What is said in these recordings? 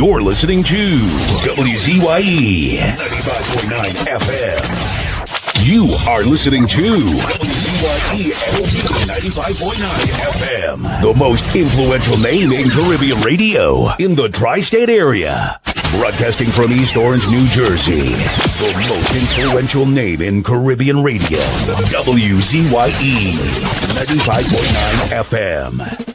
You're listening to WZYE 95.9 FM. You are listening to WZYE 95.9 FM. The most influential name in Caribbean radio in the tri-state area. Broadcasting from East Orange, New Jersey. The most influential name in Caribbean radio. WZYE 95.9 FM.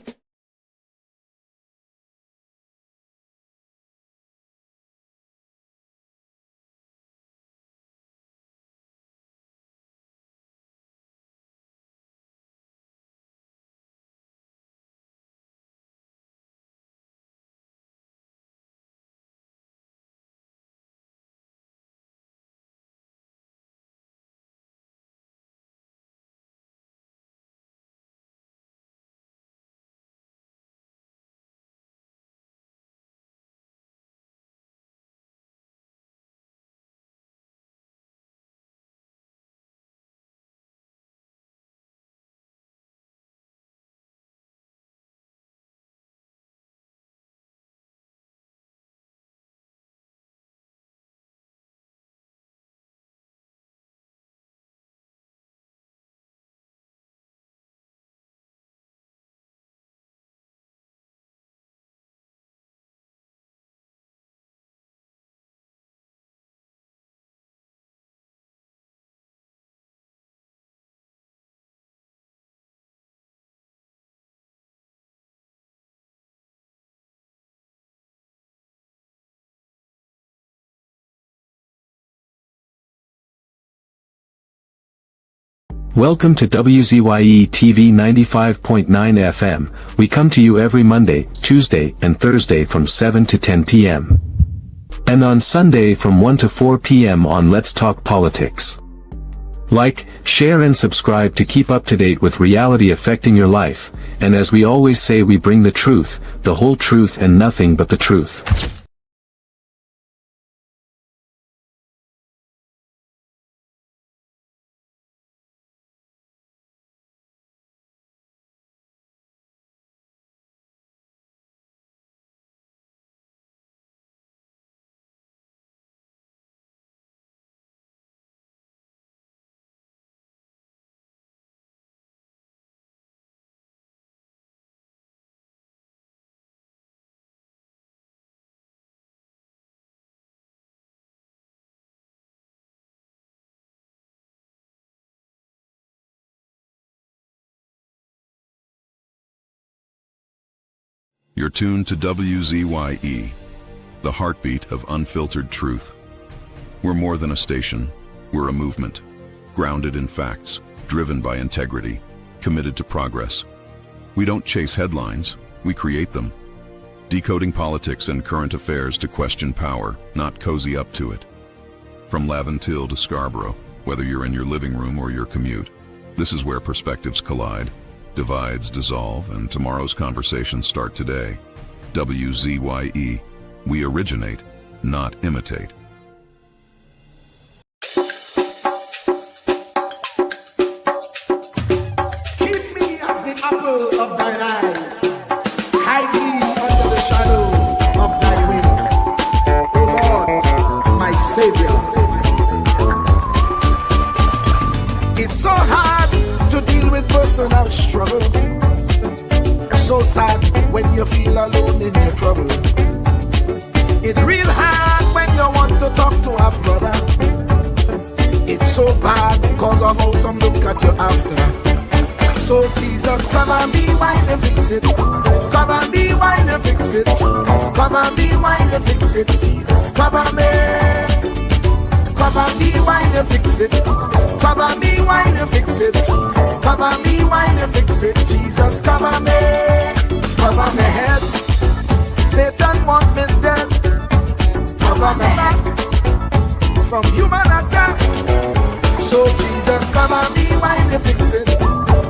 Welcome to WZYE TV 95.9 FM. We come to you every Monday, Tuesday, and Thursday from 7 to 10 p.m. and on Sunday from 1 to 4 p.m. on Let's Talk Politics. Like, share and subscribe to keep up to date with reality affecting your life, and as we always say, we bring the truth, the whole truth and nothing but the truth. You're tuned to WZYE, the heartbeat of unfiltered truth. We're more than a station, we're a movement, grounded in facts, driven by integrity, committed to progress. We don't chase headlines, we create them. Decoding politics and current affairs to question power, not cozy up to it. From Laventille to Scarborough, whether you're in your living room or your commute, this is where perspectives collide. Divides dissolve, and tomorrow's conversations start today. WZYE. We originate, not imitate. Keep me as the apple of thine eye. Hide me under the shadow of thy wing. O Lord, my Savior. It's so hard to deal with personal struggle. So sad when you feel alone in your trouble. It's real hard when you want to talk to a brother. It's so bad because of how some look at you after. So Jesus, come and be while you fix it. Come and be while you fix it. Come and be while you fix it. Jesus, come and be. Come and be while you fix it. Come and be while you fix it. Come and be while you fix it. Jesus, come and me. Cover my head. Satan want me dead. Cover my back from human attack. So Jesus, come and be while you fix it.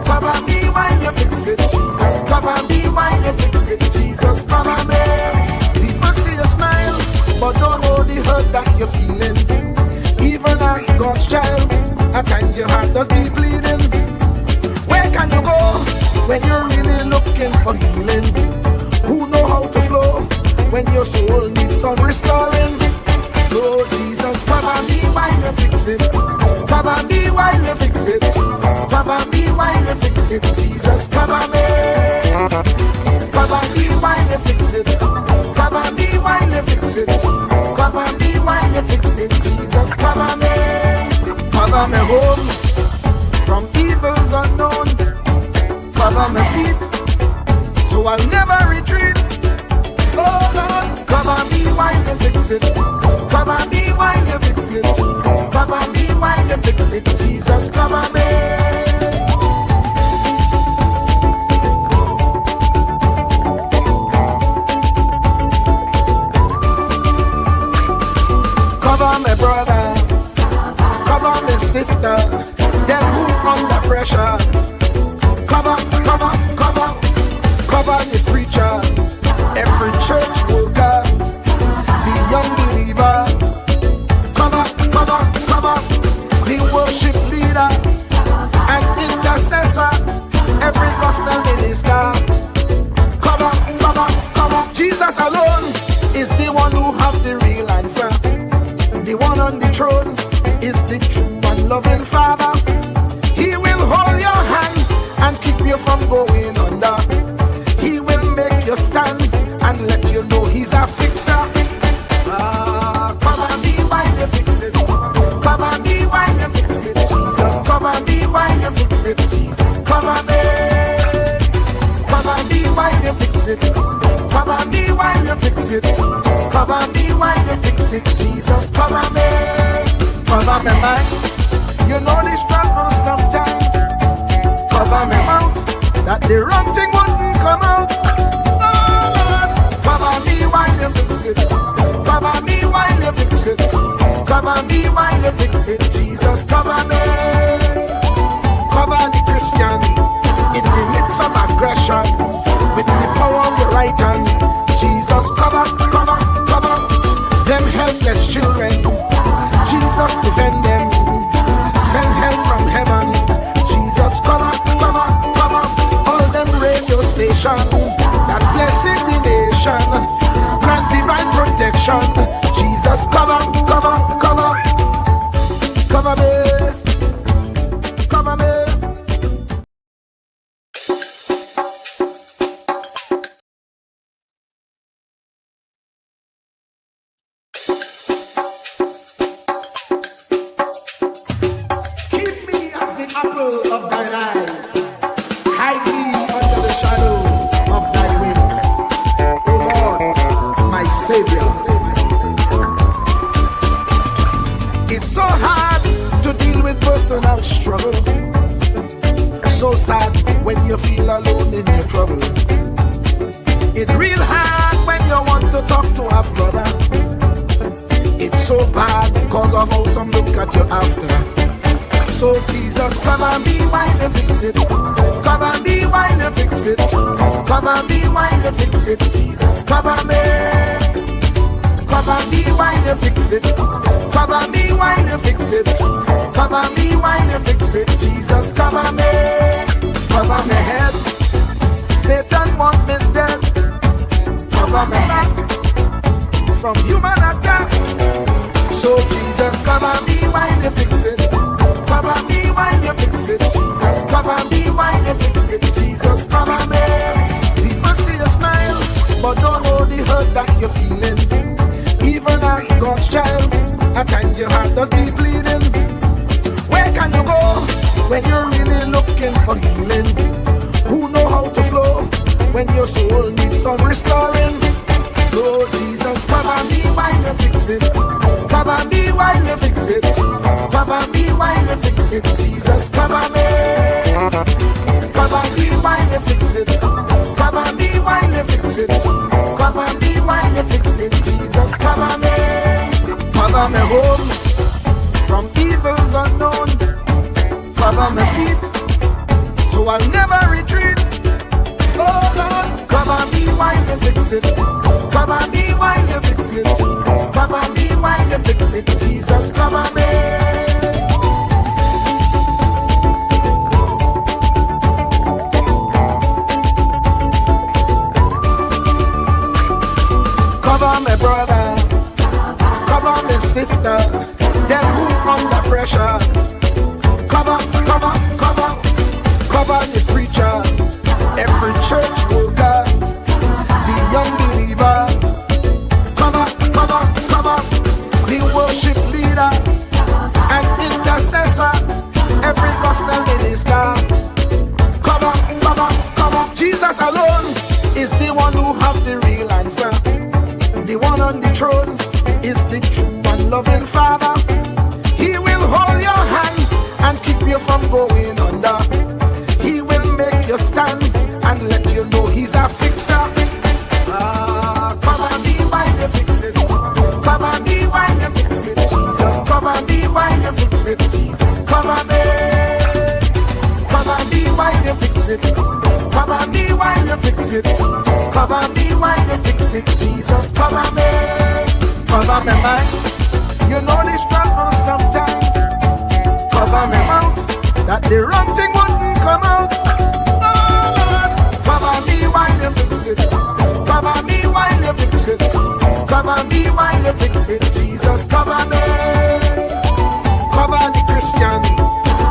Come and be while you fix it. Jesus, come and be while you fix it. Jesus, come and me. People see you smile, but don't know the hurt that you're feeling. Even as God's child, at times your heart does be bleeding. Where can you go when you're really looking for healing? Who know how to flow when your soul needs some restoring. So Jesus, cover me while you fix it. Cover me while you fix it. Cover me while you fix it. Jesus, cover me. Cover me while you fix it. Cover me while you fix it. Cover me while you fix it. Jesus, cover me. Cover me home from evils unknown. Cover my feet so I'll never retreat. Oh Lord, cover me while you fix it. Cover me while you fix it. Cover me while you fix it. Jesus, cover me. Cover my brother, cover my sister, them who under pressure. Cover the preacher, every church worker, the young believer. Cover the worship leader and intercessor, every gospel minister. Cover. Jesus alone is the one who has the real answer. The one on the throne is the true and loving Father. He will hold your hand and keep you from going under. He will make you stand and let you know he's a fixer. Cover me while you fix it. Cover me while you fix it. Jesus, cover me while you fix it. Jesus, cover me. Cover me while you fix it. Cover me while you fix it. Cover me while you fix it. Jesus, cover me. Cover me mind. You know the struggle sometimes. Cover me mouth, that the wrong thing wouldn't come out. Oh Lord, cover me while you fix it. Cover me while you fix it. Cover me while you fix it. Jesus, cover me. Cover the Christian in the midst of aggression with the power of your right hand. Jesus, cover them helpless children. Jesus, defend them. Send help from heaven. Jesus, cover all them radio stations that blessing the nation. Grant divine protection. Jesus, cover me. Cover me. Keep me as the apple of thine eye. Hide me under the shadow of thy wing. O Lord, my Savior. It's so hard to deal with personal struggle. So sad when you feel alone in your trouble. It's real hard when you want to talk to a brother. It's so bad because of how some look at you after. So Jesus, cover me while you fix it. Cover me while you fix it. Cover me while you fix it. Jesus, cover me. Cover me while you fix it. Cover me while you fix it. Cover me while you fix it. Jesus, cover me. Cover my head. Satan want me dead. Cover my back from human attack. So Jesus, cover me while you fix it. Cover me while you fix it. Jesus, cover me while you fix it. Jesus, cover me. People see you smile, but don't know the hurt that you're feeling. Even as God's child, at times your heart does be bleeding. Where can you go when you're really looking for healing? Who know how to flow when your soul needs some restoring? So Jesus, cover me while you fix it. Cover me while you fix it. Cover me while you fix it. Jesus, cover me. Cover me while you fix it. Cover me while you fix it. Cover me while you fix it. Jesus, cover me. Cover me home from evils unknown. Cover my feet so I'll never retreat. Oh Lord, cover me while you fix it. Cover me while you fix it. Cover me while you fix it. Jesus, cover me. sister, them who under pressure. Cover, cover, cover, cover the preacher, every church worker, the young believer. Cover, cover, cover, the worship leader and intercessor, every gospel minister. Cover, cover, cover. Jesus alone is the one who have the real answer. The one on the throne is the true and loving Father. He will hold your hand and keep you from going under. He will make you stand and let you know he's a fixer. Cover me while you fix it. Cover me while you fix it. Jesus, cover me while you fix it. Jesus, cover me. Cover me while you fix it. Cover me while you fix it. Cover me while you fix it. Jesus, cover me. Cover me, man. You know the struggle sometimes. Cover me mouth, that the wrong thing wouldn't come out. Oh Lord, cover me while you fix it. Cover me while you fix it. Cover me while you fix it. Jesus, cover me. Cover the Christian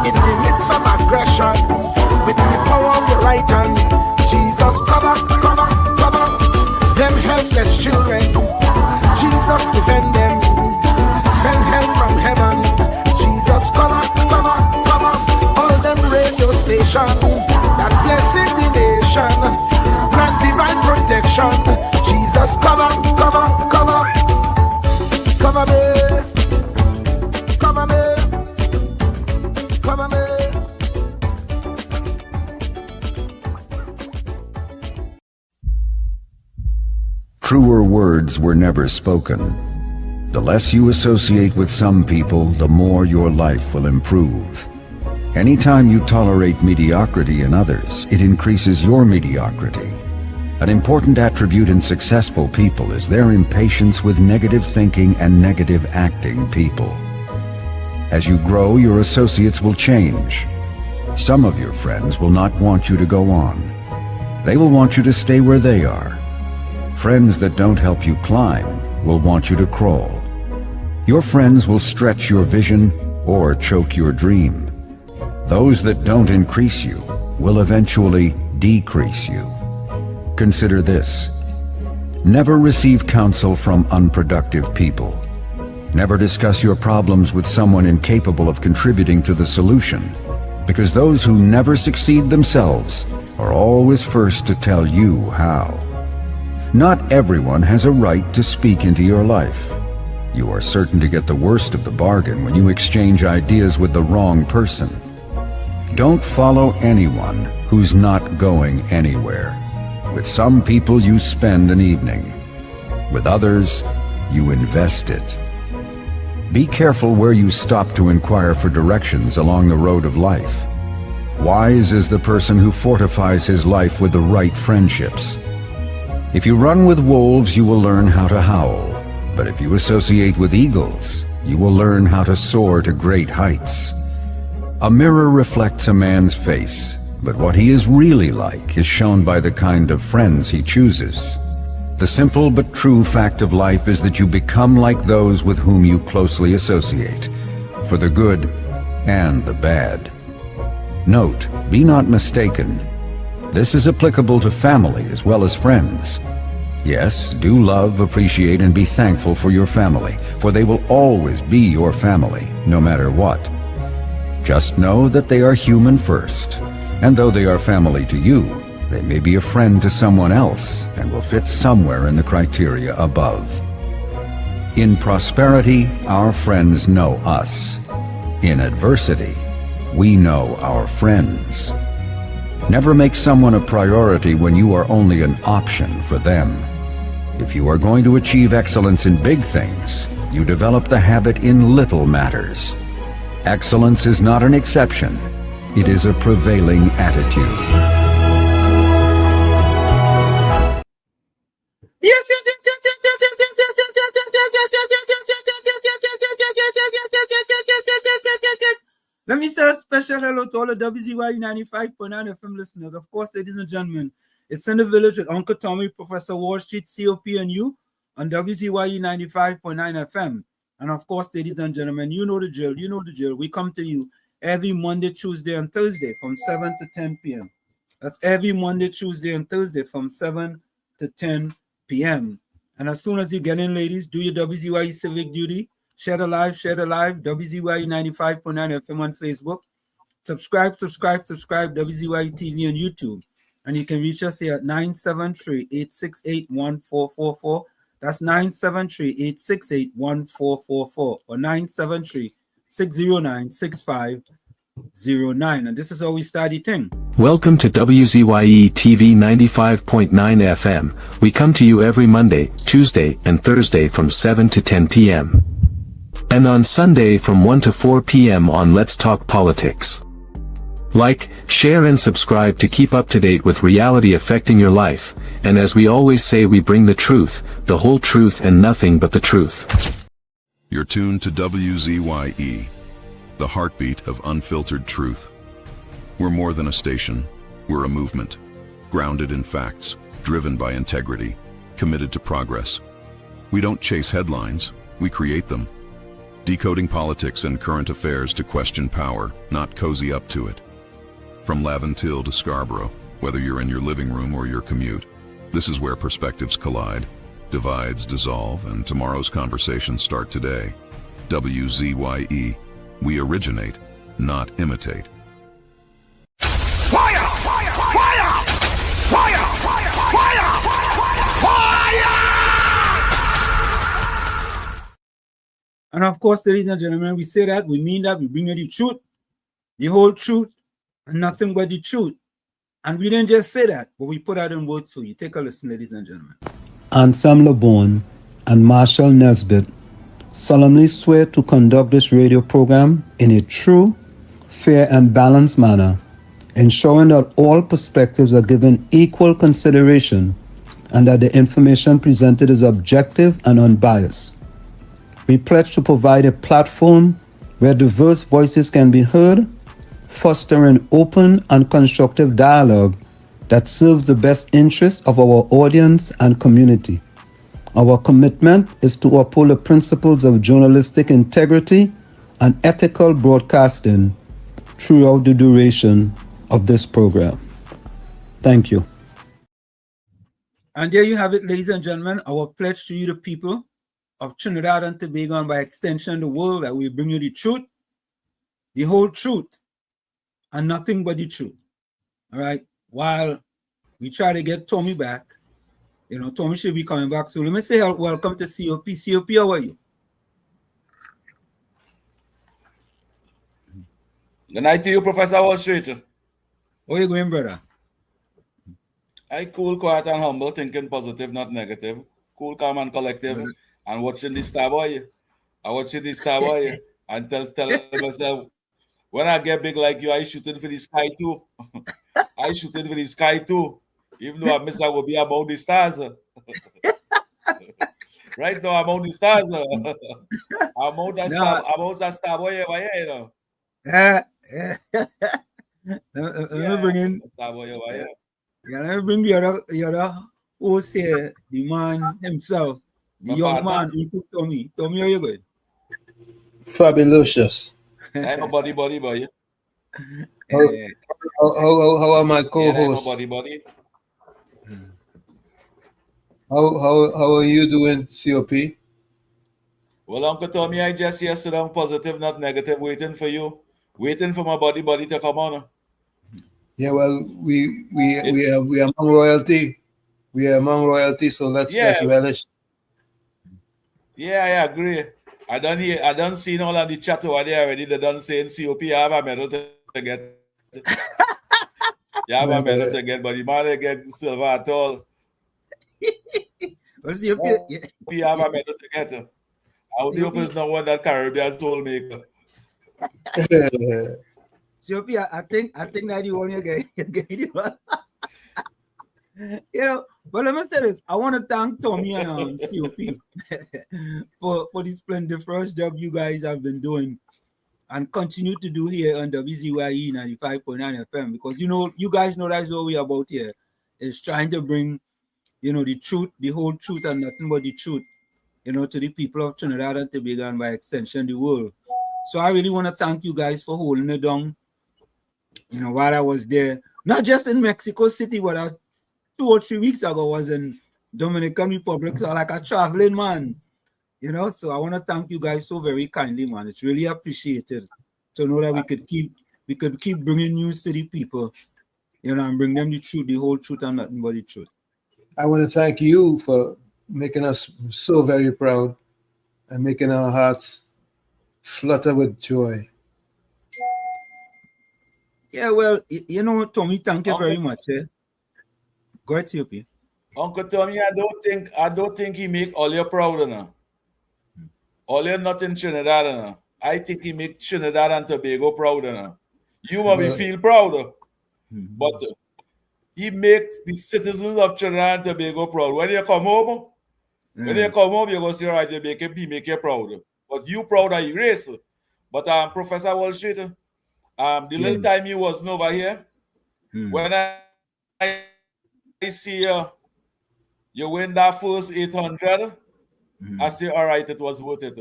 in the midst of aggression with the power of your right hand. Jesus, cover, cover, cover them helpless children. Jesus, defend them. Send help from heaven. Jesus, cover, cover, cover all them radio stations that blessing the nation. Grant divine protection. Jesus, cover, cover, cover, cover me, cover me, cover me. Truer words were never spoken. The less you associate with some people, the more your life will improve. Anytime you tolerate mediocrity in others, it increases your mediocrity. An important attribute in successful people is their impatience with negative thinking and negative acting people. As you grow, your associates will change. Some of your friends will not want you to go on. They will want you to stay where they are. Friends that don't help you climb will want you to crawl. Your friends will stretch your vision or choke your dream. Those that don't increase you will eventually decrease you. Consider this. Never receive counsel from unproductive people. Never discuss your problems with someone incapable of contributing to the solution, because those who never succeed themselves are always first to tell you how. Not everyone has a right to speak into your life. You are certain to get the worst of the bargain when you exchange ideas with the wrong person. Don't follow anyone who's not going anywhere. With some people you spend an evening. With others, you invest it. Be careful where you stop to inquire for directions along the road of life. Wise is the person who fortifies his life with the right friendships. If you run with wolves, you will learn how to howl. But if you associate with eagles, you will learn how to soar to great heights. A mirror reflects a man's face, but what he is really like is shown by the kind of friends he chooses. The simple but true fact of life is that you become like those with whom you closely associate, for the good and the bad. Note, be not mistaken. This is applicable to family as well as friends. Yes, do love, appreciate, and be thankful for your family, for they will always be your family, no matter what. Just know that they are human first, and though they are family to you, they may be a friend to someone else and will fit somewhere in the criteria above. In prosperity, our friends know us. In adversity, we know our friends. Never make someone a priority when you are only an option for them. If you are going to achieve excellence in big things, you develop the habit in little matters. Excellence is not an exception. It is a prevailing attitude. Yes, yes, yes, yes, yes, yes, yes, yes, yes, yes, yes, yes. Let me say a special hello to all the WZYE 95.9 FM listeners. Of course, ladies and gentlemen, it's in the village with Uncle Tommy, Professor Wall Street, COP, and you on WZYE 95.9 FM. And of course, ladies and gentlemen, you know the drill. You know the drill. We come to you every Monday, Tuesday, and Thursday from 7 to 10 p.m. That's every Monday, Tuesday, and Thursday from 7 to 10 p.m. And as soon as you get in, ladies, do your WZYE civic duty. Share the live, WZYE 95.9 FM on Facebook. Subscribe, WZYE TV on YouTube. And you can reach us here at 973-868-1444. That's 973-868-1444 or 973-609-6509. And this is how we start the thing. Welcome to WZYE TV 95.9 FM. We come to you every Monday, Tuesday, and Thursday from 7 to 10 p.m. And on Sunday from 1 to 4 p.m. on Let's Talk Politics. Like, share and subscribe to keep up to date with reality affecting your life, and as we always say, we bring the truth, the whole truth and nothing but the truth. You're tuned to WZYE, the heartbeat of unfiltered truth. We're more than a station, we're a movement, grounded in facts, driven by integrity, committed to progress. We don't chase headlines, we create them. Decoding politics and current affairs to question power, not cozy up to it. From Laventille to Scarborough, whether you're in your living room or your commute, this is where perspectives collide, divides dissolve, and tomorrow's conversations start today. WZYE, we originate, not imitate. Fire! Fire! Fire! Fire! Fire! Fire! Fire! And of course, ladies and gentlemen, we say that, we mean that, we bring you the truth, the whole truth, and nothing but the truth. And we didn't just say that, but we put out in words for you. Take a listen, ladies and gentlemen. Ansam LeBon and Marshall Nesbitt solemnly swear to conduct this radio program in a true, fair, and balanced manner, ensuring that all perspectives are given equal consideration and that the information presented is objective and unbiased. We pledge to provide a platform where diverse voices can be heard, fostering open and constructive dialogue that serves the best interests of our audience and community. Our commitment is to uphold the principles of journalistic integrity and ethical broadcasting throughout the duration of this program. Thank you. And there you have it, ladies and gentlemen, our pledge to you, the people of Trinidad and Tobago, and by extension the world, that we bring you the truth, the whole truth, and nothing but the truth. All right. While we try to get Tommy back, you know, Tommy should be coming back. So let me say welcome to COP. COP, how are you? Good night to you, Professor Wall Street. How are you going, brother? I cool, quiet, and humble, thinking positive, not negative. Cool, calm, and collective. And watching this star boy. I watching this star boy and telling myself, when I get big like you, I shooting for the sky too. I shooting for the sky too. Even though I miss, I will be among the stars. Right now, I'm on the stars. I'm on that star boy over here, you know. Let me bring in. Star boy over here. Yeah, let me bring the other host here, the man himself, the young man who took Tommy. Tommy, how you going? Fabulous. I'm a body, boy. How are my co-hosts? Yeah, body. How are you doing, COP? Well, Uncle Tommy, I just yesterday I'm positive, not negative, waiting for you. Waiting for my body to come on. Yeah, well, we are among royalty. We are among royalty, so let's relish. Yeah, I agree. I done seen all of the chat over there already. They done saying COP, you have a medal to get. You have a medal to get, but you might get silver at all. Well, COP, you have a medal to get. I would hope it's not one that Caribbean soul maker. COP, I think that you want to get one. You know, but let me say this. I want to thank Tommy and COP for the splendiferous job you guys have been doing and continue to do here on WZYE 95.9 FM, because you guys know that's what we're about here, is trying to bring, the truth, the whole truth, and nothing but the truth. to the people of Trinidad and Tobago and by extension the world. So I really want to thank you guys for holding it down, while I was there. Not just in Mexico City, but 2 or 3 weeks ago I was in Dominican Republic, so like a traveling man, So I want to thank you guys so very kindly, man. It's really appreciated to know that we could keep bringing news to the people, and bring them the truth, the whole truth, and nothing but the truth. I want to thank you for making us so very proud and making our hearts flutter with joy. Yeah, well, Tommy, thank you very much. Go ahead, COP. Uncle Tommy, I don't think he make Olia proud enough. Olia not in Trinidad enough. I think he make Trinidad and Tobago proud enough. You must feel proud, but he make the citizens of Trinidad and Tobago proud. When you come home, you're gonna say, all right, you make you proud. But you proud of your race. But Professor Wall Street, the little time you wasn't over here, when I see you win that first 800, I say, all right, it was worth it.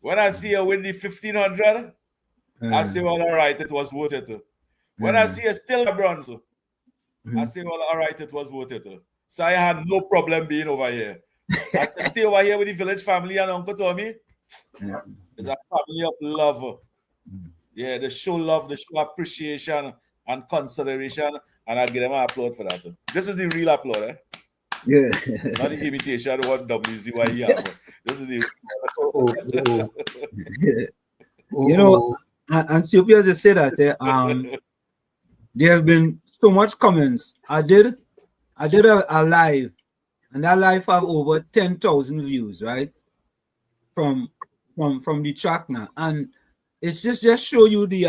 When I see you win the 1500, I say, well, all right, it was worth it. When I see you still a bronze, I say, well, all right, it was worth it. So I had no problem being over here. I stay over here with the village family and Uncle Tommy. It's a family of love. Yeah, they show love, they show appreciation and consideration, and I give them an applaud for that. This is the real applaud, eh? Yeah. Not the imitation of what WZYE have. This is the and COP, as I say that, there have been so much comments. I did a live, and that live have over 10,000 views, right? From the track now. And it's just show you the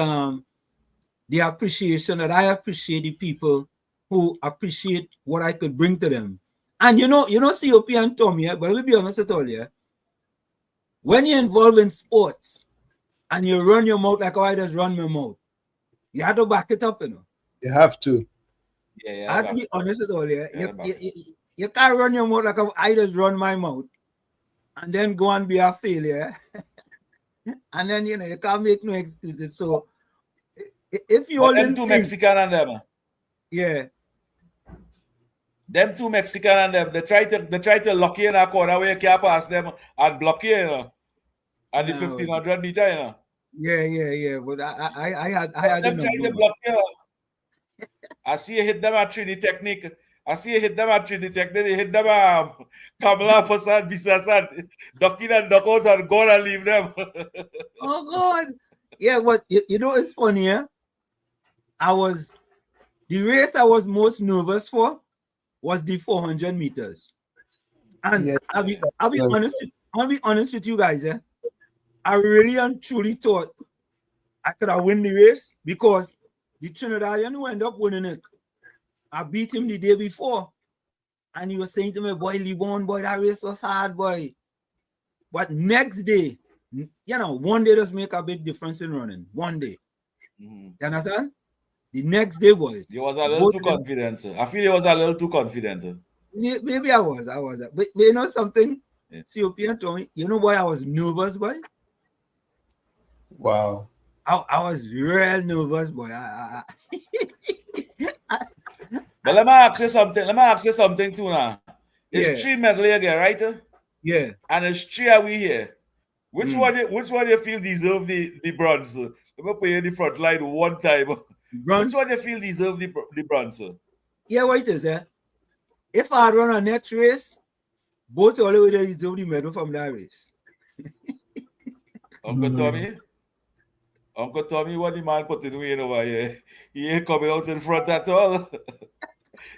appreciation that I appreciate the people who appreciate what I could bring to them. And COP and Tommy, but let me be honest with all you. When you're involved in sports and you run your mouth like how I just run my mouth, you have to back it up, You have to. Yeah, I have to be honest with all you. You can't run your mouth like how I just run my mouth and then go and be a failure. And then, you can't make no excuses. So if you all them two Mexican and them. Yeah. Them two Mexican and them, they try to lock you in a corner where you can't pass them and block you, and the 1500 meter, Yeah. But I had them trying to block you. I see you hit them at Trinity Technique. They hit them Kamala Fasad, Bisasad, duck in and duck out and go and leave them. Oh God. Yeah, but it's funny, yeah? The race I was most nervous for was the 400 meters. And I'll be honest with you guys, yeah? I really and truly thought I could have won the race because the Trinidadian who ended up winning it, I beat him the day before. And he was saying to me, boy, Livon, boy, that race was hard, boy. But next day, one day does make a big difference in running. One day. You understand? The next day, boy. You was a little too confident. I feel you was a little too confident. Maybe I was. But you know something? Yeah. COP told me, boy, I was nervous, boy. Wow. I was real nervous, boy. But let me ask you something too now. It's 3 medal again, right? Yeah. And it's 3 are we here. Which one you feel deserve the bronze? Let me put you in the front line one time. Which one you feel deserve the bronze? Yeah, what it is, if I run a next race, both all the way there deserve the medal from that race. Uncle Tommy, what the man put in way over here? He ain't coming out in front at all.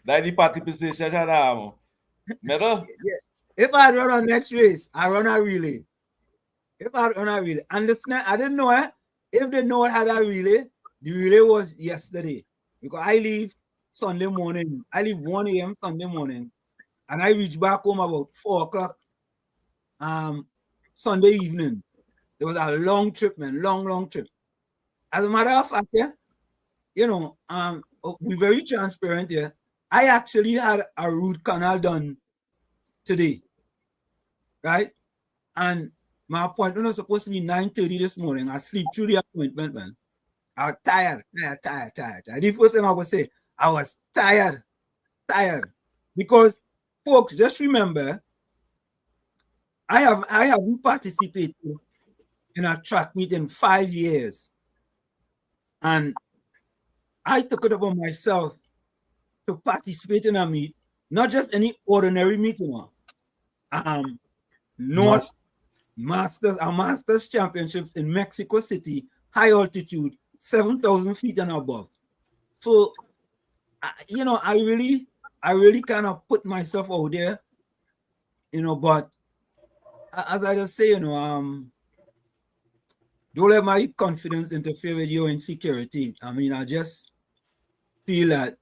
That's the participation now. Medal? Yeah. If I run a next race, I run a relay. And I didn't know if they know I had a relay, the relay was yesterday. Because I leave Sunday morning. I leave 1 a.m. Sunday morning. And I reach back home about 4 o'clock Sunday evening. It was a long trip, man. Long trip. As a matter of fact, we're very transparent here. I actually had a root canal done today. Right? And my appointment was supposed to be 9:30 this morning. I sleep through the appointment, man. I was tired. The first thing I would say, I was tired. Because folks, just remember, I haven't participated in a track meet in 5 years. And I took it upon myself to participate in a meet, not just any ordinary meeting. Masters Championships in Mexico City, high altitude, 7,000 feet and above. So, I really kind of put myself out there, but as I just say, don't let my confidence interfere with your insecurity. I mean, I just feel that,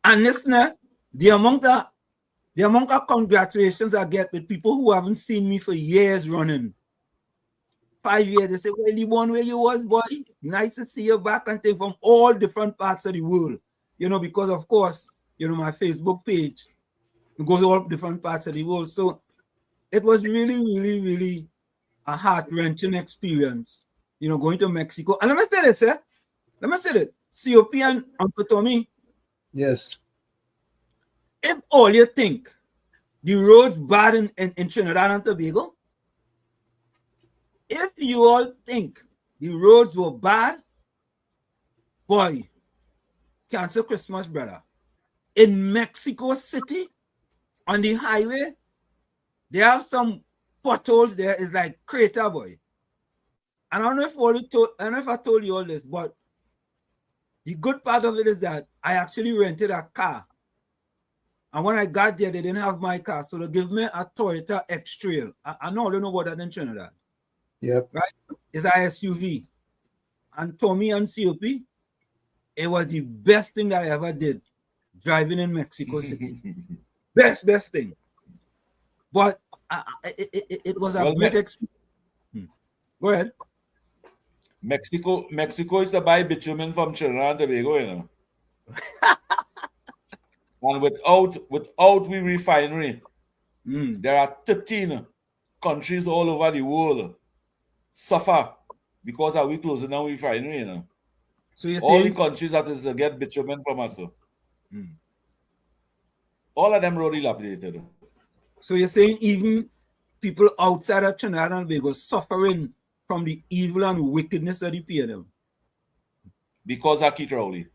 and listen, the amount of congratulations I get with people who haven't seen me for years running. 5 years, they say, well, the one where you was, boy, nice to see you back, and things from all different parts of the world. Because of course, my Facebook page goes all different parts of the world. So it was really, really, really a heart-wrenching experience, going to Mexico. And let me say this, COP and Uncle Tommy. Yes. If all you think the roads bad in Trinidad and Tobago, if you all think the roads were bad, boy, cancel Christmas, brother. In Mexico City, on the highway, they have some potholes there. It's like crater, boy. And I don't know if I told you all this, but the good part of it is that I actually rented a car. And when I got there, they didn't have my car. So they gave me a Toyota X-Trail. I don't know about that in Trinidad. Yep. Right? It's a SUV. And Tommy and COP, it was the best thing that I ever did, driving in Mexico City. best thing. But it was a great experience. Go ahead. Mexico is to buy bitumen from Trinidad and Tobago, And without we refinery, there are 13 countries all over the world suffer because of we closing down refinery, So all the countries that is to get bitumen from us, all of them road dilapidated. So you're saying even people outside of Trinidad and Tobago suffering from the evil and wickedness of the PNM? Because of Keith Rowley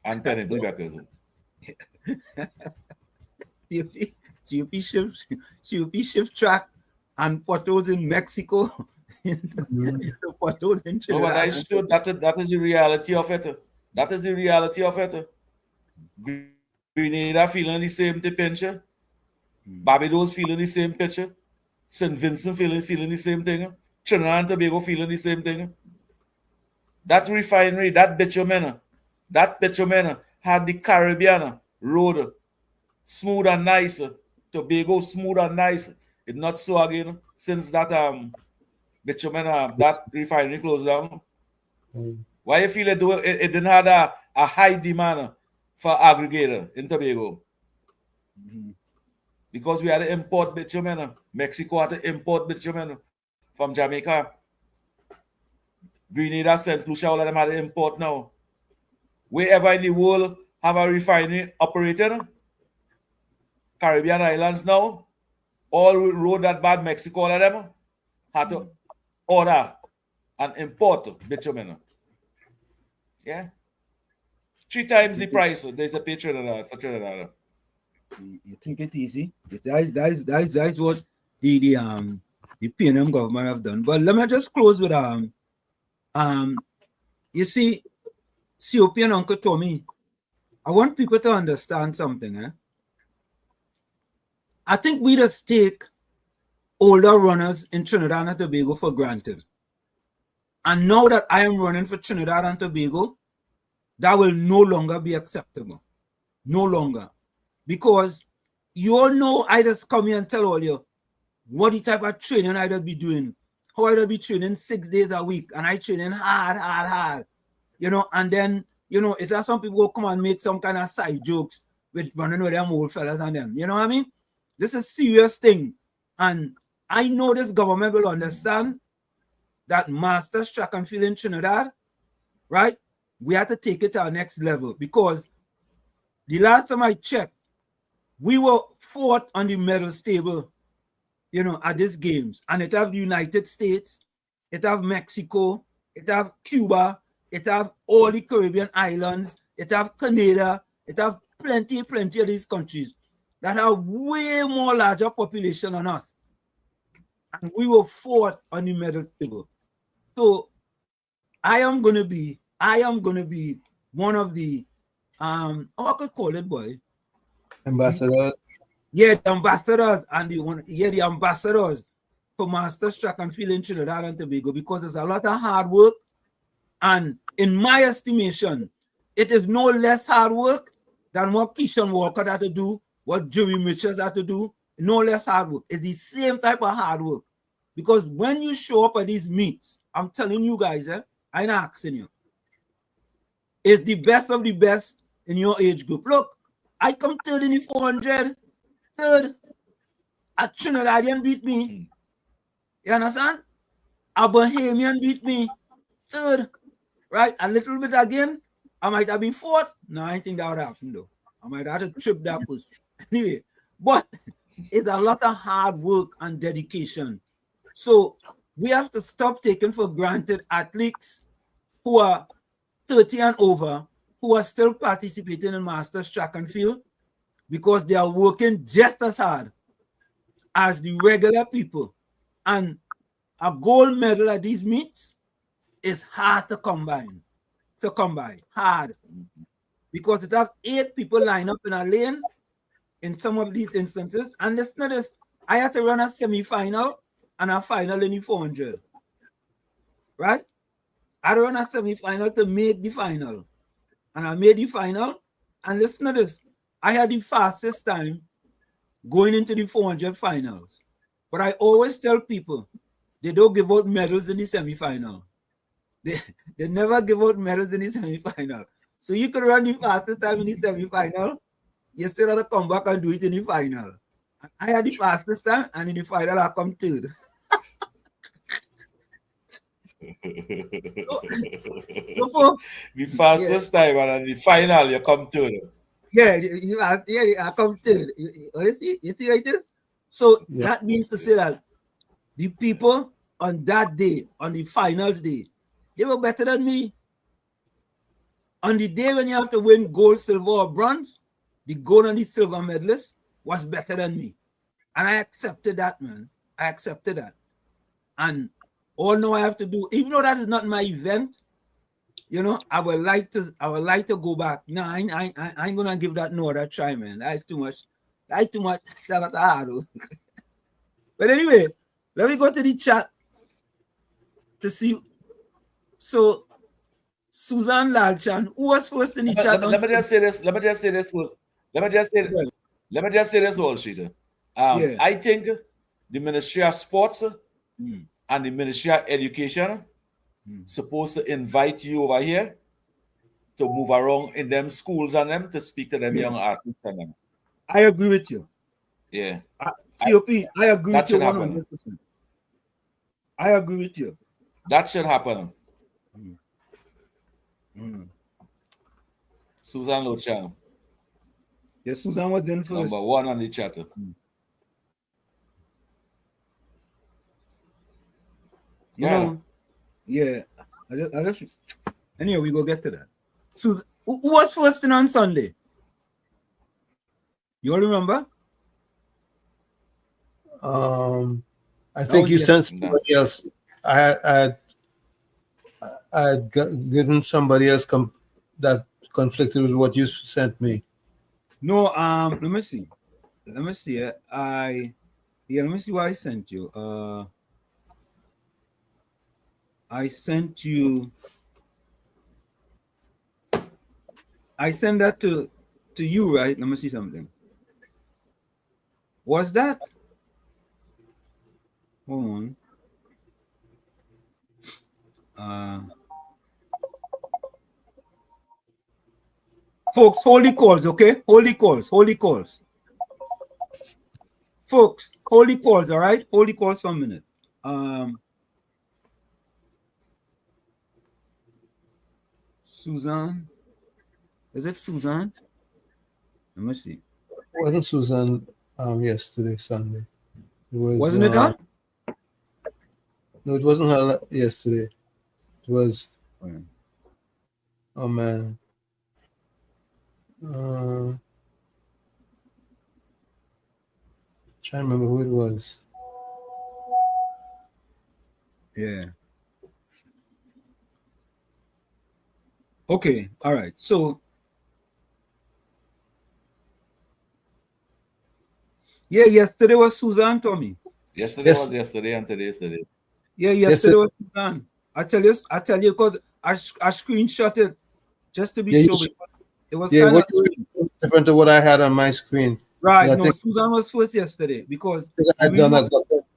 and Penny Blackers. COP shift track and potholes in Mexico. Potholes in Trinidad. But I stood, that is the reality of it. That is the reality of it. Grenada feeling the same picture. Barbados feeling the same picture. St. Vincent feeling the same thing. Trinidad and Tobago feeling the same thing. That refinery, that bitumen had the Caribbean road smooth and nice. Tobago smooth and nice. It's not so again since that bitumen that refinery closed down. Why you feel it didn't have a high demand for aggregator in Tobago? Because we had to import bitumen. Mexico had to import bitumen from Jamaica. Grenada, St. Lucia, all of them had to import now. Wherever in the world have a refinery operated, Caribbean islands now, all road that bad, Mexico, all of them had to order and import bitumen. Yeah. 3 times the price there's a pay Trinidad for Trinidad. You think it easy? That's what the PNM government have done. But let me just close with you see, COP and Uncle Tommy, I want people to understand something. I think we just take older runners in Trinidad and Tobago for granted. And now that I am running for Trinidad and Tobago, that will no longer be acceptable. No longer. Because you all know I just come here and tell all you what the type of training I just be doing. How I just be training 6 days a week. And I training hard. And then, it's just some people who come and make some kind of side jokes with running with them old fellas and them. You know what I mean? This is a serious thing. And I know this government will understand that Masters Track and Field in Trinidad, right? We have to take it to our next level because the last time I checked, we were fourth on the medals table, at these games. And it have the United States, it have Mexico, it have Cuba, it have all the Caribbean islands, it have Canada, it have plenty of these countries that have way more larger population than us. And we were fourth on the medal table. So I am gonna be one of the I could call it, boy. Ambassador. Yeah, the ambassadors and the ambassadors for Masters Track and Field in Trinidad and Tobago, because there's a lot of hard work. And in my estimation, it is no less hard work than what Keishan Walker had to do, what Joey Mitchell had to do. No less hard work. It's the same type of hard work. Because when you show up at these meets, I'm telling you guys, I'm not asking you. It's the best of the best in your age group. Look, I come third in the 400. Third. A Trinidadian beat me. You understand? A Bahamian beat me. Third. Right? A little bit again. I might have been fourth. No, I think that would happen though. I might have to trip that pussy. Anyway, but it's a lot of hard work and dedication. So we have to stop taking for granted athletes who are 30 and over, who are still participating in Masters Track and Field, because they are working just as hard as the regular people. And a gold medal at these meets is hard to come by. Hard. Because it have 8 people line up in a lane in some of these instances. And listen to this, I had to run a semi-final and a final in the 400. Right? I run a semi-final to make the final. And I made the final. And listen to this, I had the fastest time going into the 400 finals. But I always tell people, they don't give out medals in the semi-final. They never give out medals in the semi-final. So you could run the fastest time in the semi-final, you still have to come back and do it in the final. I had the fastest time, and in the final I come third. So folks, the fastest time, and in the final you come third. Yeah, I come third. You see what it is? So that means to say that the people on that day, on the finals day, they were better than me. On the day when you have to win gold, silver, or bronze, the gold and the silver medalist was better than me. And I accepted that, man. I accepted that. And all now I have to do, even though that is not my event, I would like to go back. No, I ain't gonna give that no other try, man. That's too much. It's a lot of hard work. But anyway, let me go to the chat to see. So Susan Lalchan, who was first in the chat? Let me just say this. Let me just say this, Wall Street. I think the Ministry of Sports and the Ministry of Education supposed to invite you over here to move around in them schools and them to speak to them young athletes and them. I agree with you. Yeah. COP, I agree that with you should 100%. Happen. I agree with you. That should happen. Susan Lochan. Yes, Susan was in first. Number 1 on the chat. I just anyway, we go get to that. Susan, who was first in on Sunday? You all remember? I think you sent somebody else. I had given somebody else that conflicted with what you sent me. No, let me see. Let me see what I sent you. I sent that to you, right? Let me see something. Was that? Hold on. Folks, hold the calls, okay? Hold the calls. Folks, hold the calls, all right? Hold the calls for a minute. Suzanne. Is it Suzanne? Let me see. Wasn't Susan yesterday, Sunday? It was, Wasn't it her? No, it wasn't her yesterday. It was, oh man. Trying to remember who it was. Yeah. Okay, all right. So, yeah, yesterday was Suzanne, Tommy. Yesterday was yesterday and today is today. Yeah, yesterday was Suzanne. I tell you, because I screenshot it just to be sure. It was kind of different to what I had on my screen. Right. No, Suzanne was first yesterday because I done a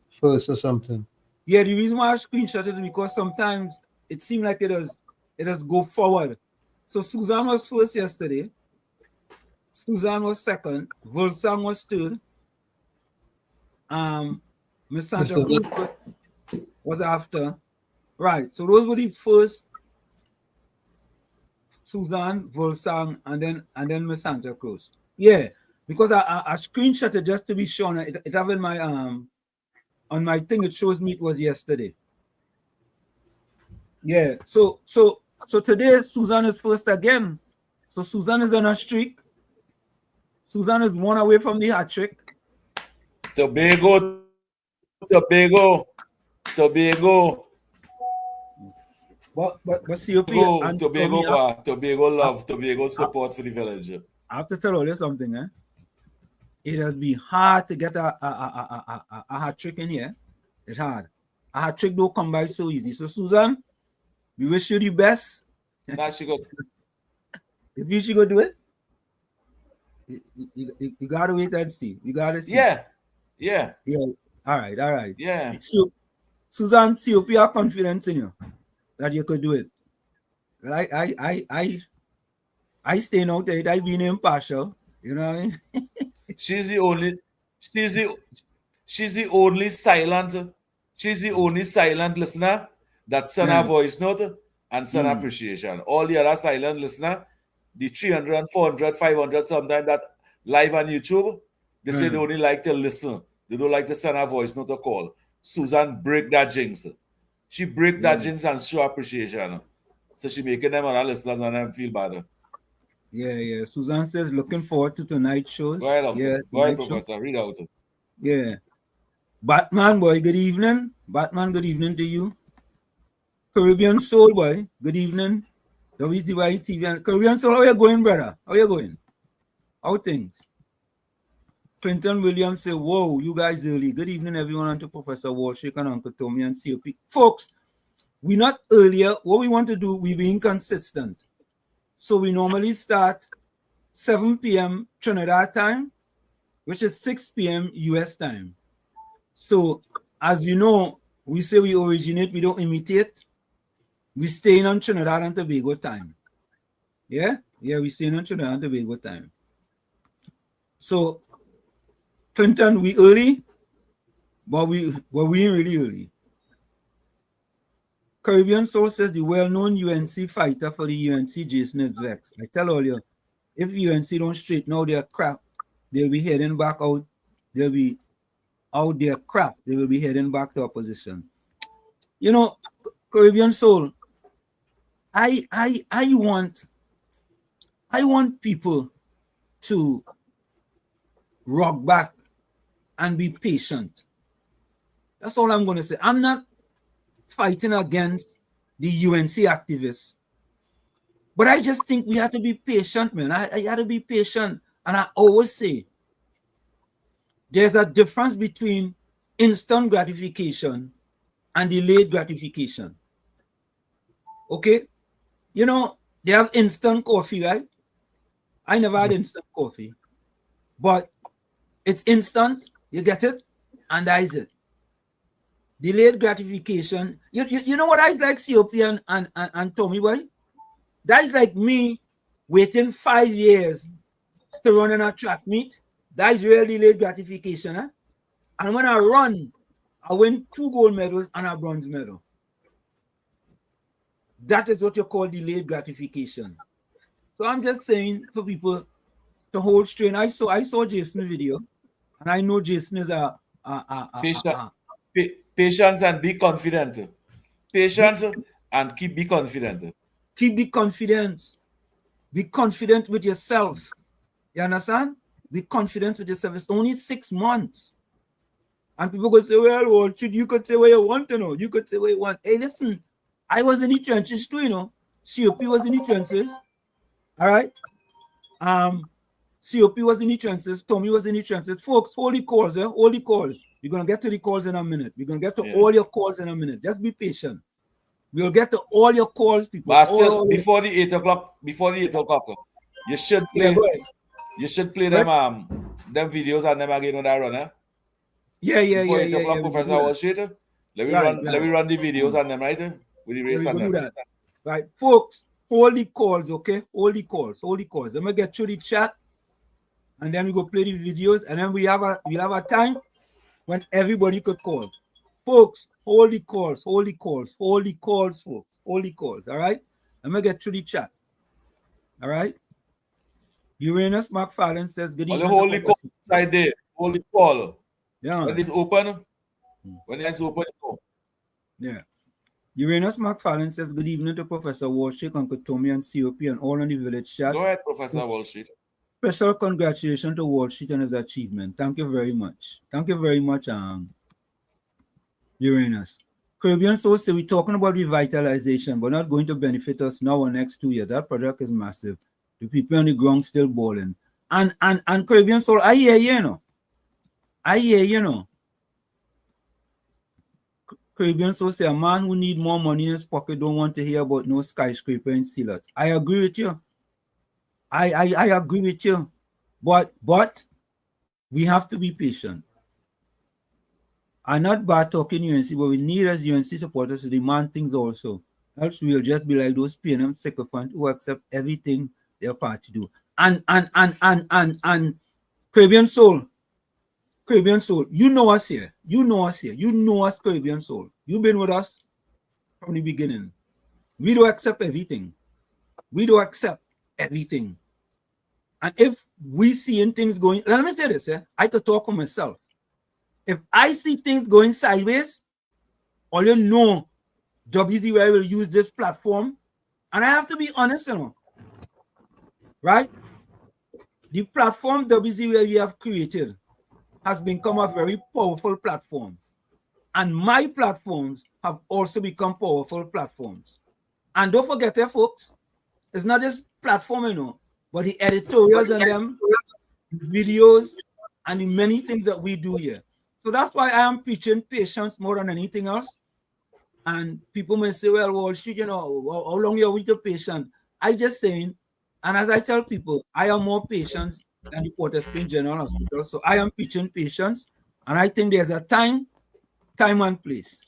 first or something. Yeah, the reason why I screenshot it is because sometimes it seemed like it does go forward. So Suzanne was first yesterday. Suzanne was second. Volsang was third. Miss Sandra Cruz was after. Right. So those were the first. Suzanne, Volsang, and then Miss Santa Cruz. Yeah, because I screenshot it just to be sure. It have in my on my thing. It shows me it was yesterday. Yeah. So today Suzanne is first again. So Suzanne is on a streak. Suzanne is one away from the hat trick. Tobago. But COP and Tobago love, Tobago support for the village. I have to tell you something, eh? It'll be hard to get a hat trick in here. It's hard. A hat trick don't come by so easy. So Susan, we wish you the best. Now she go. If you should go do it, you gotta wait and see. You gotta see. Yeah. All right. Yeah. So Susan, COP have confidence in you that you could do it. I staying out there. I being impartial. You know what I mean? She's the only silent listener that send her voice note and send appreciation. All the other silent listener, the 300, 400, 500 sometimes that live on YouTube, they say they only like to listen. They don't like to send her voice note or call. Susan break that jinx. She break that jinx and show appreciation. So she making them other listeners and them feel better. Yeah. Susan says, looking forward to tonight's shows. Go ahead, Professor. Read out. Yeah. Batman boy, good evening. Batman, good evening to you. Caribbean Soul boy, good evening. WZYE TV and Caribbean Soul, how you going, brother? How you going? How things? Clinton Williams say, whoa, you guys early. Good evening, everyone, and to Professor Walshik and Uncle Tommy and COP. Folks, we're not earlier. What we want to do, we're being consistent. So we normally start 7 p.m. Trinidad time, which is 6 p.m. US time. So as you know, we say we originate, we don't imitate. We staying on Trinidad and Tobago time. Yeah, we staying on Trinidad and Tobago time. So Clinton, we early, but we ain't really early. Caribbean Soul says the well-known UNC fighter for the UNC, Jason is vexed. I tell all you, if UNC don't straighten out their crap, they'll be heading back out. They'll be out their crap. They will be heading back to opposition. You know, Caribbean Soul, I want people to rock back and be patient. That's all I'm going to say. I'm not fighting against the UNC activists, but I just think we have to be patient, man. I got to be patient. And I always say there's a difference between instant gratification and delayed gratification. Okay? You know, they have instant coffee, right? I never had instant coffee, but it's instant. You get it, and that is it. Delayed gratification. You know what I like, COP and Tommy boy? That is like me waiting 5 years to run in a track meet. That is real delayed gratification, huh? And when I run, I win 2 gold medals and a bronze medal. That is what you call delayed gratification. So I'm just saying for people to hold straight. I saw Jason's video, and I know Jason is Patience and be confident. Patience and be confident. Keep the confidence. Be confident with yourself. You understand? Be confident with yourself. It's only 6 months. And people go say, well, you could say what you want to know. You could say what you want. Hey, listen, I was in the trenches too, you know. COP was in the trenches. All right? COP was in the trenches. Tommy was in the trenches. Folks, hold the calls, hold the calls. We're going to get to the calls in a minute. We're going to get to all your calls in a minute. Just be patient. We'll get to all your calls, people. But still, before the 8 o'clock, you should play. You should play them videos and them again on that run, eh? Yeah. Before 8 o'clock, Professor Wall Street. Let me run the videos on them, right? With the race on them. Do that. Right, folks, hold the calls, okay? Hold the calls. Let me get through the chat, and then we go play the videos, and then we'll have a time when everybody could call. Folks, hold the calls, folks. Hold the calls, all right? Let me get through the chat. All right? Uranus McFarlane says, good evening. Hold the call inside there. Hold the call. Yeah. When it's open, Yeah. Uranus McFarlane says, good evening to Professor Walshik, Uncle Tommy, and COP, and all on the village chat. Go ahead, Professor Walshik. Special congratulations to Walshik and his achievement. Thank you very much. Uranus. Caribbean Soul say we're talking about revitalization, but not going to benefit us now or next 2 years. That project is massive. The people on the ground still balling. And Caribbean Soul, I hear you know. Caribbean Soul say a man who need more money in his pocket don't want to hear about no skyscraper in Sealat. I agree with you. I agree with you. But we have to be patient. I'm not bad talking UNC, but we need as UNC supporters to demand things also. Else we'll just be like those PNM sycophants who accept everything their party do. And Caribbean Soul, you know us here. You know us, Caribbean Soul. You've been with us from the beginning. We don't accept everything. And if we seeing things going, let me say this, I could talk for myself. If I see things going sideways, all you know, WZYE will use this platform. And I have to be honest, you know, right? The platform WZYE we have created has become a very powerful platform. And my platforms have also become powerful platforms. And don't forget, folks, it's not just platform, you know, but the editorials and them, the videos, and the many things that we do here. So that's why I am preaching patience more than anything else. And people may say, well, Wall Street, you know, how long you're with the patient? I just saying, and as I tell people, I am more patient than the Port of Spain General Hospital. So I am preaching patience. And I think there's a time and place.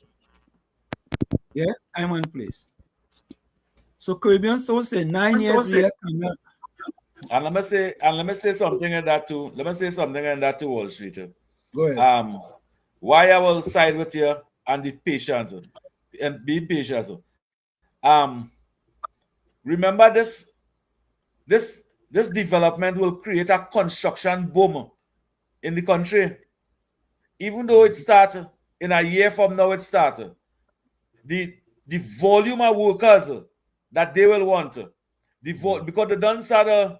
Yeah, time and place. So Caribbean Soul say 9 years later. And let me say something in that too. Wall Street. Go ahead. Why I will side with you and the patience and being patient. Remember this development will create a construction boom in the country. Even though it started in a year from now, it started. The volume of workers that they will want, because they done start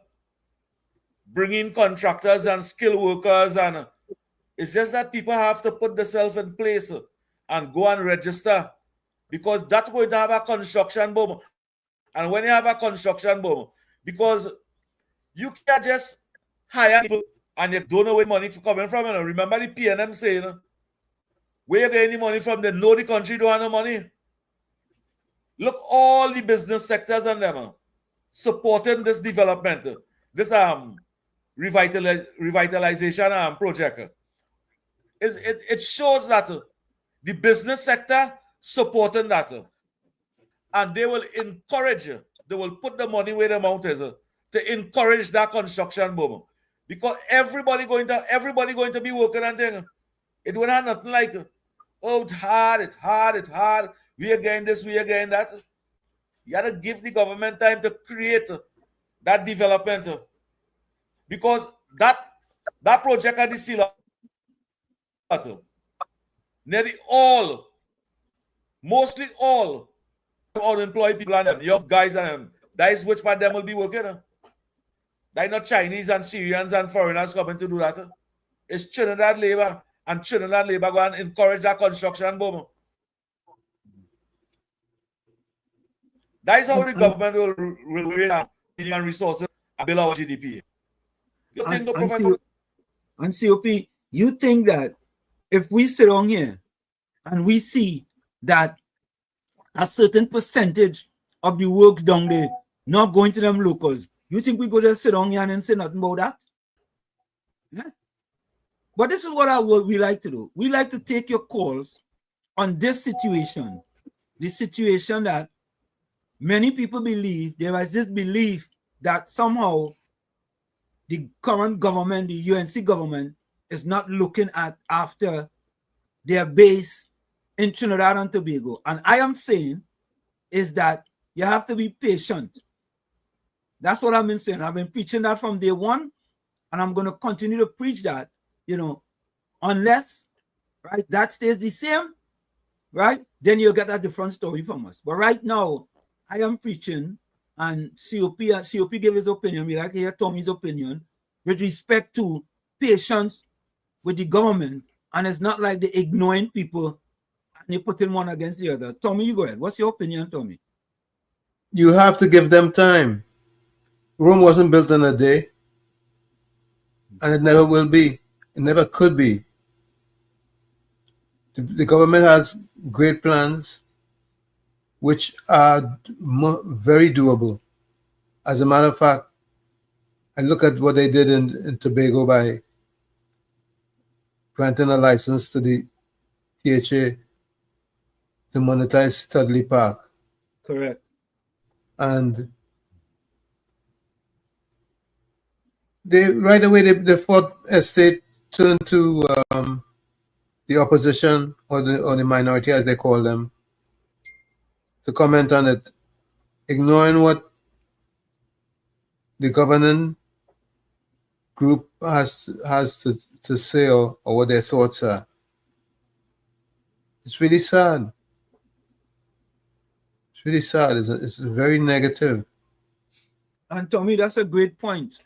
bringing contractors and skilled workers, and it's just that people have to put themselves in place and go and register, because that's going to have a construction boom. And when you have a construction boom, because you can't just hire people and you don't know where money coming from. You know? Remember the PNM saying, where you get any money from? They know the country don't have no money. Look, all the business sectors and them supporting this development, this revitalization project. It shows that the business sector supporting that, and they will encourage, they will put the money where the mouth is to encourage that construction boom, because everybody going to be working and things. It would have nothing like, oh, it's hard. We again this, we again that. You got to give the government time to create that development. Because that project at the sea nearly all, mostly all unemployed people and them. You have guys and them. That is which part of them will be working. That not Chinese and Syrians and foreigners coming to do that. It's Trinidad labor, and Trinidad labor go and encourage that construction boom. That is how the government will raise and resources and build our GDP. You think, Professor? And COP, you think that if we sit on here and we see that a certain percentage of the work down there not going to them locals, you think we go to sit on here and say nothing about that? Yeah. But this is what we like to do. We like to take your calls on this situation, the situation that many people believe, there is this belief that somehow the current government, the UNC government, is not looking at after their base in Trinidad and Tobago. And I am saying is that you have to be patient. That's what I've been saying. I've been preaching that from day one, and I'm going to continue to preach that, unless, right, that stays the same, right, then you'll get a different story from us. But right now, I am preaching, and COP gave his opinion. We like to hear Tommy's opinion with respect to patience with the government, and it's not like they're ignoring people and you're putting one against the other. Tommy, you go ahead. What's your opinion, Tommy? You have to give them time. Rome wasn't built in a day, and it never will be. It never could be. The government has great plans, which are very doable. As a matter of fact, I look at what they did in Tobago by granting a license to the THA to monetize Studley Park. Correct. And they right away the Fourth Estate turned to the opposition or the minority, as they call them, to comment on it, ignoring what the governing group has to say or what their thoughts are. It's really sad. It's really sad. It's very negative. And Tommy, that's a great point.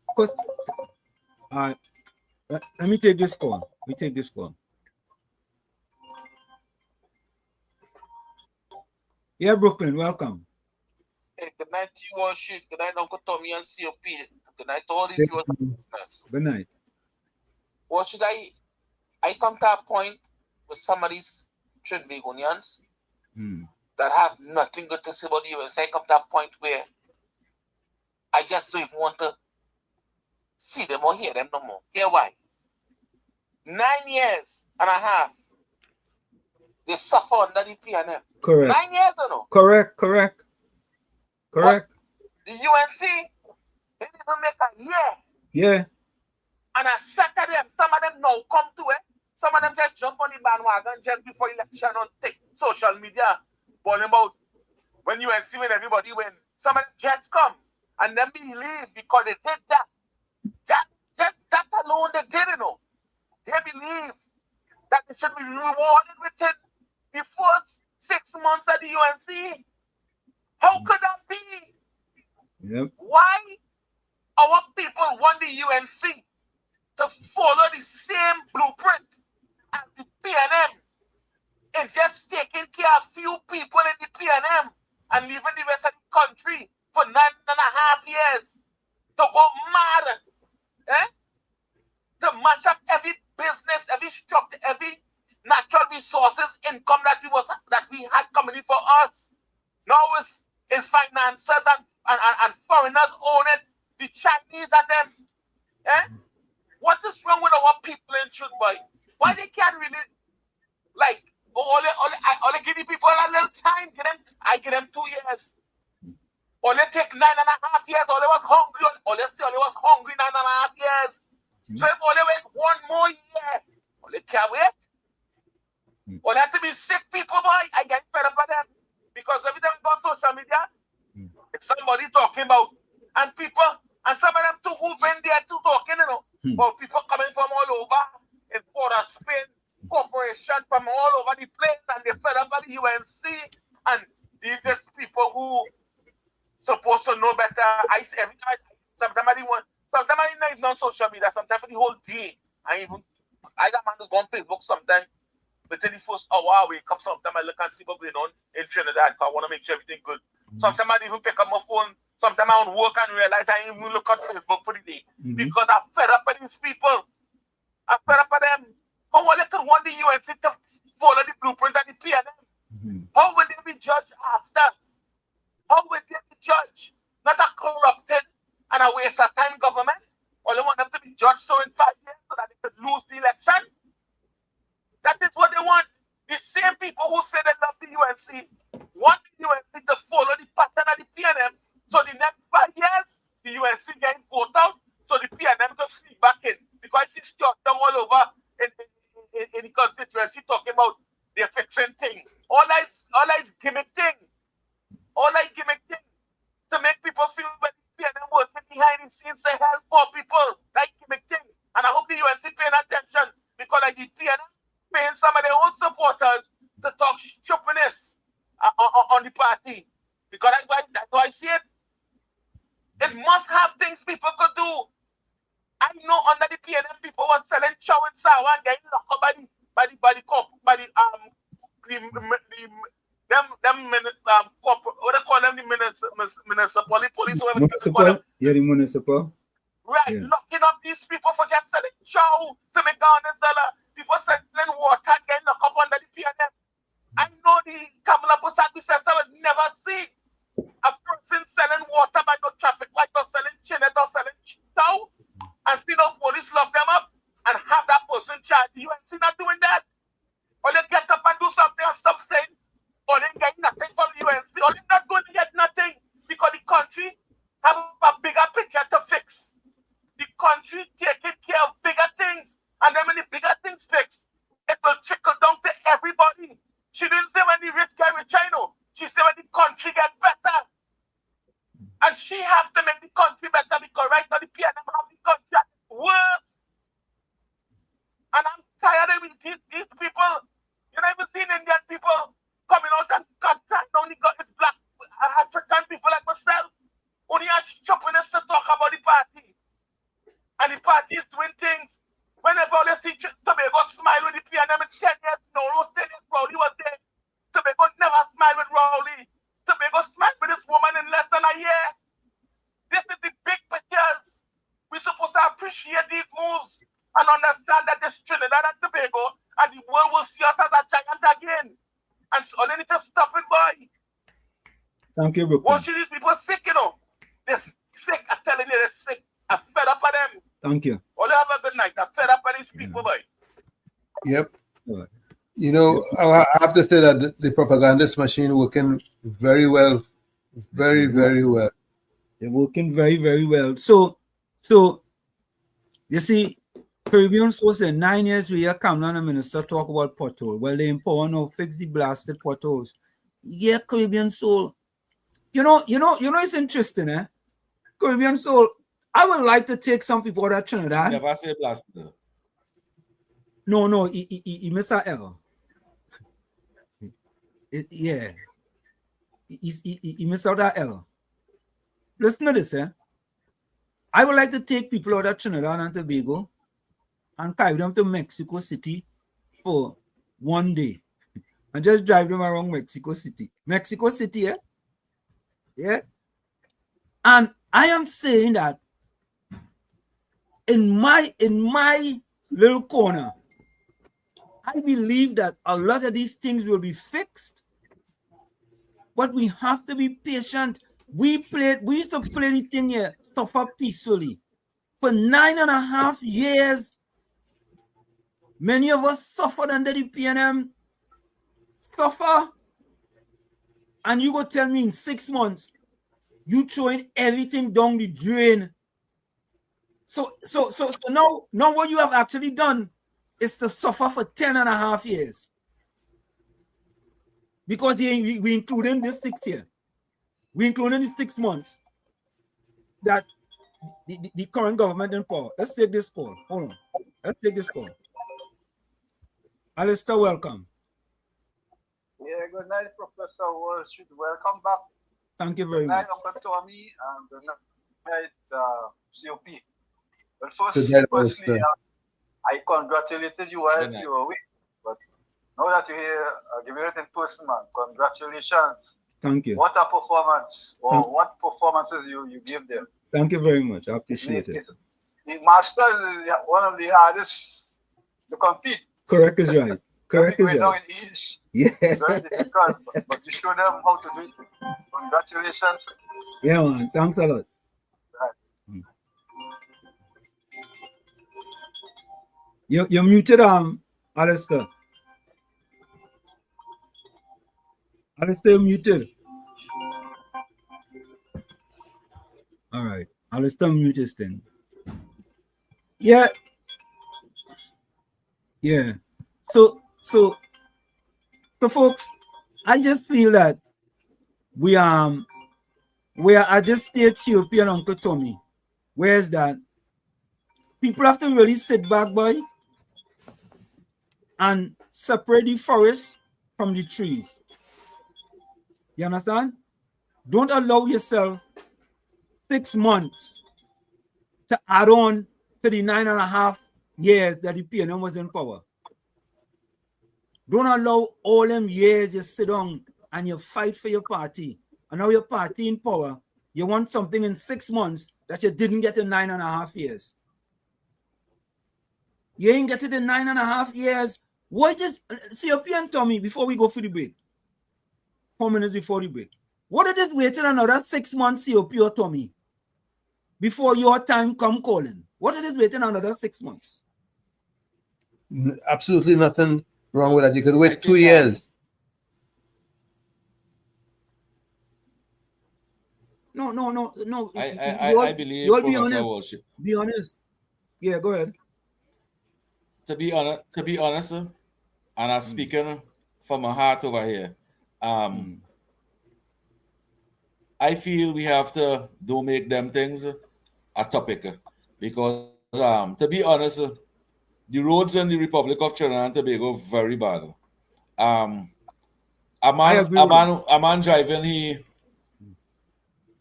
Because let me take this call. Yeah, Brooklyn, welcome. Hey, good night to you all, shit. Good night, Uncle Tommy and COP. Good night to all the viewers and listeners. Good night. Well, should I come to a point with some of these Trinbagonians that have nothing good to say about the US. I come to a point where I just don't even want to see them or hear them no more. Hear why? 9 years and a half they suffer under the PNM. Correct. 9 years or no? Correct. But the UNC, they didn't make a year. Yeah. And I said to them, some of them now come to it. Some of them just jump on the bandwagon just before election on social media. But about when UNC win, everybody win. Some of them just come and then believe because they did that. Just that alone they did, They believe that they should be rewarded within the first 6 months of the UNC. How could that be? Yep. Why our people want the UNC to follow the same blueprint as the PNM and just taking care of few people in the PNM and leaving the rest of the country for 9.5 years to go mad, to mash up every business, every structure, every natural resources income that we had coming in for us. Now it's financiers and foreigners own it, the Chinese and them. What is wrong with our people in Trinidad? Why they can't really only give the people a little time? I give them 2 years. Only take 9.5 years. Only was hungry. Only was hungry 9.5 years. So if only wait 1 more year, They can't wait. Well, have to be sick people, boy. I get fed up with them. Because every time I go on social media, it's somebody talking about, and people, and some of them too who've been there too talking, you know, about people coming from all over, in Port of Spain, corporation from all over the place, and they fed up with the UNC, and these just people who supposed to know better. Sometimes I not even on social media, sometimes for the whole day. I got man just go on Facebook sometimes. Within the first hour, I wake up, sometimes I look and see what's going on in Trinidad, because I want to make sure everything good. Sometimes I even pick up my phone, sometimes I don't work and realize I ain't even look at Facebook for the day. Because I'm fed up with these people. I'm fed up with them. How will they could want the UNC to follow the blueprint of the PNM? How will they be judged after? How will they be judged? Not a corrupted and a waste of time government. Or they want them to be judged so in 5 years so that they could lose the election. That is what they want. The same people who say they love the UNC want the UNC to follow the pattern of the PNM. So the next 5 years, the UNC getting voted out, so the PNM just sleep back in. Because it's shut down all over in the constituency talking about they're fixing things. All that is gimmick thing. All that gimmick thing. To make people feel that the PNM working behind the scenes to help poor people. That gimmick thing. And I hope the UNC paying attention. Because like the PNM paying some of their own supporters to talk stupidness on the party. Because that's why I see it. It must have things people could do. I know under the PNM people were selling chow and sour and getting locked up them what they call them, the municipal police, whatever municipal, the municipal. Right, locking up these people for just selling chow to make $100. People selling water and getting locked up under the PNM. I know the Kamala Pusat would never see a person selling water by no traffic light or selling chinnet or selling chow and see no police lock them up and have that person charged. You ain't seen not doing that. Or they get up and do something and stop saying, or they get nothing from the UNC, or they're not going to get nothing because the country have a bigger picture to fix. The country taking care of bigger things, and then when the bigger things fix, it will trickle down to everybody. She didn't say when the rich get rich, I know. She said when the country get better. And she have to make the country better because right now the PNM have the country worse. And I'm tired of these people. You know, I've seen Indian people coming out and trying to only got this black African people like myself. Only are stupidness to talk about the party. And the party is doing things. Whenever they see Tobago smile with the PNM in 10 years, no, 10 years, Rowley was there. Tobago never smiled with Rowley. Tobago smiled with this woman in less than a year. This is the big pictures. We're supposed to appreciate these moves and understand that this Trinidad and Tobago and the world will see us as a giant again. And so they need to stop it, boy. Thank you, Brooklyn. Watching these people sick, you know. They're sick. I'm telling you, they're sick. I'm fed up with them. Thank you. Well, have a good night. I'm fed up with these people, boy. Yep. Right. You know, I have to say that the propagandist machine working very well. Very, very well. They're working very, very well. So you see, Caribbean Soul said 9 years we hear Cameron and Minister talk about potholes. Well, they empower now fix the blasted potholes. Yeah, Caribbean Soul. You know, it's interesting, eh? Caribbean Soul. I would like to take some people out of Trinidad. Never say blasted. No, he missed a L. Yeah. He missed out that L. Listen to this, eh? I would like to take people out of Trinidad and Tobago and carry them to Mexico City for 1 day and just drive them around Mexico City. Mexico City, eh? Yeah. And I am saying that in my little corner, I believe that a lot of these things will be fixed, but we have to be patient. We used to play the thing here, suffer peacefully. For 9.5 years, many of us suffered under the PNM. Suffer. And you go tell me in 6 months, you throwing everything down the drain. So now what you have actually done is to suffer for 10.5 years. Because we including this 6 year. We including the 6 months that the current government in power. Let's take this call. Hold on. Let's take this call. Alistair, welcome. Yeah, good night, Professor Walsh. Welcome back. Thank you very much. Good night, Uncle Tommy, and good night, COP. Well, firstly, I congratulated you while you were away, but now that you're here, I'll give you it in person, man. Congratulations. Thank you. What a performance, or what performances you gave them. Thank you very much. I appreciate it. The Masters is one of the hardest to compete. Correct is right. Correct is right. Now right. it is. Yeah. It's very difficult, but you show them how to do it. Congratulations. Yeah, man. Thanks a lot. Right. You're muted, Alistair. Alistair, you're muted. All right. Alistair mute his thing. Yeah. Yeah. So folks, I just feel that we are at this stage, COP and Uncle Tommy. Where's that? People have to really sit back, boy, and separate the forest from the trees. You understand? Don't allow yourself 6 months to add on to the 9.5 years that the PNM was in power. Don't allow all them years you sit down and you fight for your party. And now your party in power, you want something in 6 months that you didn't get in 9.5 years. You ain't get it in 9.5 years. Why just COP and Tommy before we go for the break? 4 minutes before the break. What are just waiting another 6 months, COP or Tommy, before your time come calling? What are just waiting another 6 months? Absolutely nothing wrong with that. You could wait 2 years. No. I believe you'll be Professor honest. Walsh. Be honest. Yeah, go ahead. To be honest, and I'm speaking from my heart over here. I feel we have to do make them things a topic because to be honest, the roads in the Republic of Trinidad and Tobago very bad. A man driving he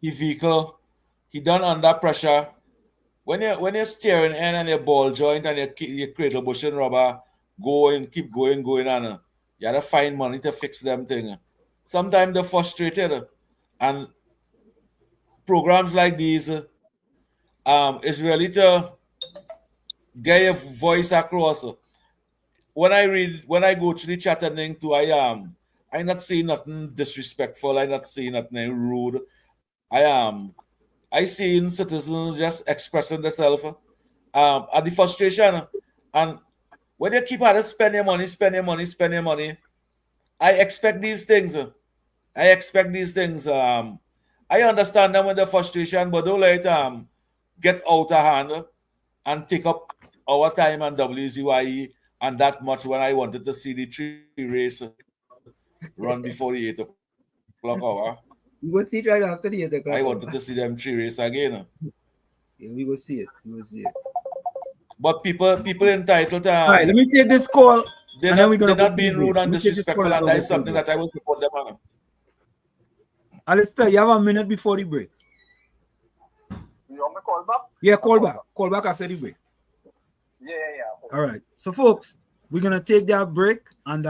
vehicle, he done under pressure. When you're steering in and your ball joint and your cradle bushing rubber keep going, and you have to find money to fix them thing. Sometimes they're frustrated, and programs like these is really to get your voice across. When I go to the chat and thing too, I'm not saying nothing disrespectful. I'm not saying nothing rude. I seen citizens just expressing themselves at the frustration, and when you keep having to spend your money, I expect these things. I understand them with the frustration, but don't let it get out of hand and take up our time on WZYE and that much when I wanted to see the 3 race run before the 8 o'clock hour. We will see it right after the 8 o'clock. I wanted to see them 3 race again. Yeah, we will see it. But people entitled to. All right, let me take this call. They're not being rude and disrespectful, and that's something that I will support them on. Alistair, you have a minute before the break. You want me to call back? Yeah, call back. Call back after the break. Yeah. All right. So, folks, we're going to take that break. And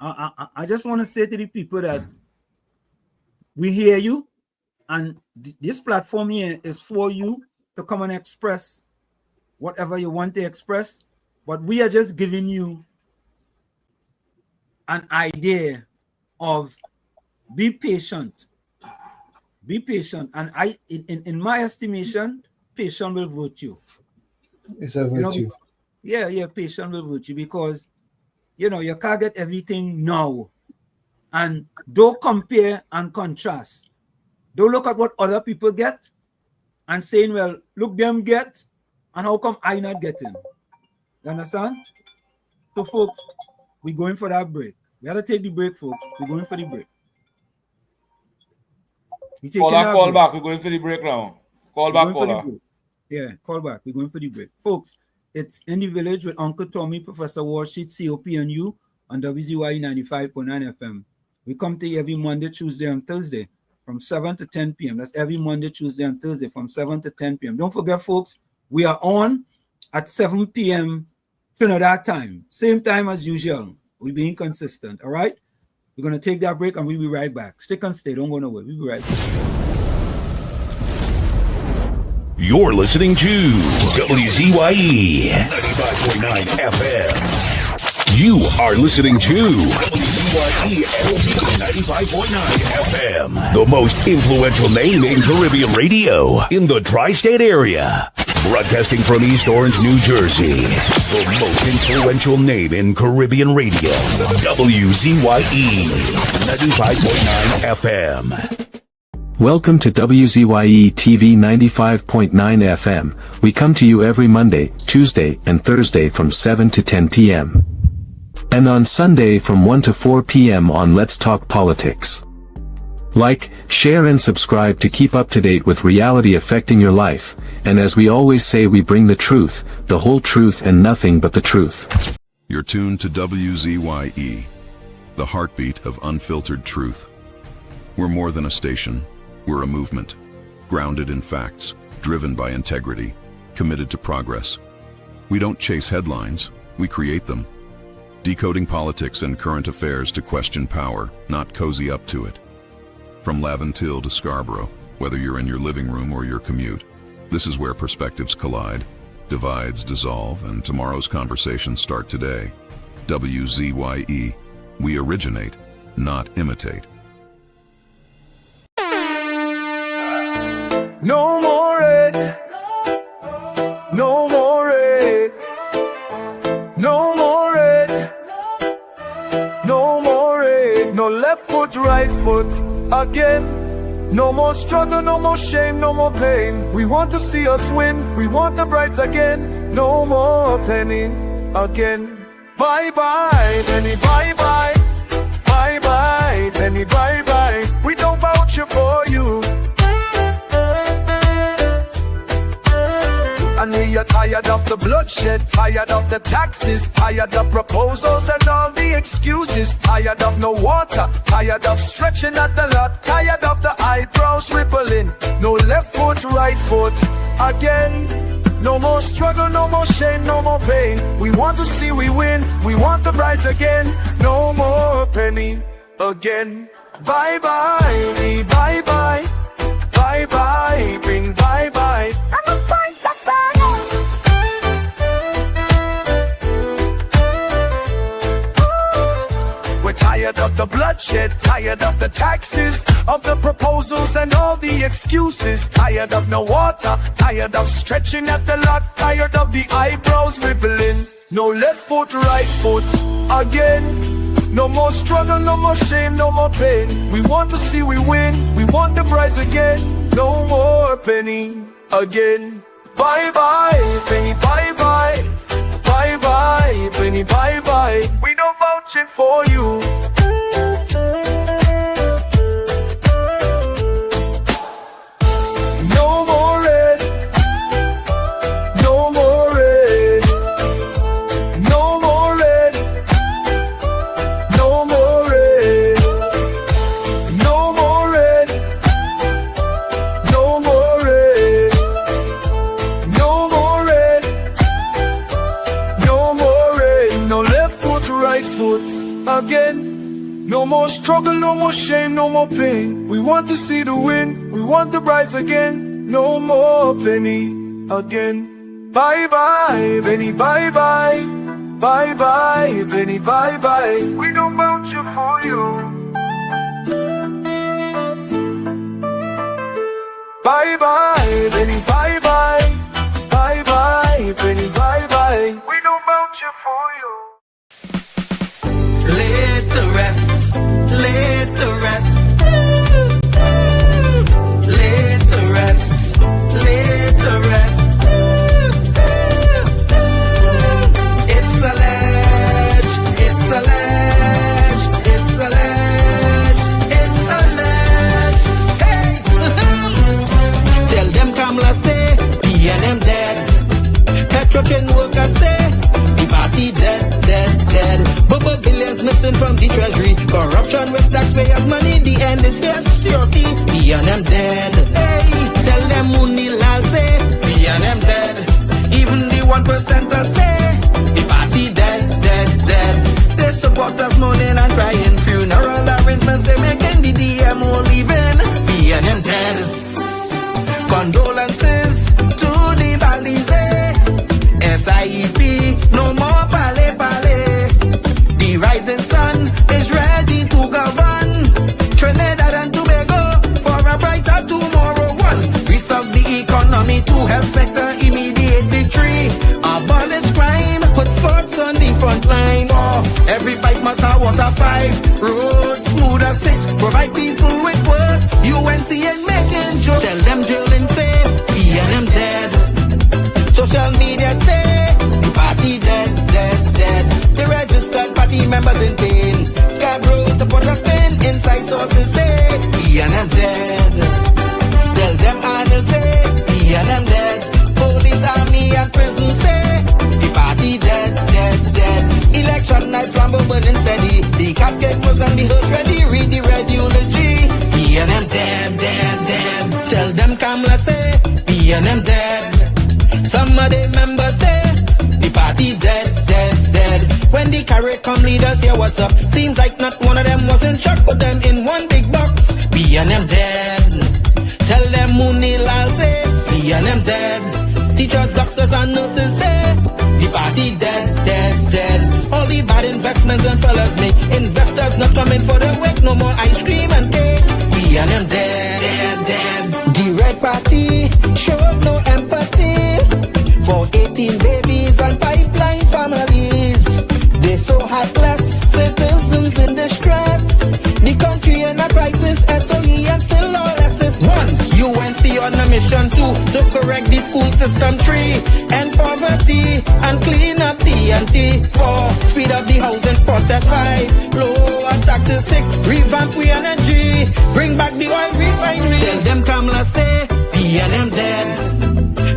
I just want to say to the people that we hear you. And this platform here is for you to come and express whatever you want to express. But we are just giving you an idea of be patient. Be patient. And in my estimation, patience will virtue. It's a virtue. Yeah, patience will virtue because, you can't get everything now. And don't compare and contrast. Don't look at what other people get and saying, well, look them get, and how come I not getting? You understand? So, folks, we're going for that break. We got to take the break, folks. We're going for the break. Call back. We're going for the break now. Call back. Yeah, call back. We're going for the break. Folks, it's In the Village with Uncle Tommy, Professor Warsheet, COP, and you on WZYE 95.9 FM. We come to you every Monday, Tuesday, and Thursday from 7 to 10 p.m. That's every Monday, Tuesday, and Thursday from 7 to 10 p.m. Don't forget, folks, we are on at 7 p.m. Trinidad time. Same time as usual. We're being consistent, all right? We're going to take that break and we'll be right back. Stick and stay. Don't go nowhere. We'll be right back. You're listening to WZYE 95.9 FM. You are listening to WZYE 95.9 FM, the most influential name in Caribbean radio in the tri-state area. Broadcasting from East Orange, New Jersey, the most influential name in Caribbean radio, WZYE 95.9 FM. Welcome to WZYE TV 95.9 FM. We come to you every Monday, Tuesday, and Thursday from 7 to 10 p.m. And on Sunday from 1 to 4 p.m. on Let's Talk Politics. Like, share and subscribe to keep up to date with reality affecting your life. And as we always say, we bring the truth, the whole truth, and nothing but the truth. You're tuned to WZYE, the heartbeat of unfiltered truth. We're more than a station. We're a movement, grounded in facts, driven by integrity, committed to progress. We don't chase headlines, we create them. Decoding politics and current affairs to question power, not cozy up to it. From Laventille to Scarborough, whether you're in your living room or your commute, this is where perspectives collide, divides dissolve, and tomorrow's conversations start today. WZYE, we originate, not imitate. No more red, no more red, no more red, no more red, no left foot, right foot again. No more struggle, no more shame, no more pain. We want to see us win, we want the brights again. No more penny again. Bye bye, penny, bye bye, bye bye, penny, bye bye. We don't vouch for you. And we are tired of the bloodshed, tired of the taxes, tired of proposals and all the excuses, tired of no water, tired of stretching at the lot, tired of the eyebrows rippling. No left foot, right foot again. No more struggle, no more shame, no more pain. We want to see we win, we want the brides again. No more penny again. Bye bye, me bye bye, bye bye, bring bye bye. Tired of the bloodshed, tired of the taxes, of the proposals and all the excuses, tired of no water, tired of stretching at the lot, tired of the eyebrows rippling. No left foot, right foot again. No more struggle, no more shame, no more pain. We want to see we win, we want the brides again. No more penny again. Bye bye, penny, bye bye, bye bye, penny, bye bye. We don't vouch it for you. No more red, no more red, no more red, no more red, no more red, no more red, no more red, no more red, no left foot, right foot again. No more struggle, no more shame, no more pain. We want to see the win, we want the brides again. No more penny again. Bye bye, penny, bye bye, bye bye, penny, bye bye. We don't vouch for you. Bye bye, penny, bye bye, bye bye, penny, bye bye. We don't vouch for you. Laid to rest, laid to rest, laid to rest, laid to rest. It's a land. B&M dead. Hey, tell them Munilal say, B&M dead. Even the 1% say, the party dead, dead, dead. They support us mourning and crying. Funeral arrangements they making, the DMO leaving. B&M dead. Condolences to the Balize. SIEP, no more pale pale. The rising sun is ready to govern Trinidad and Tobago for a brighter tomorrow. One, restart the economy, two, health sector, immediate victory. Abolish crime, put sports on the front line. Oh, every pipe must have water. 5, roads smooth as 6, provide people with work. UNC and making jokes. Tell them drilling say, B&M dead. Social media say, the party dead, dead, dead. The registered party members in pain. Scarborough to put a spin. Inside sources say, B&M dead. Tell them Arnold say, B&M dead. Police, army and prison say, the party dead, dead, dead. Election night flambeau burning steady. The casket was on the hearse ready. Read the red eulogy. B&M dead, dead, dead. Tell them Kamala say, B&M dead. Some of the members say, the party dead, dead, dead. When the carrot come leaders hear what's up. Seems like not one of them was in shock. Put them in one big box. B&M dead. Tell them Munilal say, B&M dead. Teachers, doctors and nurses say, the party dead, dead, dead. All the bad investments and fellas make. Investors not coming for the work. No more ice cream and cake. B&M dead, dead, dead. The red party showed no empathy for 18 babies and pipeline families. They so heartless, citizens in distress. The country in a crisis, SOE and still all this. 1, UNC on a mission. 2, to correct the school system. 3, end poverty and clean up TNT. 4, speed up the housing process. 5, lower taxes. 6, revamp we energy. Bring back the oil refinery. Tell them Kamala say, B&M dead.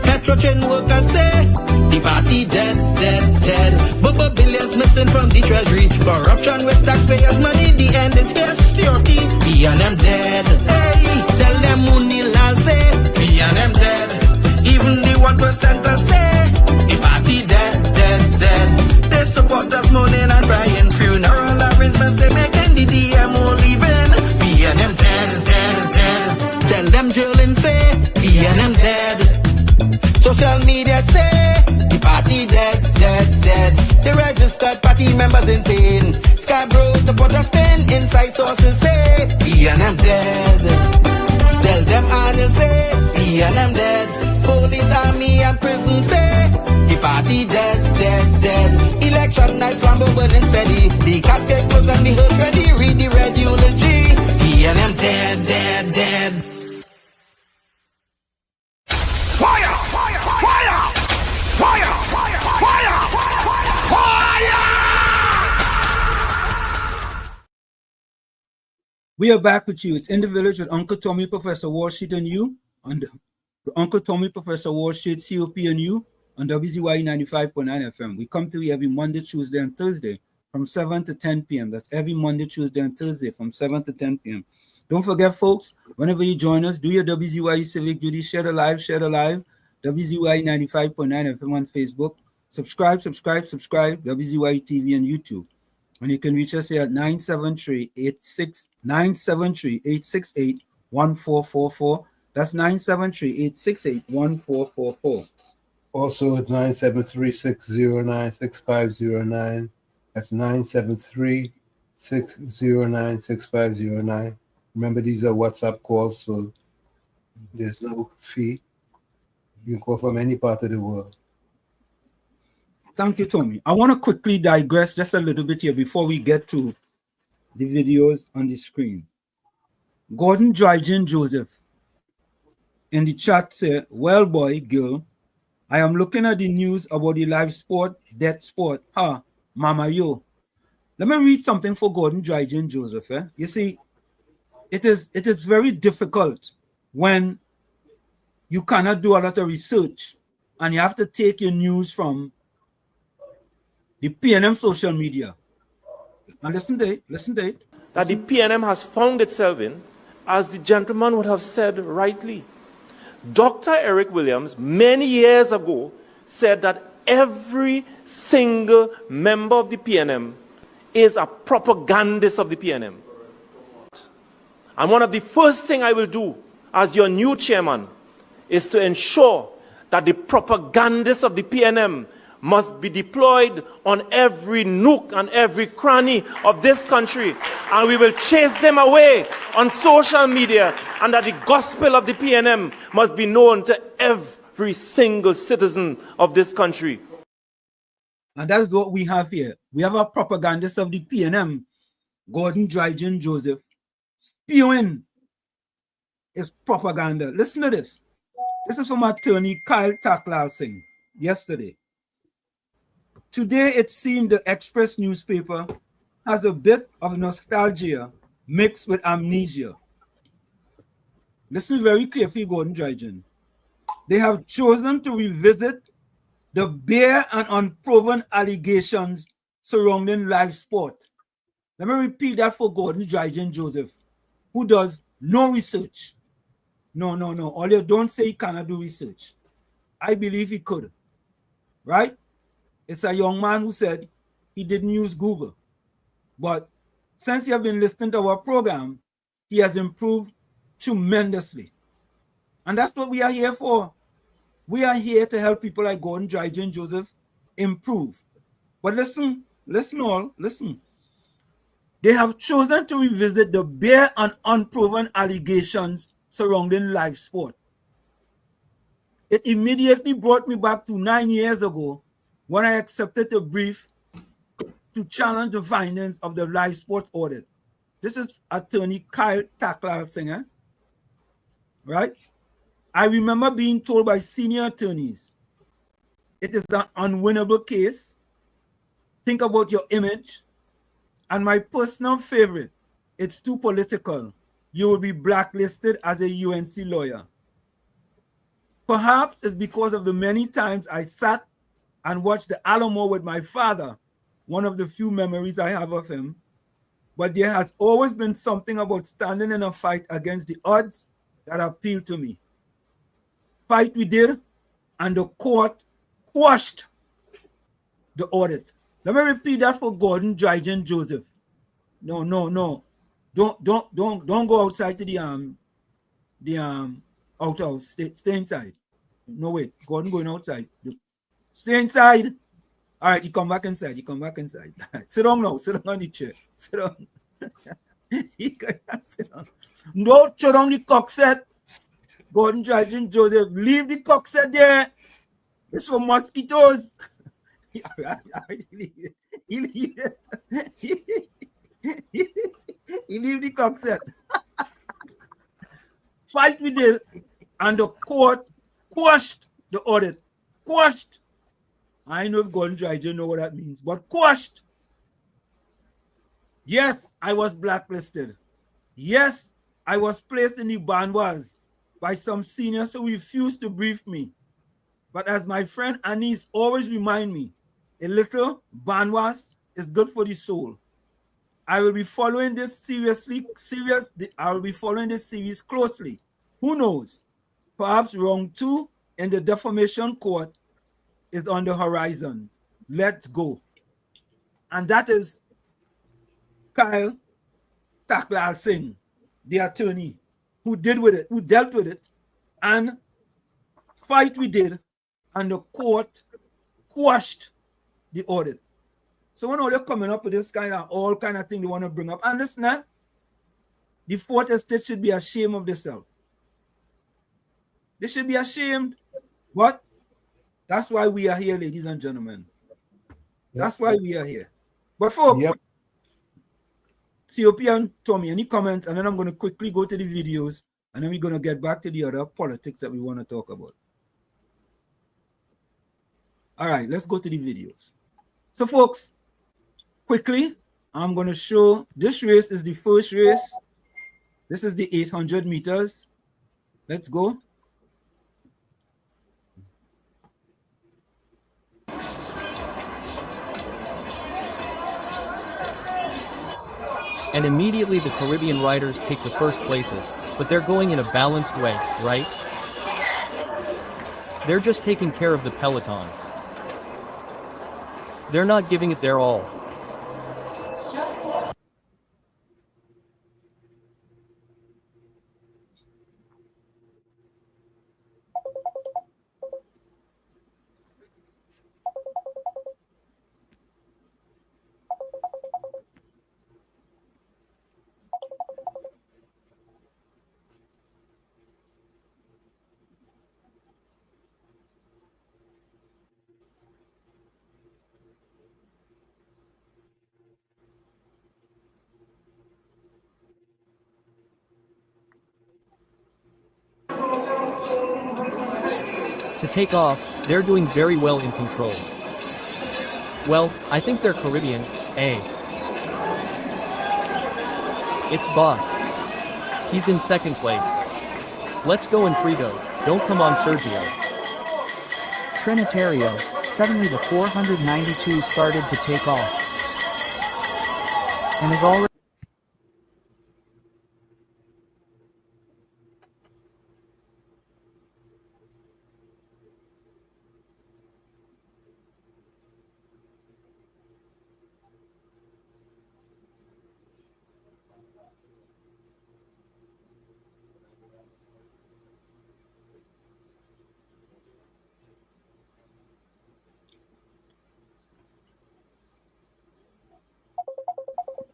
Petrotrain workers say, the party dead, dead, dead. Bubba billions missing from the treasury. Corruption with taxpayers' money, the end is here, security. B&M dead. Hey, tell them Munilal say, B&M dead. Even the 1% say, the party dead, dead, dead. They support us mourning and crying. Funeral arrangements they making, the DMO leaving. B&M dead, dead, dead. Tell them drilling say, B&M dead. Social media say, the party dead, dead, dead. The registered party members in pain. Scarborough to put a spin. Inside sources say, B&M dead. Tell them Arnold say, B&M dead. Police, army and prison say, the party dead, dead, dead. Election night flambeau burning steady. The casket goes on the hearse ready. Read the red eulogy. B&M dead, dead, dead. Fire! Fire! Fire! Fire! Fire! Fire! Fire! We are back with you. It's In the Village with Uncle Tommy, Professor Washit and you. On the Uncle Tommy, Professor Washit, COP and you on WZYE 95.9 FM. We come to you every Monday, Tuesday, and Thursday from 7 to 10 p.m. That's every Monday, Tuesday, and Thursday from 7 to 10 p.m. Don't forget, folks, whenever you join us, do your WZYE civic duty. Share the live. WZYE 95.9 FM on Facebook. Subscribe. WZYE TV and YouTube. And you can reach us here at 973-868-1444. That's 973-868-1444. Also at 973-609-6509. That's 973-609-6509. Remember, these are WhatsApp calls, so there's no fee. You can call from any part of the world. Thank you, Tommy. I want to quickly digress just a little bit here before we get to the videos on the screen. Gordon Dryden Joseph in the chat said, well, boy, girl, I am looking at the news about the live sport, death sport. Mama, yo. Let me read something for Gordon Dryden Joseph. You see, it is very difficult when you cannot do a lot of research and you have to take your news from the PNM social media. And listen to it. That the PNM has found itself in, as the gentleman would have said rightly, Dr. Eric Williams, many years ago, said that every single member of the PNM is a propagandist of the PNM. And one of the first things I will do as your new chairman is to ensure that the propagandists of the PNM must be deployed on every nook and every cranny of this country, and we will chase them away on social media, and that the gospel of the PNM must be known to every single citizen of this country. And that is what we have here. We have a propagandist of the PNM, Gordon Dryden Joseph, spewing his propaganda. Listen to this. This is from attorney Kyle Taklal Singh yesterday. Today, it seemed the Express newspaper has a bit of nostalgia mixed with amnesia. Listen very carefully, Gordon Dryden. They have chosen to revisit the bare and unproven allegations surrounding live sport. Let me repeat that for Gordon Dryden Joseph, who does no research. No. All you don't say he cannot do research. I believe he could, right? It's a young man who said he didn't use Google. But since you have been listening to our program, he has improved tremendously. And that's what we are here for. We are here to help people like Gordon Dryden Joseph improve. But listen. They have chosen to revisit the bare and unproven allegations surrounding live sport. It immediately brought me back to 9 years ago when I accepted a brief to challenge the findings of the live sports audit. This is attorney Kyle Taklal Singh, right? I remember being told by senior attorneys, it is an unwinnable case. Think about your image. And my personal favorite, it's too political. You will be blacklisted as a UNC lawyer. Perhaps it's because of the many times I sat and watched the Alamo with my father, one of the few memories I have of him. But there has always been something about standing in a fight against the odds that appealed to me. Fight we did, and the court quashed the audit. Let me repeat that for Gordon Dryden Joseph. No. Don't go outside to the outhouse. Stay inside. No, wait. Gordon going outside. Stay inside. All right, you come back inside. Right. Sit down now. Sit down on the chair. Sit down. Sit down. No, shut down the cock set. Gordon Dryden Joseph, leave the cock set there. It's for mosquitoes. He leave the cock set. Fight we did, and the court quashed the audit. Quashed. I know if Gordon Dryden know what that means, but quashed. Yes, I was blacklisted. Yes, I was placed in the banwas by some seniors who refused to brief me. But as my friend Anis always remind me, a little banwas is good for the soul. I will be following this series closely. Who knows? Perhaps round 2 in the defamation court is on the horizon. Let's go. And that is Kyle Taklal Singh, the attorney, who dealt with it, and fight we did, and the court quashed the audit. So when all they're coming up with this all kind of thing they want to bring up, and listen, the Fourth Estate should be ashamed of themselves. They should be ashamed. What? That's why we are here, ladies and gentlemen. That's why we are here. But folks, COP and Tommy, any comments? And then I'm going to quickly go to the videos, and then we're going to get back to the other politics that we want to talk about. All right, let's go to the videos. So folks, quickly, I'm going to show this race is the first race. This is the 800 meters. Let's go. And immediately the Caribbean riders take the first places. But they're going in a balanced way, right? They're just taking care of the peloton. They're not giving it their all. To take off, they're doing very well in control. Well, I think they're Caribbean, eh? It's Boss. He's in second place. Let's go Intrigo, don't come on Sergio. Trinitario, suddenly the 492 started to take off. And is already...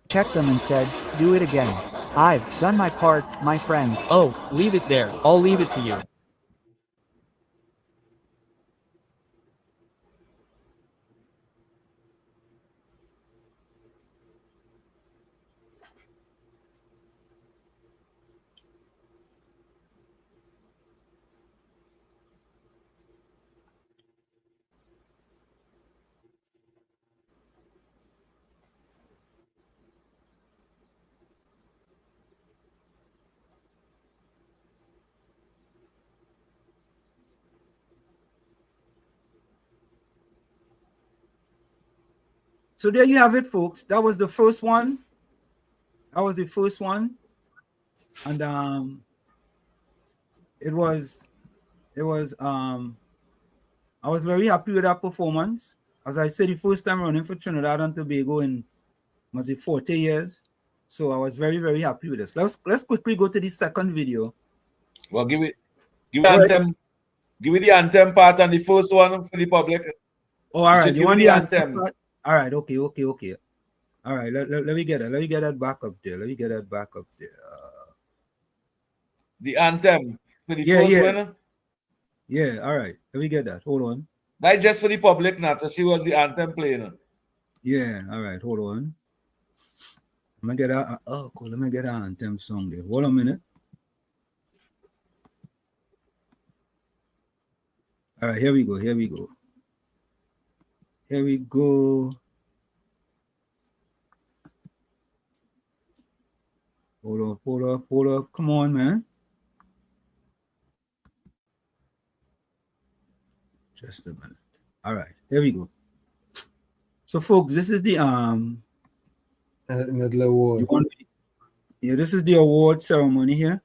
checked them and said, do it again. I've done my part, my friend. Oh, leave it there, I'll leave it to you. So there you have it, folks. That was the first one. And it was I was very happy with that performance. As I said, the first time running for Trinidad and Tobago in 40 years. So I was very, very happy with this. Let's quickly go to the second video. Well, give it anthem. Give it the anthem part and the first one for the public. Oh, all right. You want the anthem? All right. Okay. All right. Let me get that. Let me get that back up there. The anthem for the first one. Yeah. All right. Let me get that. Hold on. That's just for the public now to see what's the anthem playing. Yeah. All right. Hold on. Let me get that. Oh, cool. Let me get an anthem song there. Hold on a minute. All right. Here we go. Hold up. Come on, man. Just a minute. All right, here we go. So, folks, this is the another award. Yeah, this is the award ceremony here.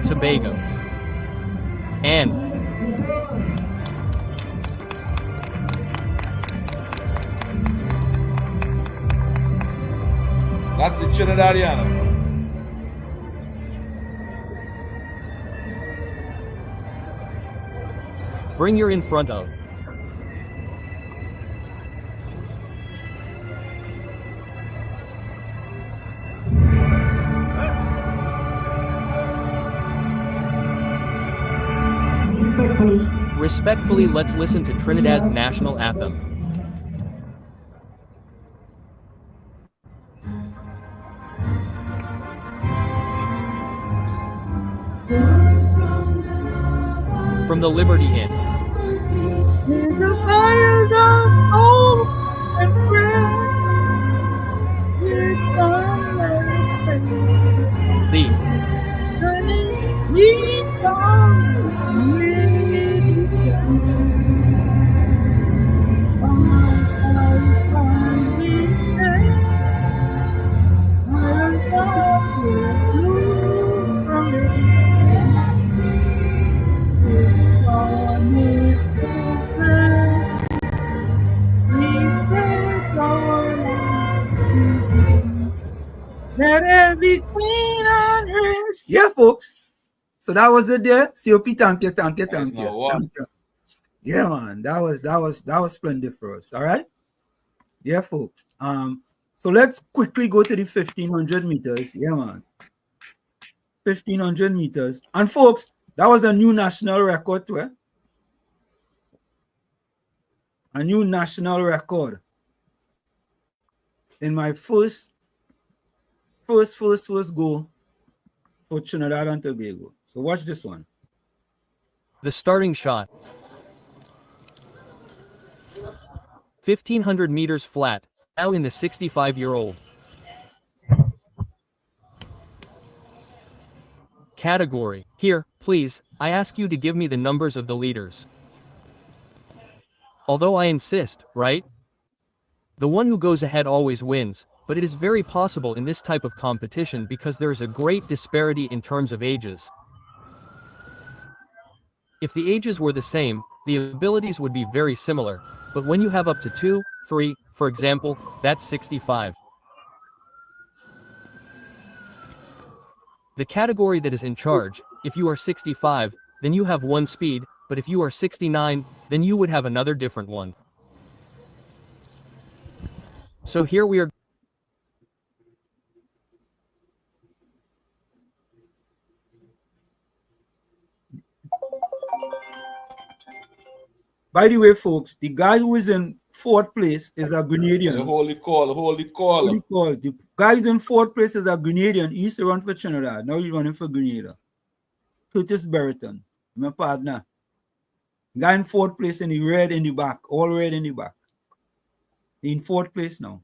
Tobago. And that's the Trinidadiana. bring your in front of. Respectfully, let's listen to Trinidad's national anthem. From the Liberty Inn. The fires of hope and prayer, The turning ye strong with folks. Yeah, folks. So that was it there. COP, thank you. Thank you. Yeah, man. That was splendid for us. All right. Yeah, folks. So let's quickly go to the 1500 meters. Yeah, man. 1500 meters. And folks, that was a new national record too. A new national record. In my first go for Trinidad and Tobago. So watch this one. The starting shot. 1500 meters flat, now in the 65-year-old. Category. Here, please, I ask you to give me the numbers of the leaders. Although I insist, right? The one who goes ahead always wins, but it is very possible in this type of competition because there is a great disparity in terms of ages. If the ages were the same, the abilities would be very similar, but when you have up to 2, 3, for example, that's 65. The category that is in charge, if you are 65, then you have one speed, but if you are 69, then you would have another different one. So here we are. By the way, folks, the guy who is in fourth place is a Grenadian. The holy call. The guy who's in fourth place is a Grenadian. He used to run for Trinidad. Now he's running for Grenada. Curtis Berriton, my partner. Guy in fourth place in the red in the back, all red in the back. He's in fourth place now.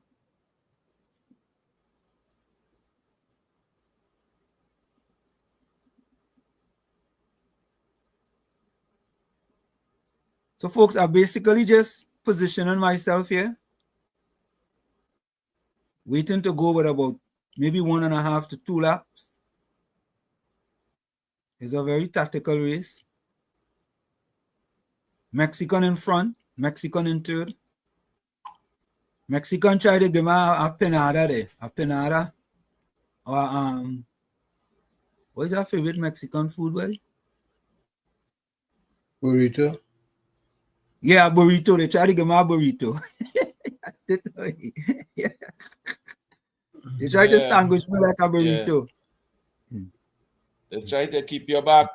So, folks, I basically just positioning myself here, waiting to go with about maybe 1.5 to 2 laps. It's a very tactical race. Mexican in front, Mexican in third. Mexican tried to give me a pinada there, a pinada. Or, what is our favorite Mexican food, buddy? Burrito. Yeah, burrito. They try to give me a burrito. Yeah. They try to sandwich me like a burrito. Yeah. They try to keep your back.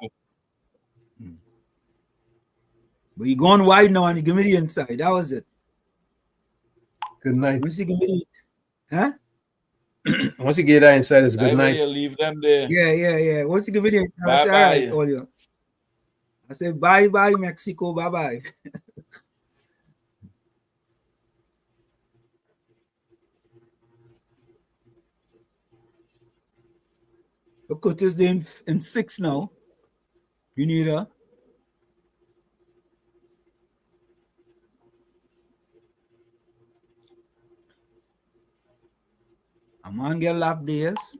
But you going wide now and you give me the inside. That was it. Good night. Once you give me the, huh? Once you get that inside, it's good night. You leave them there. Yeah. Once you give me the inside, I say, all right, all you. I say, bye, Mexico, bye. Look at this in 6 now. You need her. A man get lap days.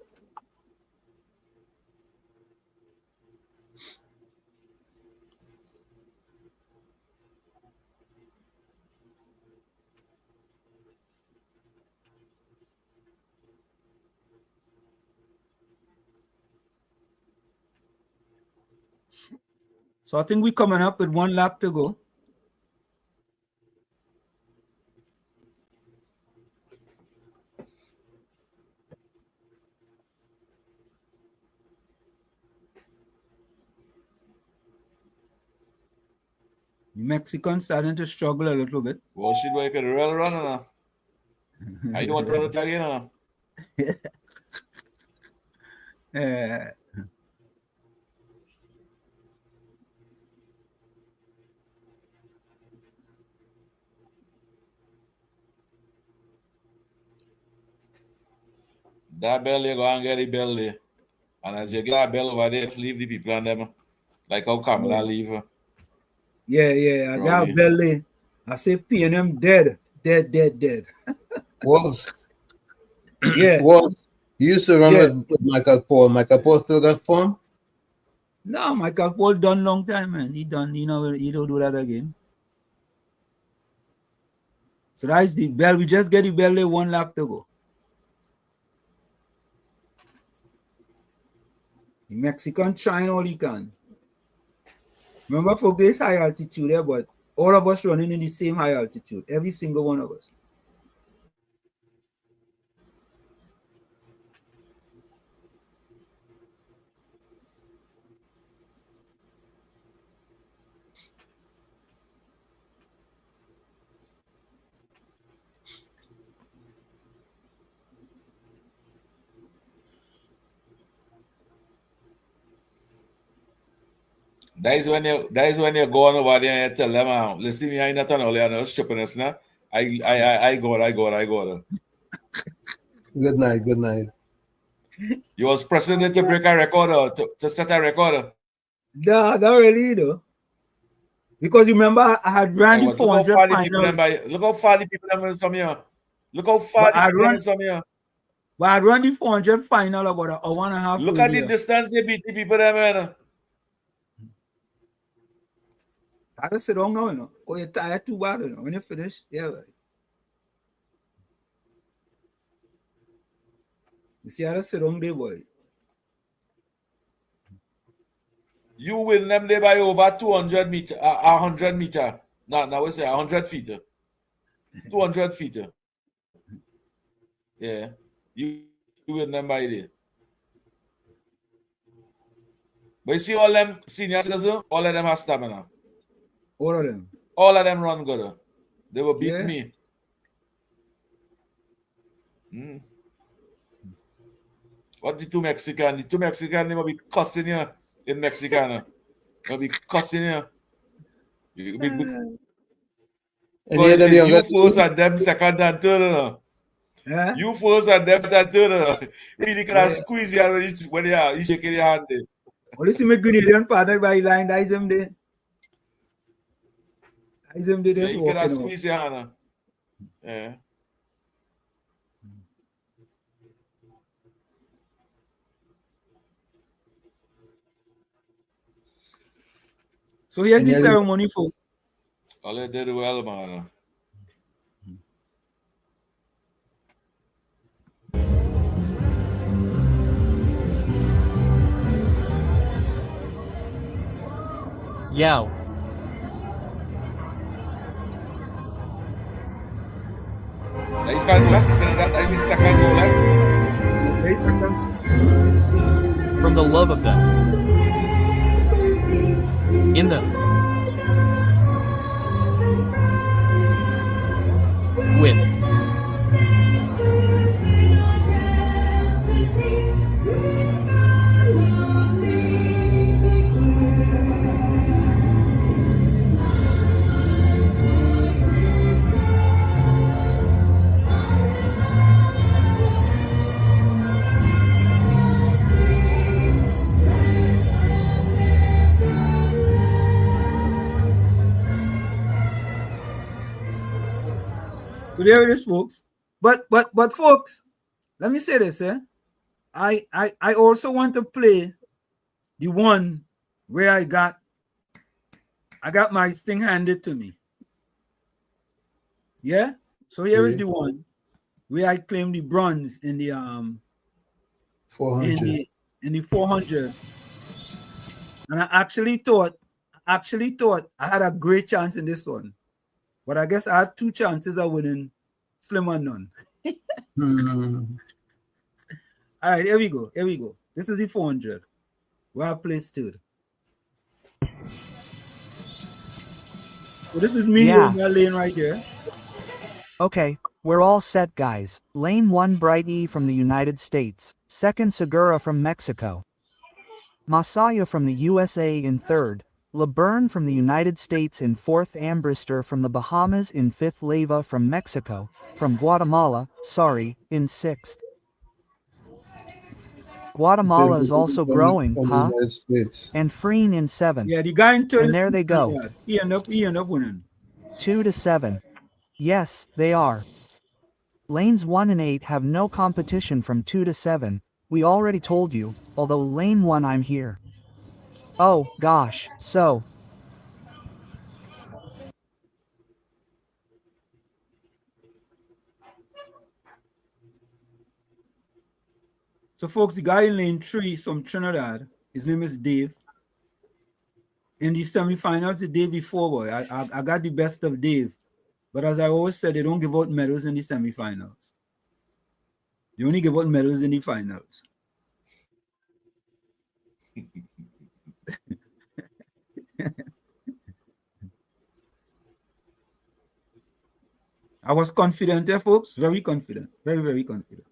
So I think we're coming up with 1 lap to go. The Mexicans starting to struggle a little bit. Well, she like a real runner now. I don't want to run it again now. That bell, you go and get the bell there. And as you get that bell over there, just leave the people on them. Like how come I leave her? Yeah. I got a belly. I say P&M dead. Was. Yeah. Was. You used to run with Michael Paul. Michael Paul still got form? No, Michael Paul done long time, man. He done, he don't do that again. So that's the bell. We just get the bell there, 1 lap to go. The Mexican trying all he can. Remember, for this high altitude there, but all of us running in the same high altitude, every single one of us. That is when you go on over there and you tell them, listen, I ain't not on all your stupidness now. I go. Good night. You was pressing it to break a record or to set a record. No, not really though. Because remember, I had ran the 400 final. Look how far the people them is from here. Look how far the people is from here. But I run the 400 final about an hour and a half. Look at the distance you beat the people there, man. I just sit down now, you know. Oh, you're tired too bad, you know. When you finish, yeah. Right. You see, I just sit down there, boy. You win them there by over 200 meter, 100 meter. Now we say 100 feet. 200 feet. Yeah. You win them by there. But you see all them seniors, all of them have stamina. All of them. All of them run good. They will beat me. What the two Mexicans? The two Mexicans, they will be cussing you in Mexican. They'll be cussing you. You first and them second and third. Yeah? You first and them and third. Really can squeeze you when you shaking your hand. Well, you see my Grenadian partner by line, that is him there. You can squeeze your hand. Yeah. So here's the ceremony, folks. All they did well, man. Yow. From the love of them. In the. With. So there it is, folks. But folks, let me say this, I also want to play the one where I got my thing handed to me. Yeah? So here is the one where I claimed the bronze in the 400. In the 400. And I actually thought I had a great chance in this one. But I guess I had 2 chances of winning slim and none. All right, here we go. This is the 400 where I placed third. So this is me in that lane right there. Okay, we're all set, guys. Lane 1, Bright E from the United States. Second, Segura from Mexico. Masaya from the USA in third. LeBurn from the United States in fourth. Ambrister from the Bahamas in fifth. Leyva from Mexico. From Guatemala, in sixth. Guatemala is also growing, huh? And Freen in seventh. Yeah, the guy in third. And there they go. He end up winning. 2-7. Yes, they are. Lanes 1 and 8 have no competition from 2-7. We already told you, although lane 1 I'm here. Oh, gosh, so. So folks, the guy in lane 3 is from Trinidad. His name is Dave. In the semifinals the day before, boy, I got the best of Dave. But as I always said, they don't give out medals in the semifinals. They only give out medals in the finals. I was confident there, folks. Very confident. Very, very confident.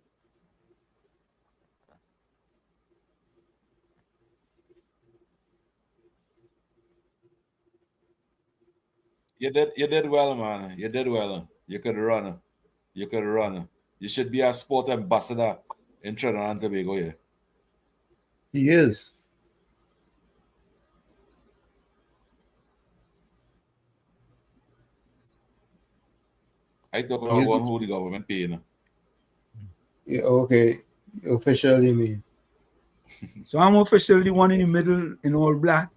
You did well, man. You did well. You could run. You could run. You should be a sport ambassador in Trinidad and Tobago, yeah. He is. I talk about one who the government paying. Yeah, okay. Officially mean. So I'm officially the one in the middle in all black.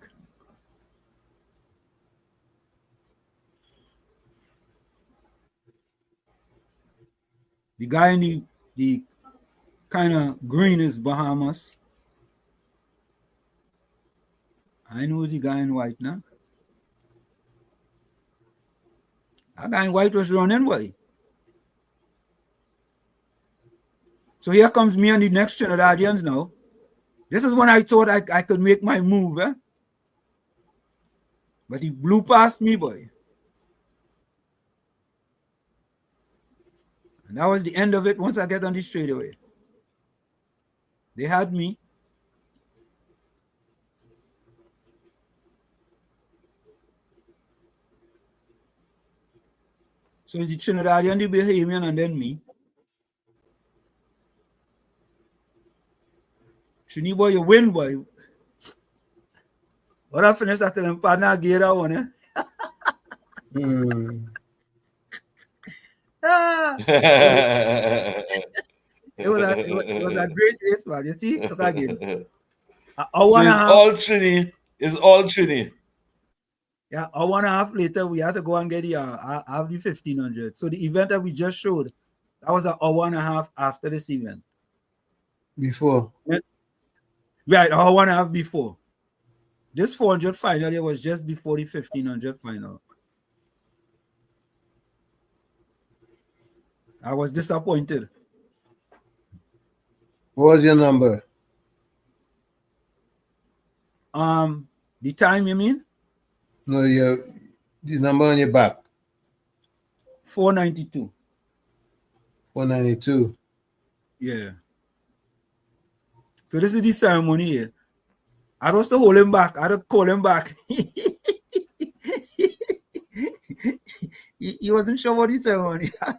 The guy in the kind of green is Bahamas. I know the guy in white now. That guy in white was running away. So here comes me and the next Trinidadians now. This is when I thought I could make my move, eh? But he blew past me, boy. And that was the end of it once I get on the straightaway. They had me. So it's the Trinidadian, the Bahamian, and then me. Trini boy, you win, boy. What I finished after them partner get that one, eh? It was a great race, man. You see, look again. All Trini. It's all Trini. Yeah, a 1.5 later, we had to go and get the have the 1500. So the event that we just showed, that was an hour and a half after this event. Before. Right, an hour and a half before. This 400 final year was just before the 1500 final. I was disappointed. What was your number? The time, you mean? No, the number on your back. 492. 492. Yeah. So this is the ceremony here. I was to hold him back. I had to call him back. he wasn't sure what the ceremony. I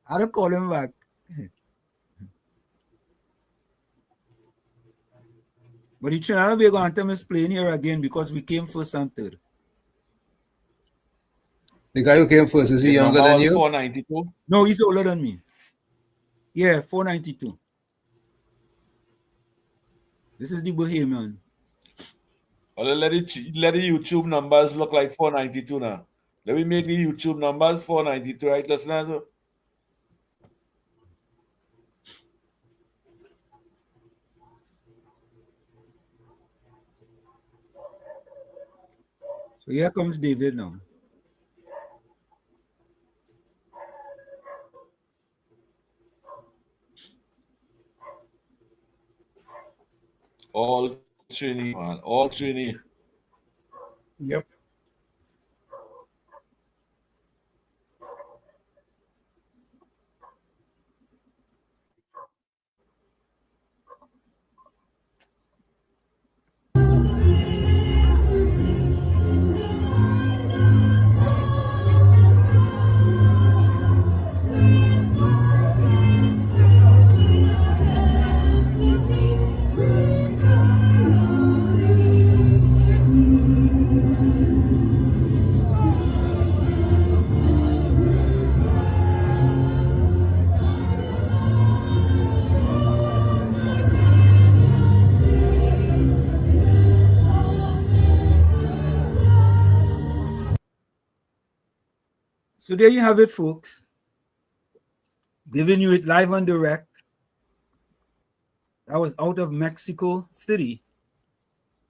had to call him back. But the Trinidad and Tobago anthem is playing here again because we came first and third. The guy who came first, is he younger than you? 492? No, he's older than me. Yeah, 492. This is the Bahamian. Well, let the YouTube numbers look like 492 now. Let me make the YouTube numbers 492, right, listeners? So here comes David now. All Trini, man. All Trini. Yep. So there you have it, folks. Giving you it live and direct. That was out of Mexico City.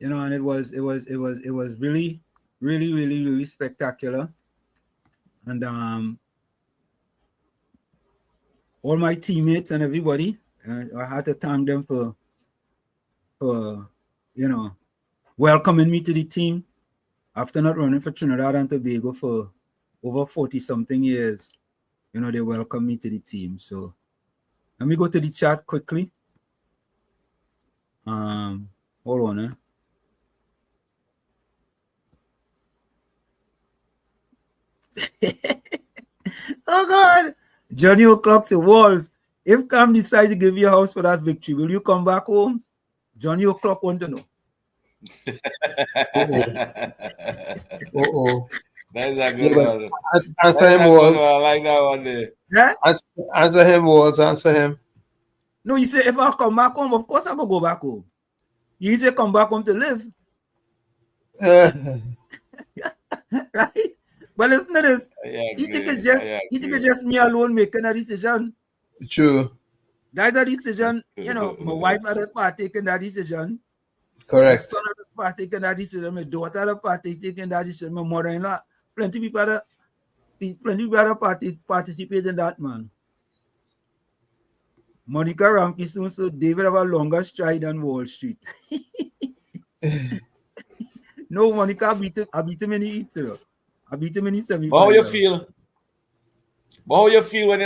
you know, and it was really, really, really, really spectacular. And all my teammates and everybody, I had to thank them for you know, welcoming me to the team after not running for Trinidad and Tobago for over 40 something years. You know, they welcomed me to the team. So let me go to the chat quickly. Hold on. Oh God, Johnny O'Clock said, Walls, if Cam decides to give you a house for that victory, will you come back home? Johnny O'Clock want to know. That is a good one. Answer him, Walls. I like that one there. Yeah? Answer him, Walls. Answer him. No, you say if I come back home, of course I will go back home. You say come back home to live. Right? But listen to this. You think it's just me alone making a decision? True. That's a decision. You know, my wife had a part taking that decision. Correct. My son had a part taking that decision. My daughter had a part taking that decision. My mother-in-law. Plenty of people had a participate in that, man. Monica Ramke soon so David have a longer stride than Wall Street. No, Monica, I beat him in the eats. I beat him in the semi-final. How you feel? How you feel when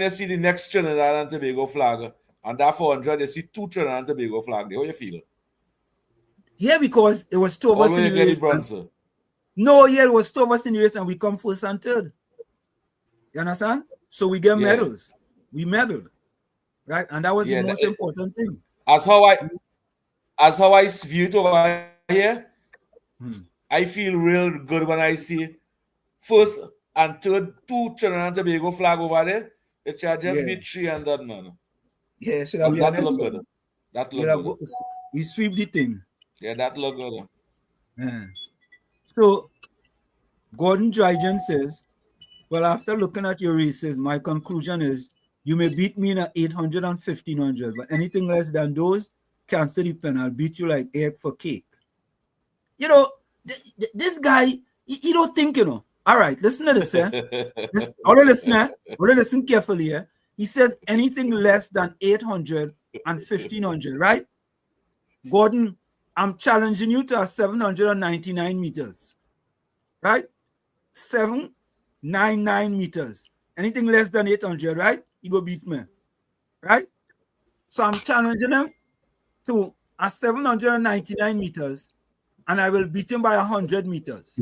you see the next Trinidad and Tobago flag and that 400 you see 2 Trinidad and Tobago flag there? How you feel? Yeah, because it was 2 of us in the race. No, yeah, it was 2 of us in the race and we come first and third. You understand? So we get medals. We medaled, right? And that was the most important thing. As how I view it over here, I feel real good when I see first and third 2 Trinidad and Tobago flag over there. It should just be 300, man. Yeah, should have that look good. That look good. We sweep the thing. Yeah, that look good. Yeah. So Gordon Dryden says, well, after looking at your races, my conclusion is you may beat me in an 800 and 1500, but anything less than those, cancel the pen. I'll beat you like egg for cake. You know, this guy, he don't think, you know. All right, listen to this, listen carefully, yeah. He says anything less than 800 and 1500, right? Gordon, I'm challenging you to a 799 meters, right? 799 meters. Anything less than 800, right? You go beat me, right? So I'm challenging him to a 799 meters, and I will beat him by 100 meters.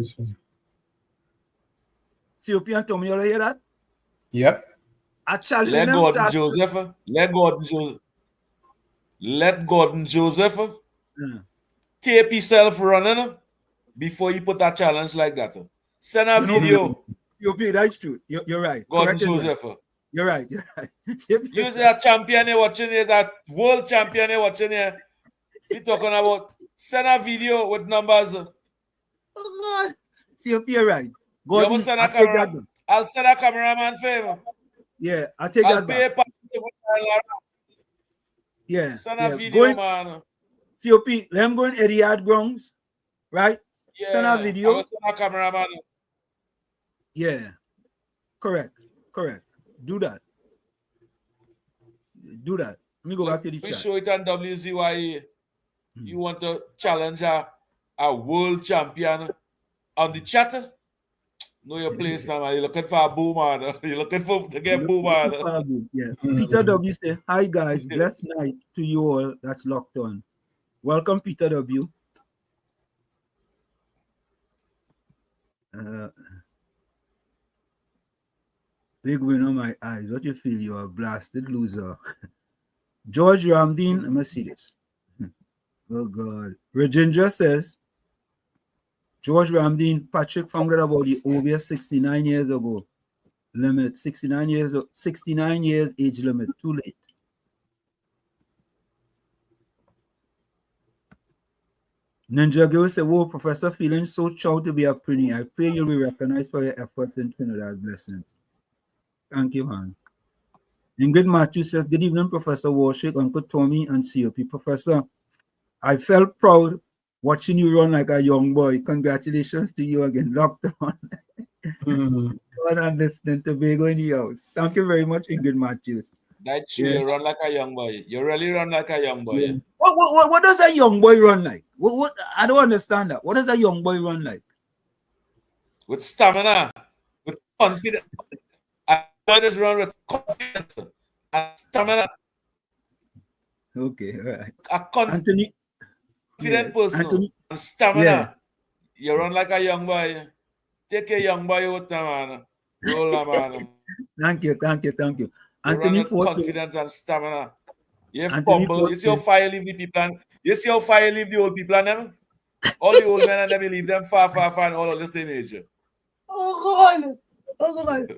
COP and Tommy, you hear that? Yep. I challenge Let him Gordon Joseph tape himself running before he put that challenge like that. Send a video. COP, that's true. You're right. Gordon Joseph. You're right. You're that champion here watching here, that world champion here watching here. We're talking about send a video with numbers. Oh God. COP, you're right. Gordon, I'll send a cameraman for him. Yeah, I'll take that back. Yeah. Send a video, man. COP, let him go in Etihad grounds, right? Yeah. Send a video. I will send a cameraman. Yeah. Correct. Do that. Let me go back to the chat. We show it on WZYE. You want to challenge a world champion on the chat? Know your place now, man. You're looking for a boomer. You're looking to get boomer. Yeah. Peter W. say, hi guys, blessed night to you all that's locked on. Welcome, Peter W. Big win on my eyes. What you feel? You're a blasted loser. George Ramdeen, let me see this. Oh God. Rajendra says, George Ramdeen, Patrick found out about the obvious 69 years ago limit. 69 years age limit. Too late. Ninja Girl said, whoa, Professor, feeling so proud to be a Prinny. I pray you'll be recognized for your efforts in Trinidad. Blessings. Thank you, man. Ingrid Matthew says, good evening, Professor Warshik, Uncle Tommy, and COP. Professor, I felt proud watching you run like a young boy. Congratulations to you again. Lockdown. And listening to Tobago in the house. Thank you very much, Ingrid Matthews. That's true. Yeah. You run like a young boy. You really run like a young boy. Yeah. What does a young boy run like? What I don't understand that. What does a young boy run like? With stamina, with confidence. I just run with confidence and stamina. Okay, all right. A confident person Anthony, and stamina. yeah. You run like a young boy. Take a young boy out there, man. Roll, man. Thank you. You Anthony run with Ford, confidence and stamina. You Anthony fumble. Ford, You see how fire leave the people and you see how fire leave the old people and them? All the old men and them leave them far and all of the same age. Oh God.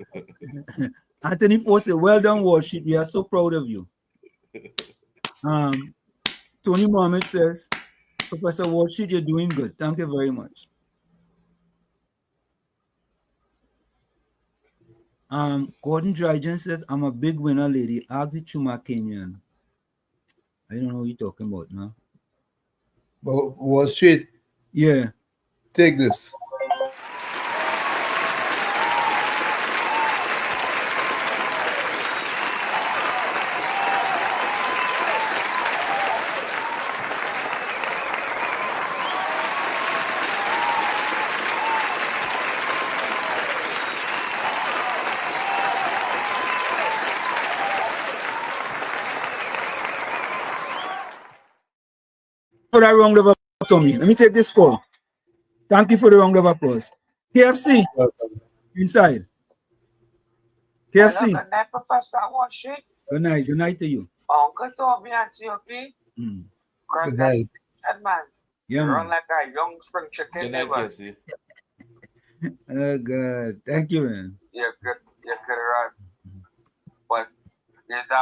Anthony Ford said, well done, Worship. We are so proud of you. Tony Mohammed says, Professor Worship, you're doing good. Thank you very much. Gordon Dryden says, I'm a big winner, lady. Ask the Chuma Kenyan. I don't know what you're talking about now. But Wall Street. Yeah. Take this. For that round of applause, Tommy. Let me take this call. Thank you for the round of applause. KFC. Inside. KFC. Hello, good night, Professor Worship. Good night. Good night to you. Uncle Tommy and COP. Good night. Man. Yeah, You man. run like a young spring chicken. Good night, KFC. Oh, God. Thank you, man. You could run. But there's a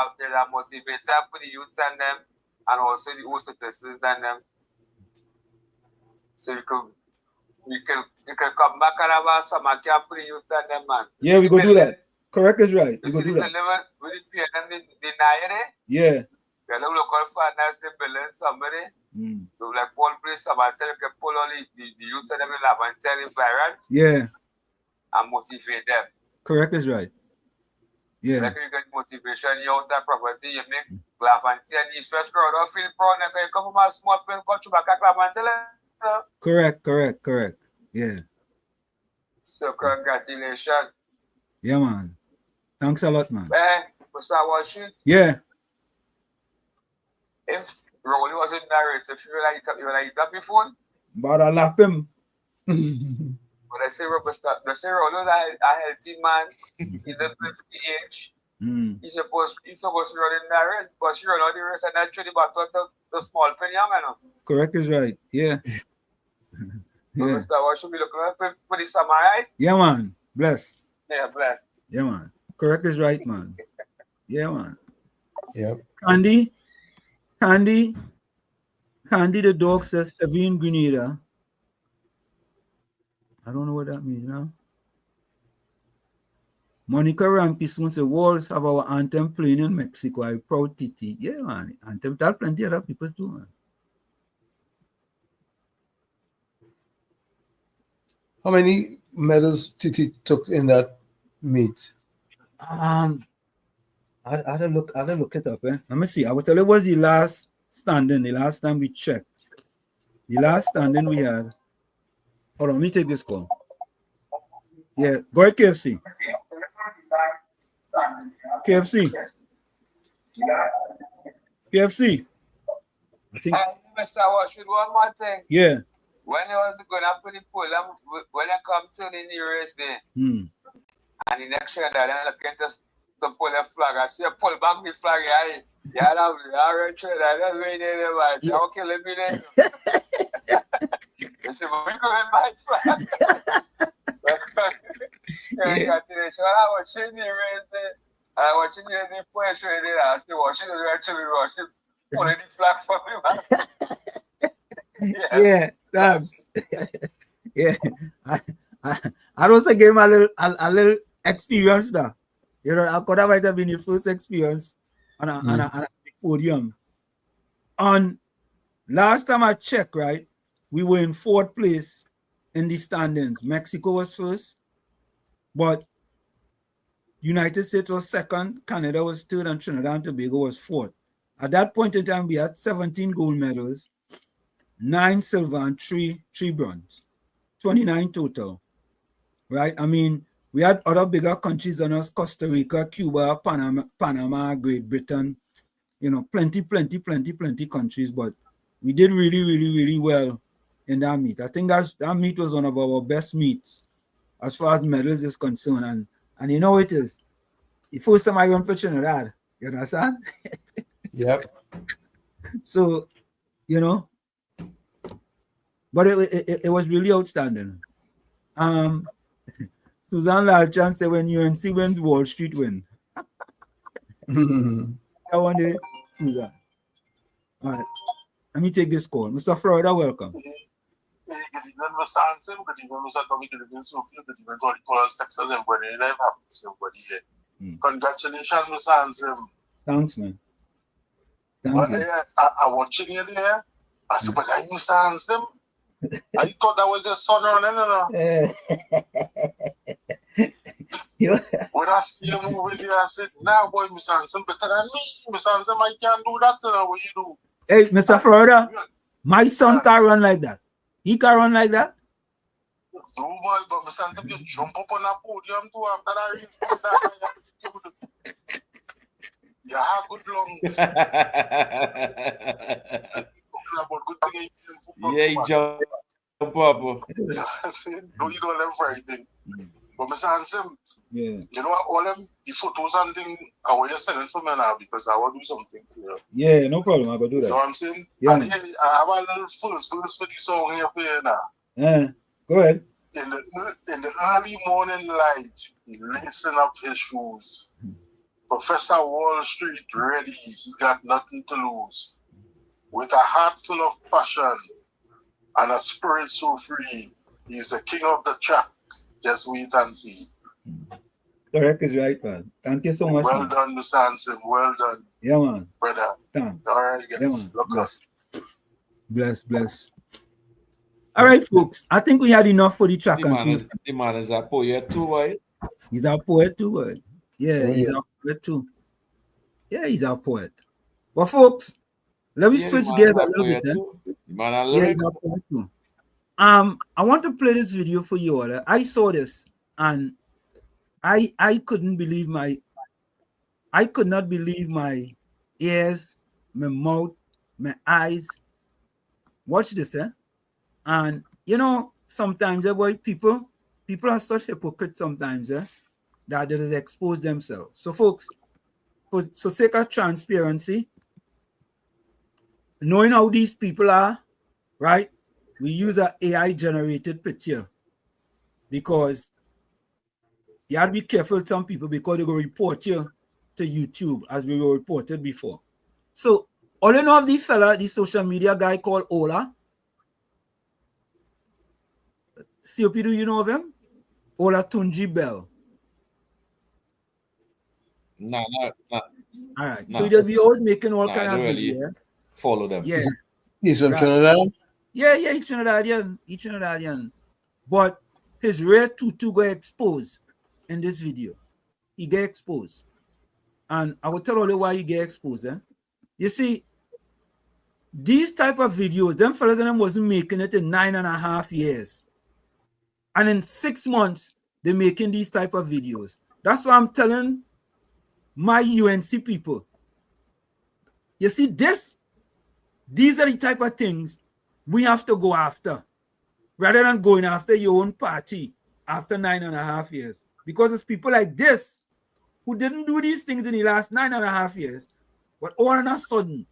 motivator for the youth and them, and also the host citizens and them. So you can come back and have some camp for the youth and them, man. Yeah, we go do that. Correct is right. We go do that. With the PNM, the Naire. Yeah. The local finance, the billion somebody. So like Paul Place, someone tell you can pull all the youth and them in Laventine environment. Yeah. And motivate them. Correct is right. Yeah. Like you get motivation, you own that property, you make Laventine, the East West crowd, or feel proud, and you come from a small place, come to back at Laventine. Correct. Yeah. So congratulations. Yeah, man. Thanks a lot, man. Mr. Washington. Yeah. If Rolly was in that race, if you like that before? But I love him. But I say Rolly is a healthy man. He's a 50 age. He's supposed to run in that race, but she run out the race and then threw the baton to the small penny, man. Correct is right. Yeah. Yeah. Mr. Washington be looking for the summer, right? Yeah, man. Bless. Yeah, bless. Yeah, man. Correct is right, man. Yeah, man. Yep. Candy the dog says Savine Grenada. I don't know what that means now. Monica Rampi soon said, Walls have our anthem playing in Mexico. I proud Titi. Yeah, man. Anthem, that plenty of other people too, man. How many medals Titi took in that meet? I had to look it up. Let me see. I will tell you what was the last standing. The last time we checked. The last standing we had. Hold on, let me take this call. Yeah, go ahead, KFC. KFC. I think. Mr. Washington, one more thing. Yeah. When I was going to put the poll, when I come to the race there, and the next year, I look into the pull a flag. I see a pull back the flag. Yeah, I'm red trade. I don't really know why. Don't kill me there. You see, we go in my flag. Congratulations. I was watching the race there. I was watching the push right there. I was watching the actually pulling the flag for me, man. Yeah, thanks. Yeah, I also gave him a little experience now. You know, I could have might have been the first experience on a podium. On Last time I checked, right, we were in 4th place in the standings. Mexico was first, but United States was 2nd, Canada was 3rd, and Trinidad and Tobago was 4th. At that point in time, we had 17 gold medals, 9 silver, and 3 bronze. 29 total, right? I mean, we had other bigger countries than us: Costa Rica, Cuba, Panama, Great Britain, you know, plenty countries, but we did really well in that meet. I think that meet was one of our best meets as far as medals is concerned. And you know it is. The first time I went for Trinidad, you understand? Yep. So, you know, but it was really outstanding. Suzanne Lalchan said, when UNC wins, Wall Street win. I want to, Suzanne. All right. Let me take this call. Mr. Florida, welcome. Good evening, Mr. Anselm. Good evening, Mr. Tommy. Good evening, Sophie. Good evening, all the callers, Texas, everybody. Live happens, everybody here. Congratulations, Mr. Anselm. Thanks, man. Thank you. I watching you there. I said, but I Mr. Anselm. I thought that was your son running, When I see him moving there, I said, nah, boy, Mr. Anselm better than me. Mr. Anselm, I can't do that. What you do? Hey, Mr. Florida, my son can run like that. He can run like that? No, boy, but Mr. Anselm just jump up on that podium too after that. You have good lungs. Yeah, he jump up. No, you don't learn for anything. But Mr. Anselm, yeah. You know what, all them the photos and things I want you sending for me now because I want to do something to you. Yeah, no problem. I will do that. You know what I'm saying? Yeah. And here, I have a little verse for the song here for you now. Go ahead. In the early morning light, he lacing up his shoes. Professor Wall Street ready, he got nothing to lose. With a heart full of passion and a spirit so free, he's the king of the track. Just wait and see. Correct is right, man. Thank you so much. Well man. done, Mr. Anselm. Well done. Yeah, man. Brother. Thanks. All right, guys. Yeah, man. Look up. Bless. All right, folks. I think we had enough for the track. The man is a poet too, boy. He's a poet too, boy. Yeah, he's yeah. a poet too. Yeah, he's a poet. Well, folks, let me switch gears a little bit. Yeah, he's a poet too. I want to play this video for you all. I saw this and I could not believe my ears, my mouth, my eyes. Watch this, And you know, sometimes boy, people are such hypocrites sometimes, that they just expose themselves. So folks, for sake of transparency, knowing how these people are, right? We use an AI generated picture because you have to be careful with some people because they will report you to YouTube as we were reported before. So all you know of the fella, the social media guy called Ola. COP, do you know of him? Ola Tunji Bell. No. All right. So he'll be always making all kind of really videos. Follow them. Yeah. He's from Trinidad? Yeah, he's Trinidadian. He's Trinidadian. But his rare tutu got exposed in this video. He get exposed. And I will tell you why he get exposed. You see, these type of videos, them fellas and them wasn't making it in 9.5 years. And in 6 months, they're making these type of videos. That's why I'm telling my UNC people. You see, these are the type of things we have to go after rather than going after your own party after 9.5 years. Because it's people like this who didn't do these things in the last 9.5 years, but all of a sudden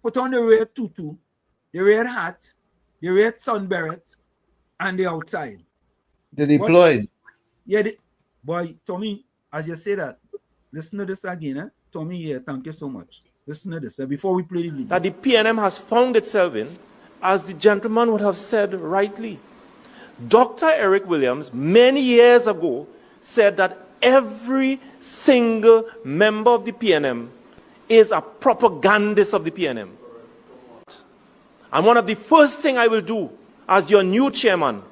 put on the red tutu, the red hat, the red sun beret, and the outside. They deployed. Boy, Tommy, as you say that, listen to this again. Tommy, yeah, thank you so much. Listen to this before we play the video. That the PNM has found itself in, as the gentleman would have said rightly. Dr. Eric Williams, many years ago, said that every single member of the PNM is a propagandist of the PNM. And one of the first things I will do as your new chairman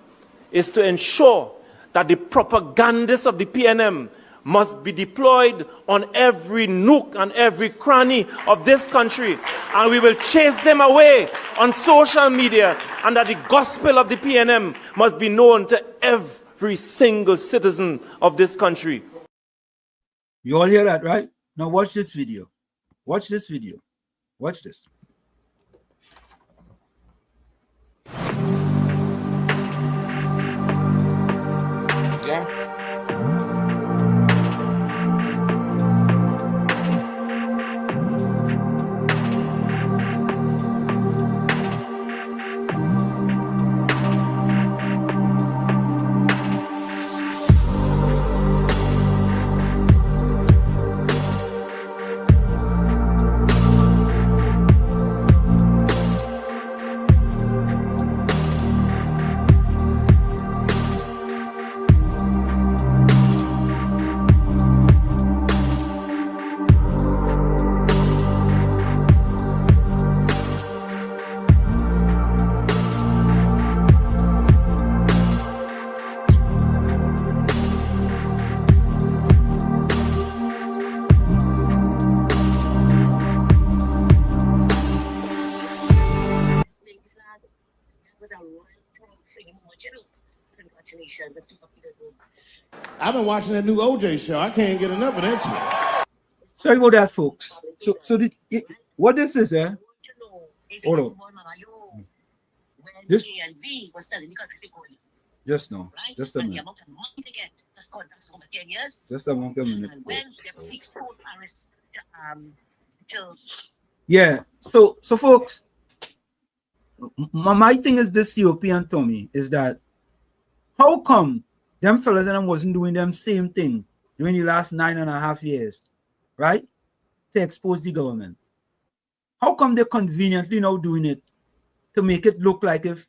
is to ensure that the propagandists of the PNM must be deployed on every nook and every cranny of this country. And we will chase them away on social media, and that the gospel of the PNM must be known to every single citizen of this country. You all hear that, right? Now watch this video. Watch this video. Watch this. Yeah. I've been watching that new OJ show. I can't get enough of that shit. Sorry about that, folks. What this is, hold on. This, just now. Just a minute. Just a minute. Yeah. So folks, my thing is this, COP and Tommy, is that how come them fellas and them wasn't doing them same thing during the last 9.5 years, right? To expose the government. How come they're conveniently now doing it to make it look like if,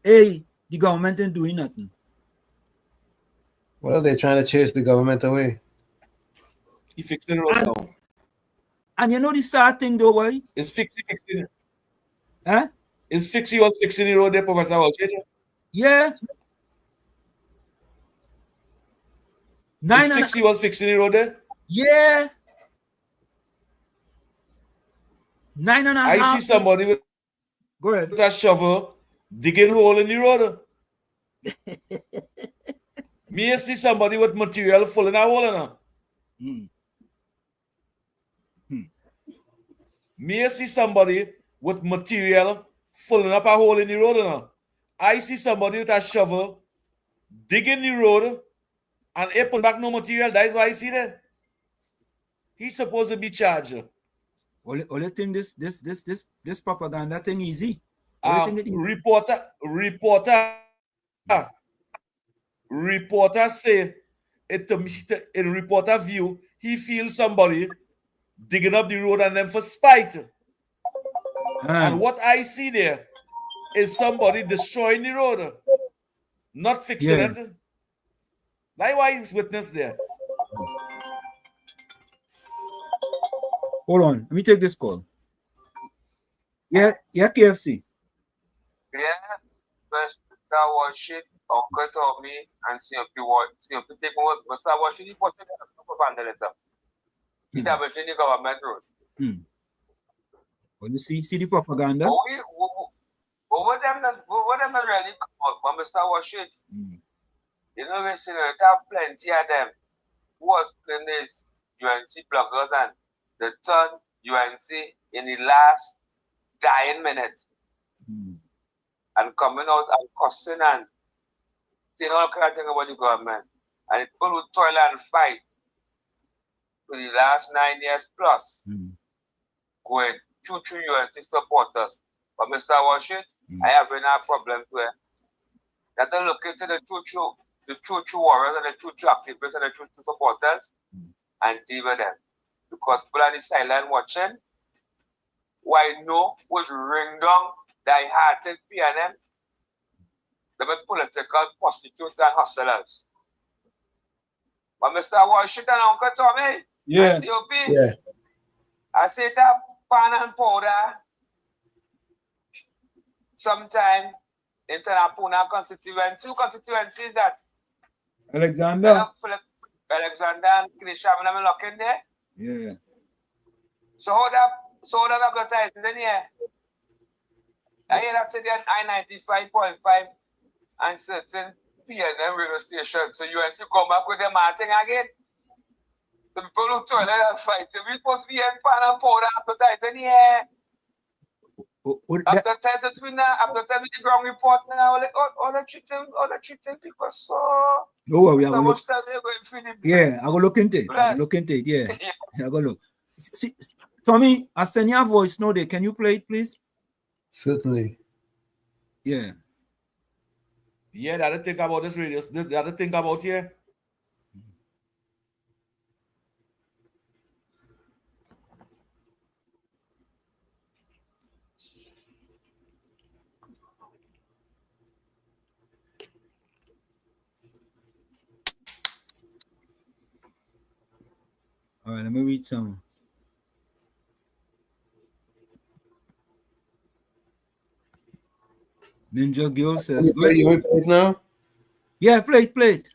hey, the government ain't doing nothing? Well, they're trying to chase the government away. He fixed the road now. And you know the sad thing though, why? Is fixing. Huh? Is Fixie was fixing the road there, Professor Walsh? Yeah. Is Fixie was fixing the road there? Yeah. 9.5. I see somebody with a shovel digging hole in the road. Me I see somebody with material full in a hole in Me I see somebody with material filling up a hole in the road. I see somebody with a shovel digging the road and he put back no material. That is why I see that. He's supposed to be charged. Only thing this propaganda thing easy. Reporter say it to me in reporter view he feels somebody digging up the road and them for spite. And what I see there is somebody destroying the road, not fixing it. That's why he's witness there. Hold on, let me take this call. Yeah, KFC. Yeah, first start watching Uncle Tommy and CMP take over. But start watching the post propaganda letter. It's a the government road. Well, you see the propaganda. What them not really come out when we start watching it. You know, we see it have plenty of them who was playing this UNC bloggers and the turn UNC in the last dying minute and coming out and cussing and saying all kind of things about the government. And people who toil and fight for the last 9 years plus going through UNC supporters. But Mr. Washit, I have enough problems where that I look into the true warriors and the true activists and the true supporters and deal with them. Because people are silent watching. Why no was ring down die-hearted PNM? They were political prostitutes and hustlers. But Mr. Washington and Uncle Tommy, I say that pan and powder. sometime in Tanapuna constituency. Who constituency is that? Alexander. Alexander and Kilisha, I'm looking there. Yeah. So that advertising in here. I hear after the I-95.5 and certain PNM radio station. So you see come back with the marting again. The people who told us fight. We supposed to be in pan and powder advertising here. After the ground report now, all the treating people so. No worry, I so will look. Yeah, I will look into it. I will look into it. Yeah, I will look. See, Tommy, I send your voice note there. Can you play it, please? Certainly. Yeah. Yeah, the other thing about this radio, the other thing about here. All right, let me read some. Ninja Girl says, good. You play it now? Yeah, play it.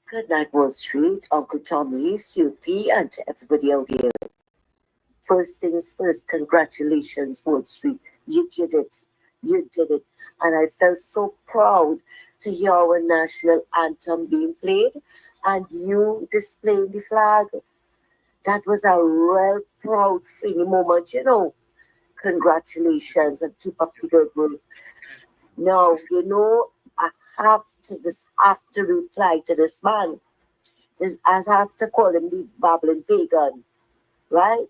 Good night, Wall Street, Uncle Tommy, Soupy, and to everybody out here. First things first, congratulations, Wall Street. You did it. And I felt so proud to hear our national anthem being played and you displaying the flag. That was a real proud, feeling moment, you know. Congratulations and keep up the good work. Now, you know, I have to reply to this man. I have to call him the babbling pagan, right?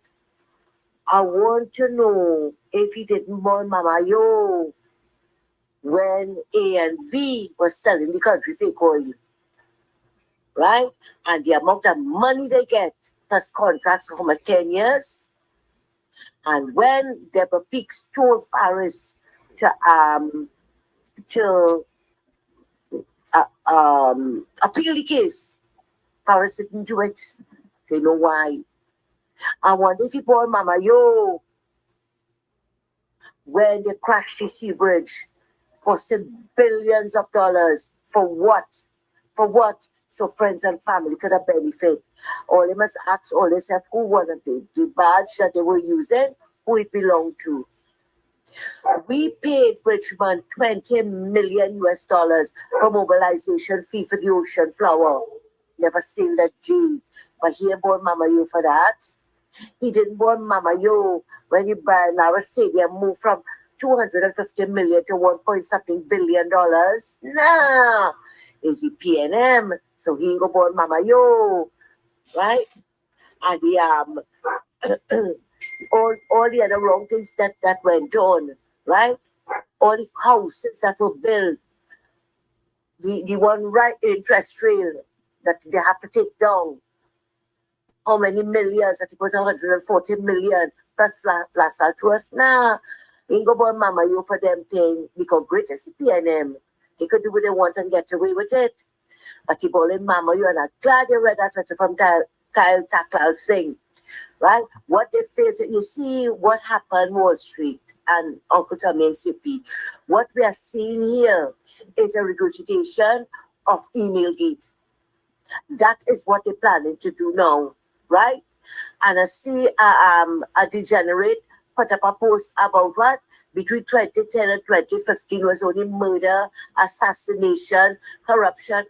I want to know if he didn't born Mama Yo when A&V was selling the country fake oil, right? And the amount of money they get, plus contracts for how much, 10 years? And when Deborah Peaks told Faris to appeal the case, Faris didn't do it. They know why. I wonder if he bought Mama Yo when they crashed the sea bridge, costing billions of dollars. For what? So friends and family could have benefit. All they must ask all themselves who wanted the badge that they were using, who it belonged to. We paid Bridgman $20 million for mobilization fee for the Ocean Flower. Never sailed that G, but he bought Mama Yo for that. He didn't born Mama Yo when the Baranara Stadium moved from $250 million to $1.something billion. Nah, is he PNM? So he go born Mama Yo, right? And the all the other wrong things that went on, right? All the houses that were built, the one right interest rail that they have to take down. How many millions? I think it was 140 million plus LaSalle Trust. Nah, we ain't go born Mama Yo for them thing because great as the PNM. They could do what they want and get away with it. But he born Mama Yo, and I'm glad you read that letter from Kyle Taklal Singh. Right? What they failed to, you see what happened Wall Street and Uncle Tommy and CP. What we are seeing here is a regurgitation of email gate. That is what they're planning to do now, right? And I see a degenerate put up a post about what? Between 2010 and 2015 was only murder, assassination, corruption.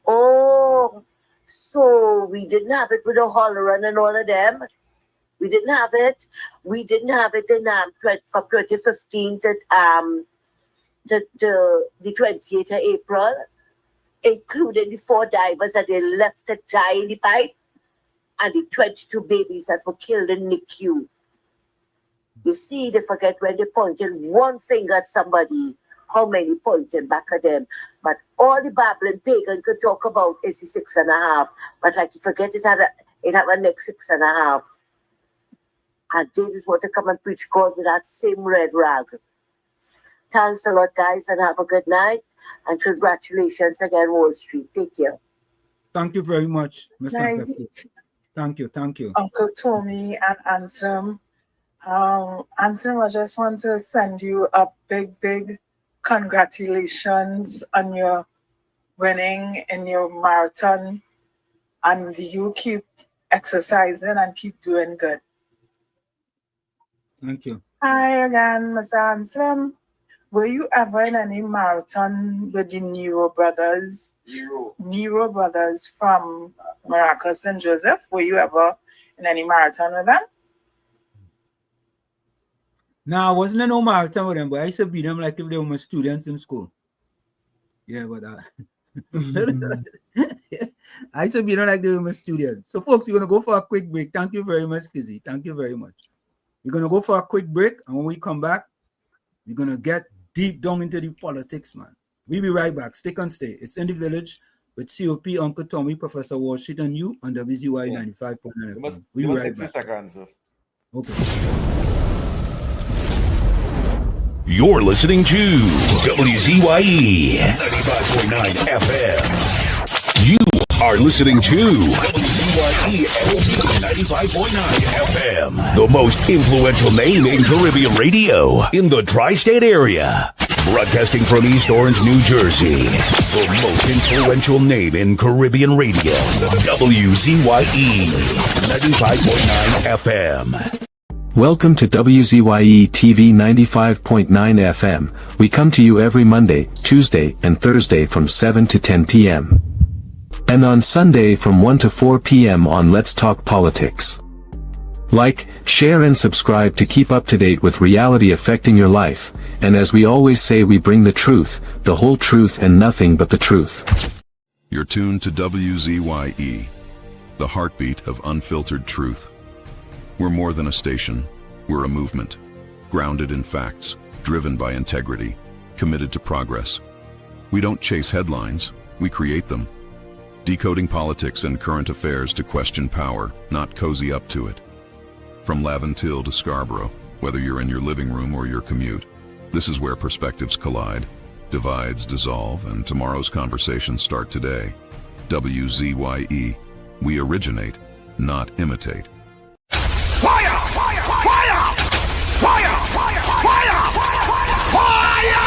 Oh, so we didn't have it with O'Halloran and all of them. We didn't have it. We didn't have it in from 2015 to the 28th of April, including the 4 divers that they left to die in the pipe and the 22 babies that were killed in NICU. You see, they forget when they pointed one finger at somebody, how many pointed back at them. But all the babbling pagan could talk about is the 6.5. But like you forget it had a next 6.5. And they just want to come and preach God with that same red rag. Thanks a lot, guys, and have a good night. And congratulations again, Wall Street. Take care. Thank you very much, Ms. Nice. Thank you. Uncle Tommy and Ansem. Anselm, I just want to send you a big congratulations on your winning in your marathon, and you keep exercising and keep doing good. Thank you. Hi again, Mr. Anselm. Were you ever in any marathon with the Nero brothers? Nero brothers from Morocco, St. Joseph. Were you ever in any marathon with them? No, I wasn't in no marathon with them, but I used to beat them like if they were my students in school. Yeah, but I used to beat them like they were my students. So, folks, we're going to go for a quick break. Thank you very much, Kizzy. Thank you very much. We're going to go for a quick break, and when we come back, we're going to get deep down into the politics, man. We'll be right back. Stick and stay. It's In the Village with COP, Uncle Tommy, Professor Wall Street, and you on WZYE 95.9 FM. We'll be right 60 back. seconds. Okay. You're listening to WZYE 95.9 FM. You are listening to WZYE 95.9 FM, the most influential name in Caribbean radio in the tri-state area. Broadcasting from East Orange, New Jersey, the most influential name in Caribbean radio, WZYE 95.9 FM. Welcome to WZYE TV 95.9 FM. We come to you every Monday, Tuesday, and Thursday from 7 to 10 p.m. And on Sunday from 1 to 4 p.m. on Let's Talk Politics. Like, share and subscribe to keep up to date with reality affecting your life. And as we always say, we bring the truth, the whole truth and nothing but the truth. You're tuned to WZYE, the heartbeat of unfiltered truth. We're more than a station, we're a movement, grounded in facts, driven by integrity, committed to progress. We don't chase headlines, we create them. Decoding politics and current affairs to question power, not cozy up to it. From Laventille to Scarborough, whether you're in your living room or your commute, this is where perspectives collide, divides dissolve, and tomorrow's conversations start today. WZYE, we originate, not imitate. Fire! Fire! Fire! Fire! Fire! Fire! Fire!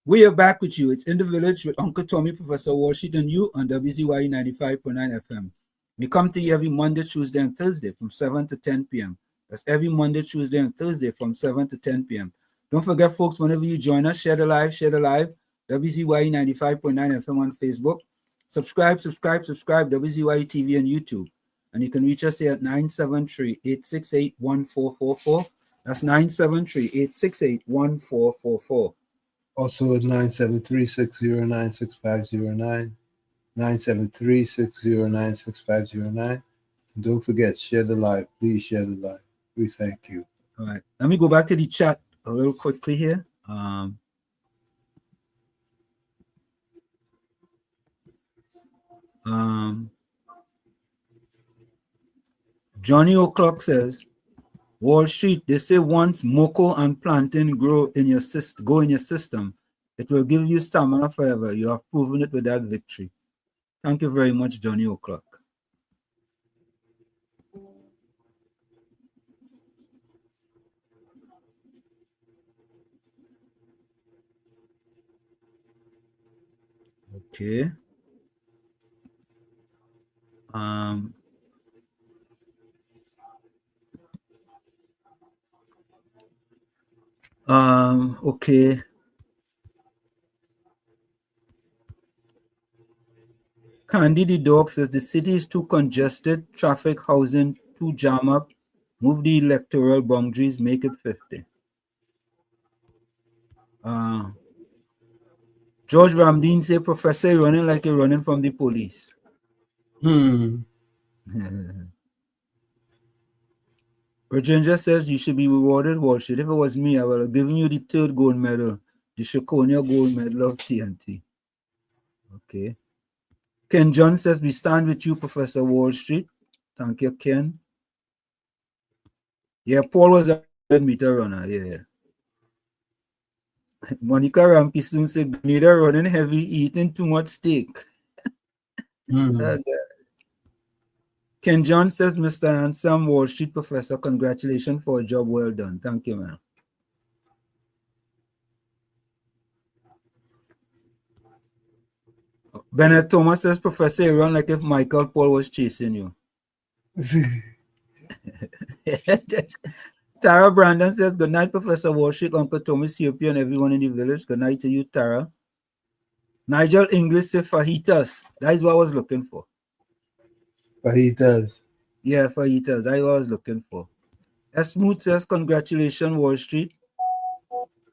We are back with you. It's In the Village with Uncle Tommy, Professor Wall Street, and you on WZYE 95.9 FM. We come to you every Monday, Tuesday, and Thursday from 7 to 10 p.m. That's every Monday, Tuesday, and Thursday from 7 to 10 p.m. Don't forget, folks, whenever you join us, share the live, WZYE 95.9 FM on Facebook. Subscribe, WZYE TV on YouTube. And you can reach us here at 973-868-1444. That's 973-868-1444. Also at 973-609-6509. 973-609-6509. And don't forget, share the live. Please share the live. We thank you. All right. Let me go back to the chat a little quickly here. Johnny O'Clock says, Wall Street, they say once moco and plantain go in your system, it will give you stamina forever. You have proven it with that victory. Thank you very much, Johnny O'Clock. Okay. Okay. Candy the Dog says the city is too congested, traffic, housing, too jam up. Move the electoral boundaries, make it 50. George Ramdeen say, Professor, you're running like you're running from the police. Virginia says you should be rewarded, Wall Street. If it was me, I would have given you the 3rd gold medal, the Shakonia gold medal of TNT. Okay. Ken John says, we stand with you, Professor Wall Street. Thank you, Ken. Yeah, Paul was a 100-meter runner, yeah. Monica Rampi soon said, Grenada running heavy, eating too much steak. Oh, Ken John says, Mr. Handsome Wall Street professor, congratulations for a job well done. Thank you, man. Bennett Thomas says, Professor, you run like if Michael Paul was chasing you. Tara Brandon says, good night, Professor Wall Street, Uncle Tommy, COP, and everyone in the village. Good night to you, Tara. Nigel English says, fajitas. That is what I was looking for. Fajitas. Yeah, fajitas. That's what I was looking for. S. Smooth says, congratulations, Wall Street.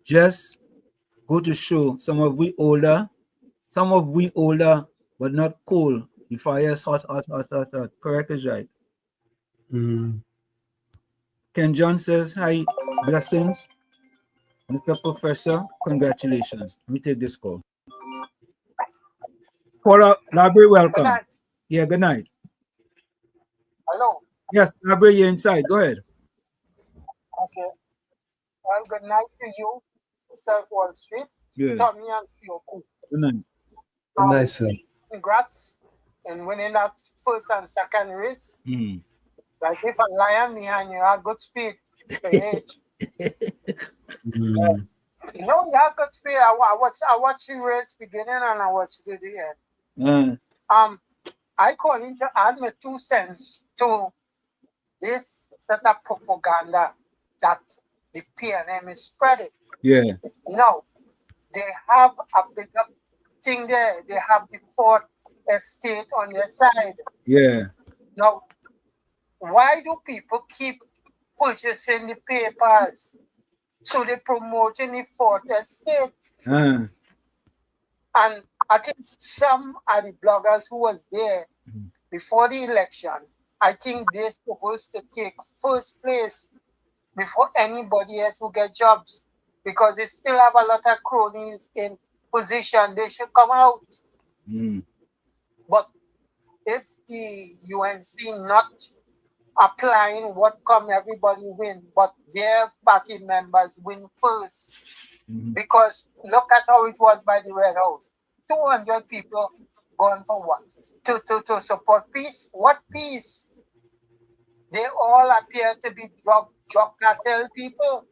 Just go to show some of we older, but not cold. The fire is hot. Correct is right. Ken John says, hi, blessings. Mr. Professor, congratulations. Let me take this call. Paula Labrie, welcome. Good night. Yeah, good night. Hello. Yes, Labrie, you're inside. Go ahead. Okay. Well, good night to you, South Wall Street. Good. Tommy and Sioku. Good night. Good night, sir. Congrats in winning that first and second race. Like if a lion behind you, have good speed to age. You know, you have good speed. I watch the race beginning and I watch to the end. I call in to add my 2 cents to this set of propaganda that the PNM is spreading. Yeah. No, they have a bigger thing there. They have the fourth estate on their side. Yeah. Now, why do people keep purchasing the papers? So they're promoting the fourth estate. And I think some of the bloggers who was there before the election, I think they're supposed to take first place before anybody else who get jobs, because they still have a lot of cronies in position. They should come out. But if the UNC not applying what come, everybody win, but their party members win first. Because look at how it was by the Red House. 200 people going for what? To support peace? What peace? They all appear to be drug cartel people.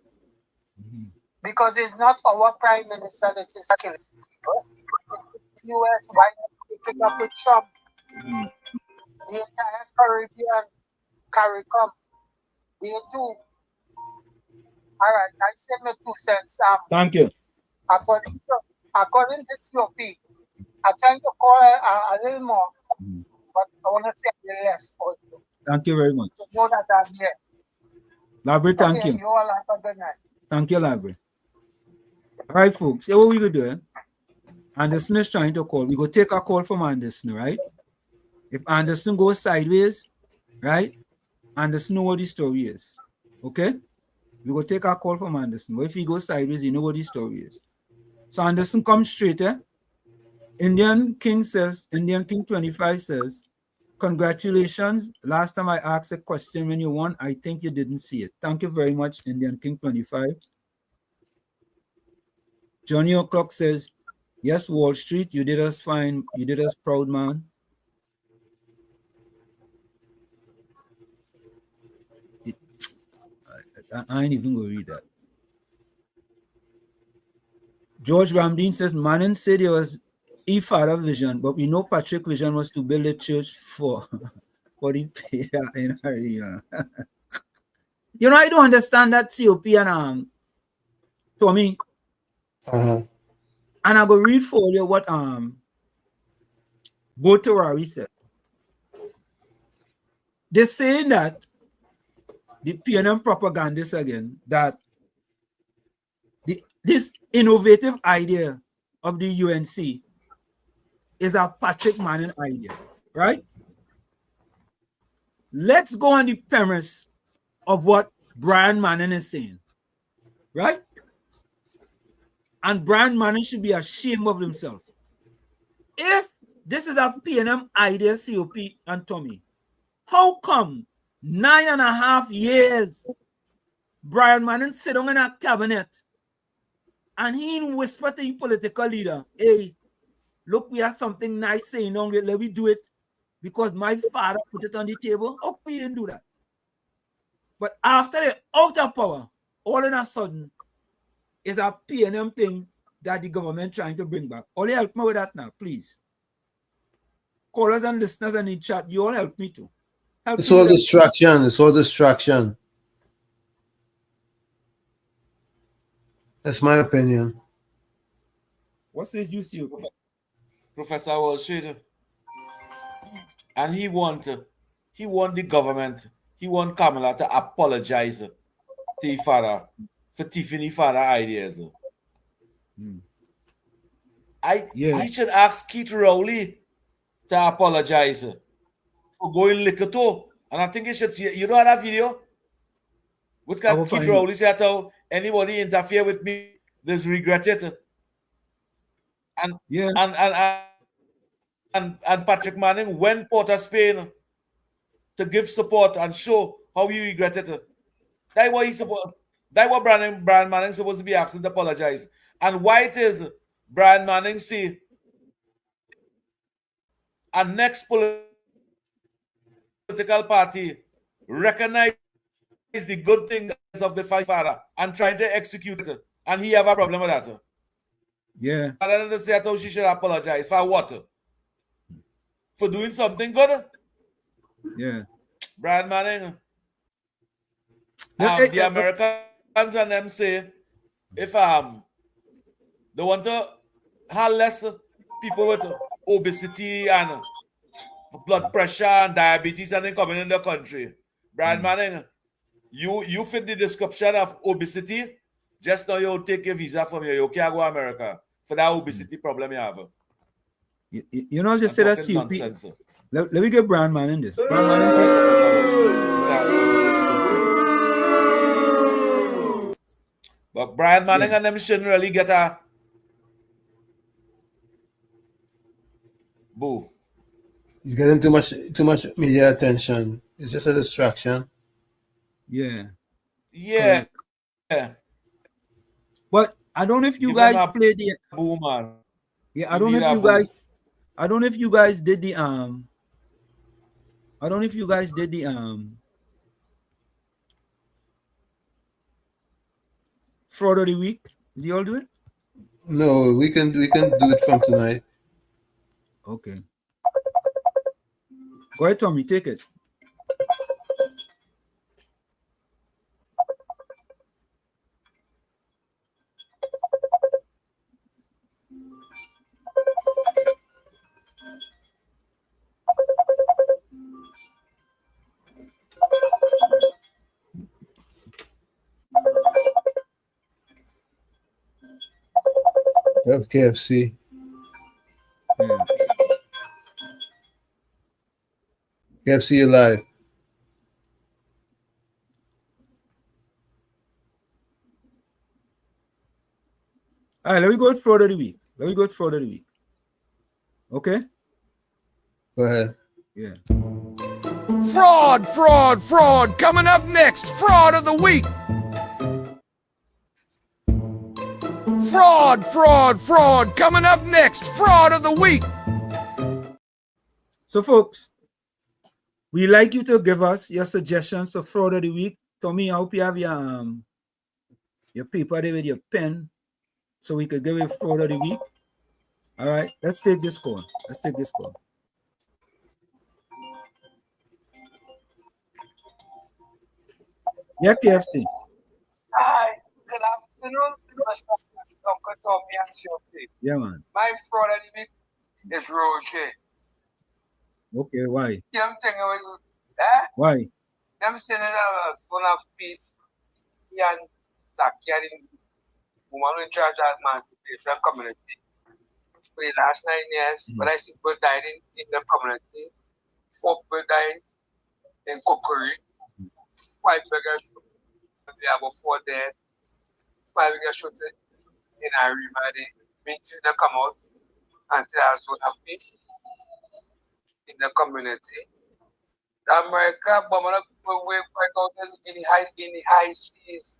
Because it's not our prime minister that is killing people. The US, why not picking up with Trump? The entire Caribbean, CARICOM, they too. All right, I said my 2 cents. Thank you. According to COP, I'm trying to call a little more, but I want to say a little less also. Thank you very much. To know that I'm here. Labrie, thank you. You all have a good night. Thank you, Labrie. All right, folks. Here what we going to do. Anderson is trying to call. We go take a call from Anderson, right? If Anderson goes sideways, right? Anderson know what the story is. Okay? We go take a call from Anderson. But if he goes sideways, you know what the story is. So Anderson comes straight, Indian King 25 says, congratulations. Last time I asked a question when you won, I think you didn't see it. Thank you very much, Indian King 25. Johnny O'Clock says, yes, Wall Street, you did us fine. You did us proud, man. I ain't even going to read that. George Ramdeen says, Manin said there was E-Father vision, but we know Patrick vision was to build a church for the in area. You know, I don't understand that COP and Tommy. And I go read for you what Botorari said. They're saying that the PNM propagandists again, that this innovative idea of the UNC is a Patrick Manning idea, right? Let's go on the premise of what Brian Manning is saying, right? And Brian Manning should be ashamed of himself. If this is a PNM idea, COP and Tommy, how come 9.5 years Brian Manning sit down in a cabinet and he whisper to the political leader, hey, look, we have something nice saying on it, let me do it. because my father put it on the table. How come he didn't do that? But after they're out of power, all of a sudden, it's a PNM thing that the government trying to bring back. Only help me with that now, please. Callers and listeners in the chat, you all help me too. It's all distraction. It's all distraction. That's my opinion. What says you, see? Professor Wall Street, and he want the government, he want Kamala to apologize to his father for taking his father ideas. He should ask Keith Rowley to apologize for going liquor too. And I think he should. You know that video? With Keith Rowley said how anybody interfere with me, there's regret it. And and Patrick Manning went Port of Spain to give support and show how he regretted it. That's what he supposed. That's what Brian Manning supposed to be asking to apologize. And why it is Brian Manning see a next political party recognize the good things of the father and trying to execute it, and he have a problem with that. Yeah. Rather than say how she should apologize for what? For doing something good? Yeah. Brian Manning. The Americans and them say if they want to have less people with obesity and blood pressure and diabetes and then coming in the country. Brian Manning, you fit the description of obesity. Just now you take a visa from here. You can't go to America for that obesity problem you have. You know, just say that COP. Let me get Brian Manning this. Brian Manning. But Brian Manning and them shouldn't really get a boo. He's getting too much media attention. It's just a distraction. Yeah. Yeah. But I don't know if you guys played the boo, man. Yeah, I don't know if you guys I don't know if you guys did the I don't know if you guys did the fraud of the week. Did you all do it? No, we can do it from tonight. Okay. Go ahead, Tommy, take it. Of KFC. Yeah. KFC alive. All right, let me go with fraud of the week. Okay? Go ahead. Yeah. Fraud. Coming up next, fraud of the week. Fraud. Coming up next, fraud of the week. So, folks, we like you to give us your suggestions for fraud of the week. Tommy, I hope you have your paper there with your pen so we could give you fraud of the week. All right, let's take this call. Yeah, KFC. Hi, good afternoon, Uncle Tommy and Sophie. Yeah, man. My fraud of the week is Roger. Okay, why? Them thing was, Why? them saying that one of peace, and Zaki and the woman in charge of emancipation community. For the last 9 years, when I see people died in the community, 4 people died in Kokori, 5 beggars, we have 4 dead, 5 beggars shot in Arima, the meeting that come out and say there's one of peace in the community. America, bombing up people way quite out in the high seas,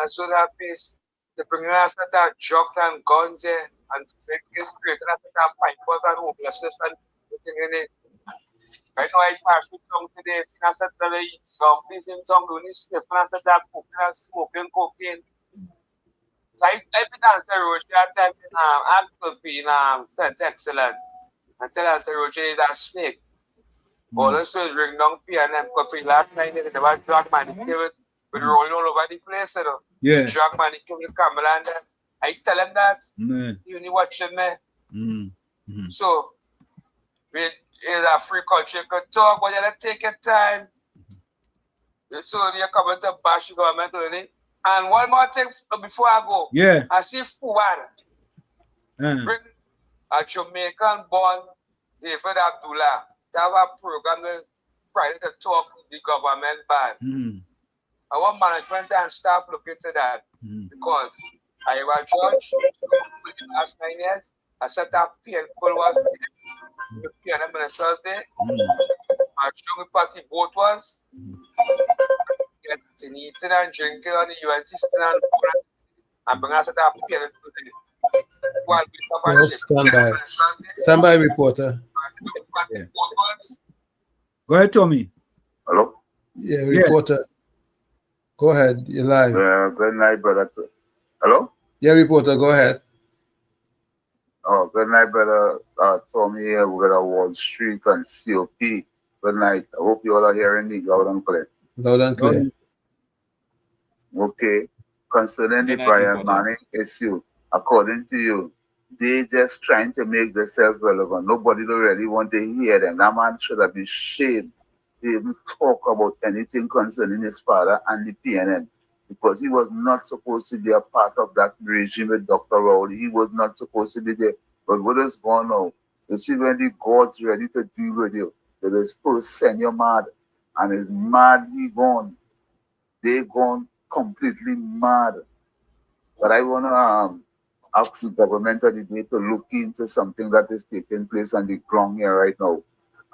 and so that peace, they bring us that drugs and guns there, and creating us that pipers and homelessness and everything in it. Right now, I pass with tongue today. I said that I zombies in tongue, when you sniff, and I said that smoking cocaine. So I put on the road, that time in St. Excellent. And tell us the road is a snake. All of a sudden, ring down P&M copy last night, they never drag money, with rolling all over the place, you know. Yeah. Drag money, with camera, and I tell them that. You need watching me. So, it's a free country, you could talk, but you have to take your time. So, you're coming to bash the government, really. And one more thing before I go. Yeah. I see Fuad bring a Jamaican born David Abdullah to have a program Friday to talk to the government band. I want management and staff look into that because I am a judge for the last 9 years. I set up PN was the PNM ministers there. I showed party vote was getting eating and drinking on the UNC sitting and bring us up PN today. Well, stand by, reporter. Yeah. Go ahead, Tommy. Hello? Yeah, reporter. Yeah. Go ahead. You're live. Good night, brother. Hello? Yeah, reporter. Go ahead. Oh, good night, brother. Tommy here with Wall Street and COP. Good night. I hope you all are hearing me loud and clear. Loud and clear. Okay. Concerning the Brian Manning issue, according to you, they just trying to make themselves relevant. Nobody don't really want to hear them. That man should have been shamed. They even talk about anything concerning his father and the PNM because he was not supposed to be a part of that regime with Dr. Rowley. He was not supposed to be there. But what is going on? You see, when the God's ready to deal with you, they will first send you mad. And it's mad he gone. They gone completely mad. But I want to ask the government of the day to look into something that is taking place on the ground here right now.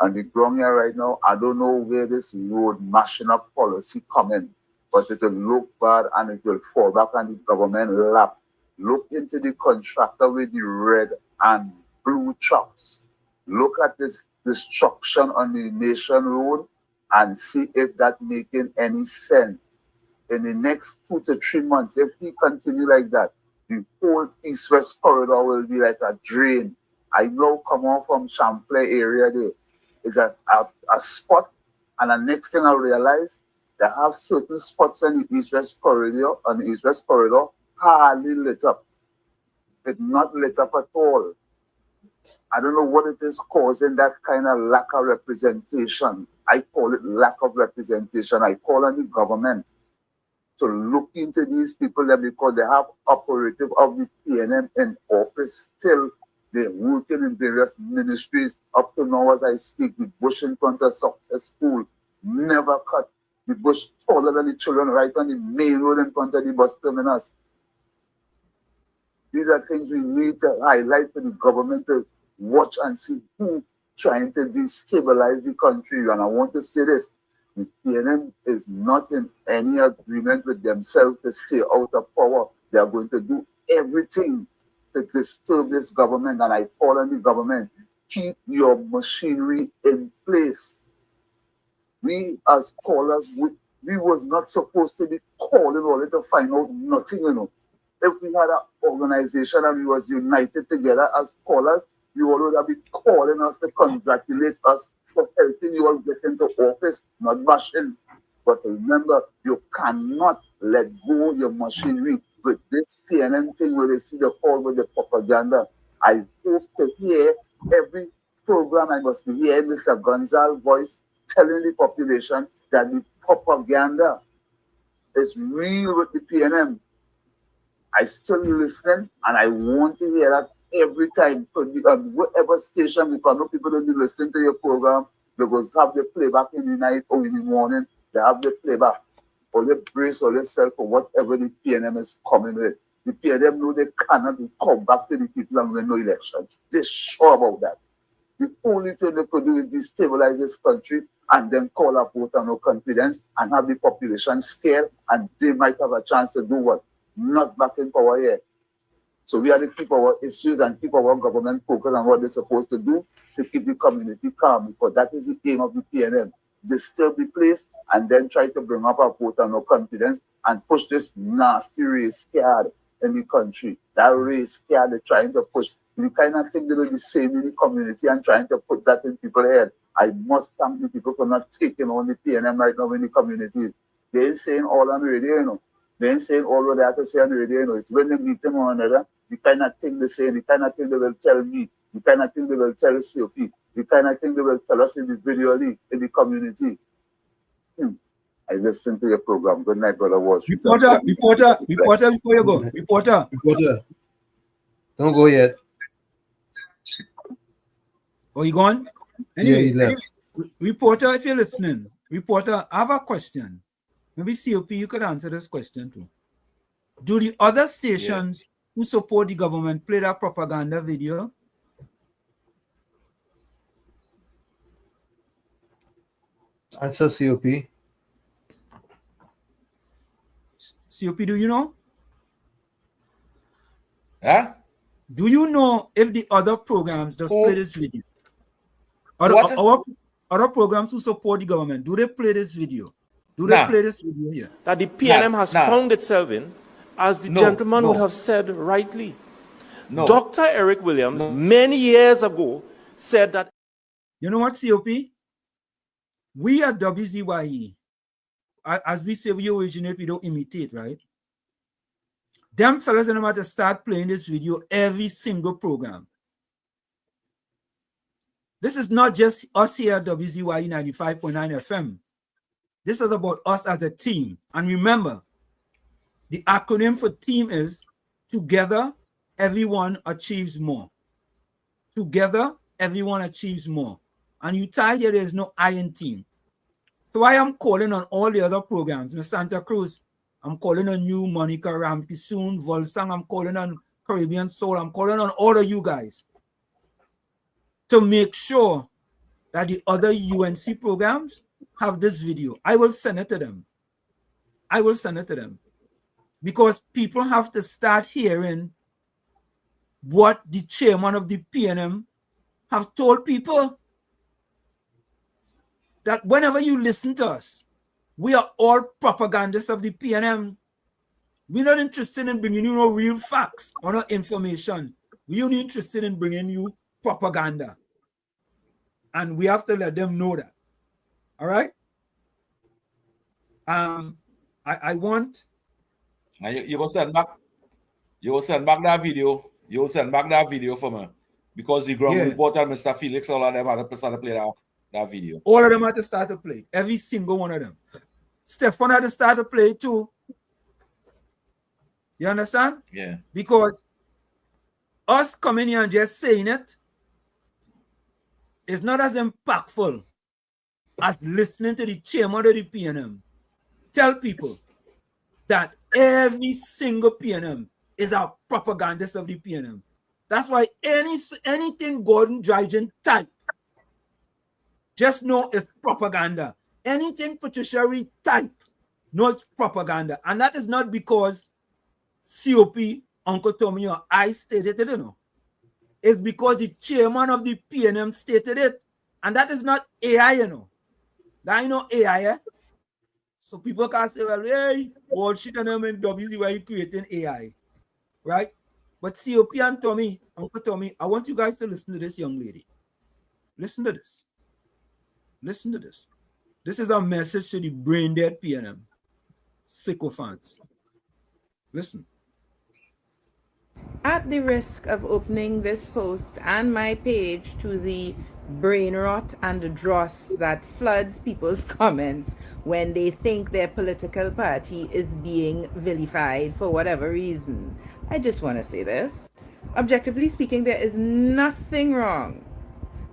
On the ground here right now, I don't know where this road mashing up policy coming, but it will look bad and it will fall back on the government lap. Look into the contractor with the red and blue trucks. Look at this destruction on the Nation Road and see if that's making any sense. In the next 2 to 3 months, if we continue like that, the whole east-west corridor will be like a drain. I know come on from Champlain area there. It's a spot, and the next thing I realize, they have certain spots on the east-west corridor, hardly lit up. It's not lit up at all. I don't know what it is causing that kind of lack of representation. I call it lack of representation. I call on the government to look into these people there because they have operative of the PNM in office still. They're working in various ministries. Up to now as I speak, the bush in front of Success School never cut. The bush taller than the children right on the main road in front of the bus terminus. These are things we need to highlight for the government to watch and see who trying to destabilize the country. And I want to say this. The PNM is not in any agreement with themselves to stay out of power. They are going to do everything to disturb this government. And I call on the government, keep your machinery in place. We as callers, we was not supposed to be calling only to find out nothing, you know. If we had an organization and we was united together as callers, you all would have been calling us to congratulate us for helping you all get into office, not bashing. But remember, you cannot let go your machinery with this PNM thing where they see the call with the propaganda. I hope to hear every program I must be hearing Mr. Gonzalez's voice telling the population that the propaganda is real with the PNM. I still listen and I want to hear that every time. Could be on whatever station, because no people don't be listening to your program. They will have the playback in the night or in the morning. They have the playback. Or they brace or themselves for whatever the PNM is coming with. The PNM know they cannot come back to the people and win no election. They're sure about that. The only thing they could do is destabilize this country and then call up vote and no confidence and have the population scared, and they might have a chance to do what? Not back in power here. So we have to keep our issues and keep our government focused on what they're supposed to do to keep the community calm, because that is the aim of the PNM. Disturb the place and then try to bring up a vote and no confidence and push this nasty race card in the country. That race card they're trying to push. The kind of thing they will be saying in the community and trying to put that in people's head. I must thank the people for not taking on the PNM right now in the communities. They ain't saying all on the radio, you know. They ain't saying all what they have to say on the radio, you know. It's when they meet them one another, the kind of thing they say, the kind of thing they will tell me, the kind of thing they will tell COP, the kind of thing they will tell us individually in the community. I listen to your program. Good night, Brother Walsh. Reporter, before you go. Reporter. Don't go yet. Oh, you gone? Yeah, he left. Reporter, if you're listening, reporter, I have a question. Maybe COP, you could answer this question too. Do the other stations who support the government play that propaganda video? Answer COP. COP, do you know? Huh? Do you know if the other programs just play this video? Other programs who support the government, do they play this video? Do they play this video here? That the PNM has found itself in, as the gentleman would have said rightly. Dr. Eric Williams, many years ago, said that. You know what, COP? We at WZYE, as we say, we originate, we don't imitate, right? Them fellas and them have to start playing this video every single program. This is not just us here at WZYE 95.9 FM. This is about us as a team. And remember, the acronym for team is Together, Everyone Achieves More. Together, everyone achieves more. And you tired there is no I in team. So I am calling on all the other programs. In Santa Cruz, I'm calling on you, Monica Ramke, soon, Volsang, I'm calling on Caribbean Soul, I'm calling on all of you guys to make sure that the other UNC programs have this video. I will send it to them. I will send it to them. Because people have to start hearing what the chairman of the PNM have told people. That whenever you listen to us, we are all propagandists of the PNM. We're not interested in bringing you no real facts or no information. We're only interested in bringing you propaganda. And we have to let them know that. All right? I want... You will send back that video. You will send back that video for me. Because the ground reporter, Mr. Felix, all of them had to start to play that video. All of them had to start to play. Every single one of them. Stefan had to start to play too. You understand? Yeah. Because us coming here and just saying it is not as impactful as listening to the chairman of the PNM tell people that every single PNM is a propagandist of the PNM. That's why anything Gordon Dryden type, just know it's propaganda. Anything Patricia Reid type, know it's propaganda. And that is not because COP, Uncle Tommy, or I stated it, you know. It's because the chairman of the PNM stated it. And that is not AI, you know. That ain't no AI, eh? So people can say, well, hey, all shit and them in WZYE creating AI. Right? But COP and Tommy, Uncle Tommy, I want you guys to listen to this young lady. Listen to this. Listen to this. This is a message to the brain dead PNM sycophants. Listen. At the risk of opening this post and my page to the brain rot and the dross that floods people's comments when they think their political party is being vilified for whatever reason, I just want to say this. Objectively speaking, there is nothing wrong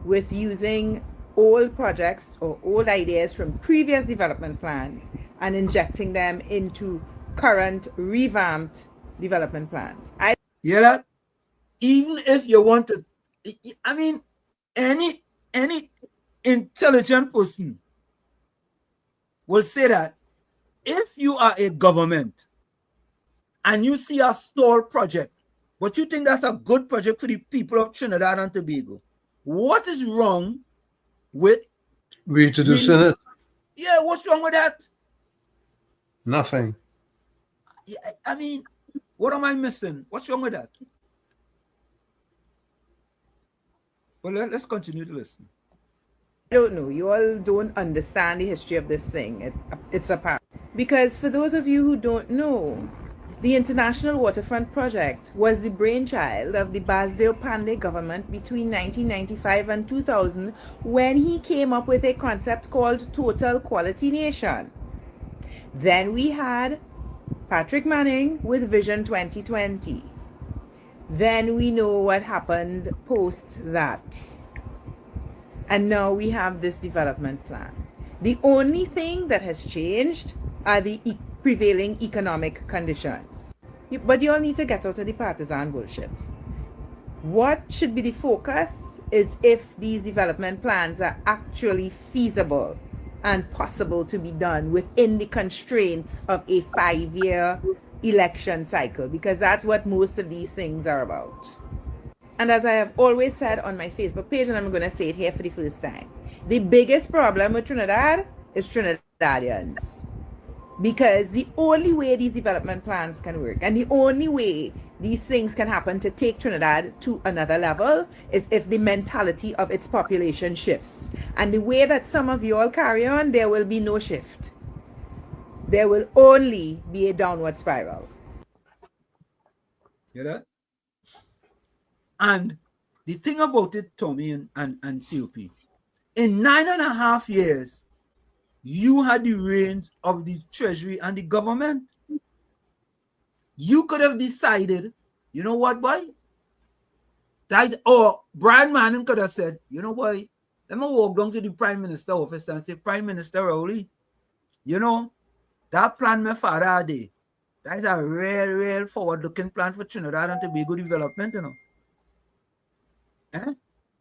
with using old projects or old ideas from previous development plans and injecting them into current revamped development plans. Hear that? Even if you want to, I mean, any intelligent person will say that if you are a government and you see a stalled project, but you think that's a good project for the people of Trinidad and Tobago, What is wrong with reintroducing it? Yeah, what's wrong with that? Nothing. Yeah, I mean, what am I missing? What's wrong with that? Well, let's continue to listen. I don't know. You all don't understand the history of this thing. It's apparent. Because for those of you who don't know, the International Waterfront Project was the brainchild of the Basdeo Pandey government between 1995 and 2000 when he came up with a concept called Total Quality Nation. Then we had Patrick Manning with Vision 2020. Then we know what happened post that. And now we have this development plan. The only thing that has changed are the prevailing economic conditions. But you all need to get out of the partisan bullshit. What should be the focus is if these development plans are actually feasible and possible to be done within the constraints of a 5-year election cycle, because that's what most of these things are about. And as I have always said on my Facebook page, and I'm going to say it here for the first time, the biggest problem with Trinidad is Trinidadians. Because the only way these development plans can work and the only way these things can happen to take Trinidad to another level is if the mentality of its population shifts. And the way that some of you all carry on, there will be no shift. There will only be a downward spiral. Hear that? And the thing about it, Tommy and COP, in 9.5 years, you had the reins of the treasury and the government. You could have decided, you know what, boy? Or Brian Manning could have said, you know, boy, let me walk down to the Prime Minister office and say, Prime Minister Rowley, you know, that plan my father had, that is a real forward-looking plan for Trinidad and Tobago development, you know.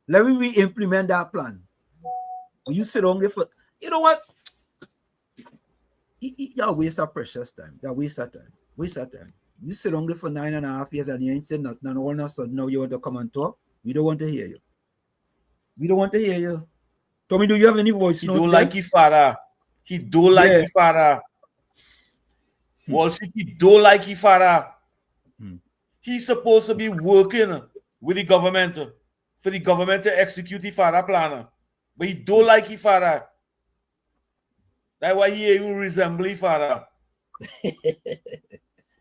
Let me re-implement that plan. You sit on there for, you know what? You waste of precious time. You waste of time. Waste of time. You sit on there for 9.5 years and you ain't said nothing, and all of a sudden now you want to come and talk. We don't want to hear you. We don't want to hear you. Tommy, do you have any voice notes? He don't like his father. He don't like his father. Wall Street, he don't like his father. He's supposed to be working with the government for the government to execute the father plan. But he don't like his father. That's why he even resemble his father.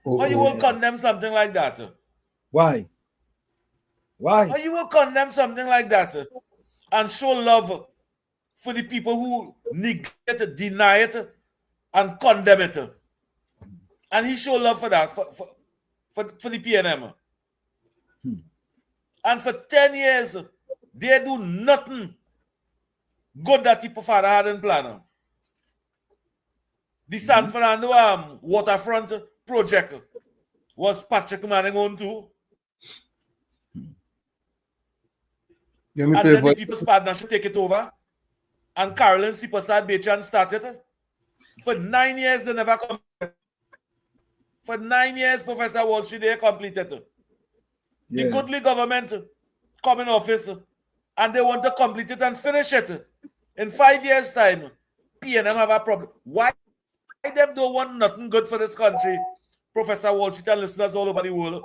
How you will condemn something like that? Why? Why? How you will condemn something like that and show love for the people who negate it, deny it, and condemn it? And he show love for that, for the PNM. And for 10 years, they do nothing good that the father had in plan. The San Fernando waterfront project was Patrick Manning on too. And then the People's Partnership take it over. And Carolyn Sipasad Bechan started. For 9 years, they never completed. For 9 years, Professor Walsh, they completed. The goodly government come in office and they want to complete it and finish it. In 5 years' time, PNM have a problem. Why them don't want nothing good for this country? Professor Walsh and listeners all over the world.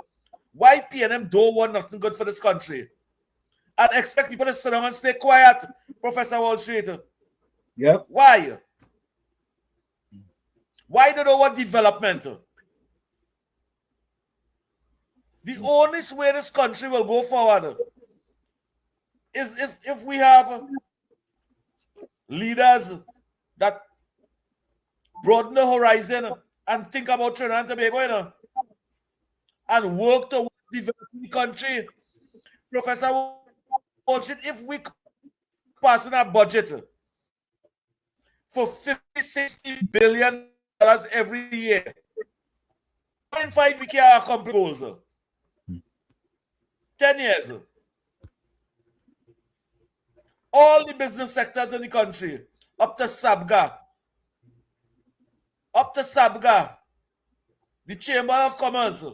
Why PNM don't want nothing good for this country? And expect people to sit down and stay quiet, Professor Wall Street. Yep. Why? Why do they want development? The only way this country will go forward is if we have leaders that broaden the horizon and think about Trinidad and Tobago, you know, and work towards developing the country. Professor Walsh, if we pass in our budget for $50-60 billion every year, in 5 we can accomplish goals. 10 years. All the business sectors in the country, up to SABGA, the Chamber of Commerce,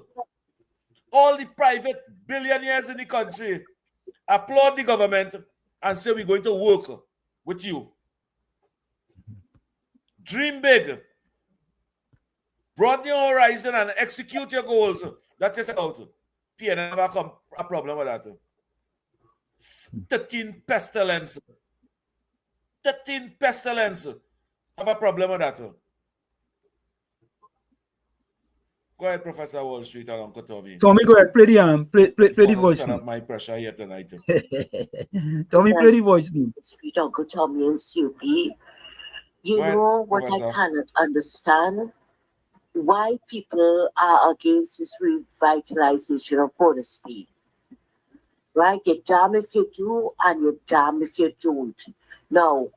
all the private billionaires in the country applaud the government and say we're going to work with you. Dream big. Broaden your horizon and execute your goals. That is out. PNM never come a problem with that. 13 pestilence. 13 pestilence. Have a problem with that. Go ahead, Professor Wall Street and Uncle Tommy. Tommy, go ahead, play the voice. Turn up my pressure here tonight. Tommy, play the voice. Sweet Uncle Tommy and COP. You know what I cannot understand? Why people are against this revitalization of border speed. Right? You're damn if you do, and you're damn if you don't. Now,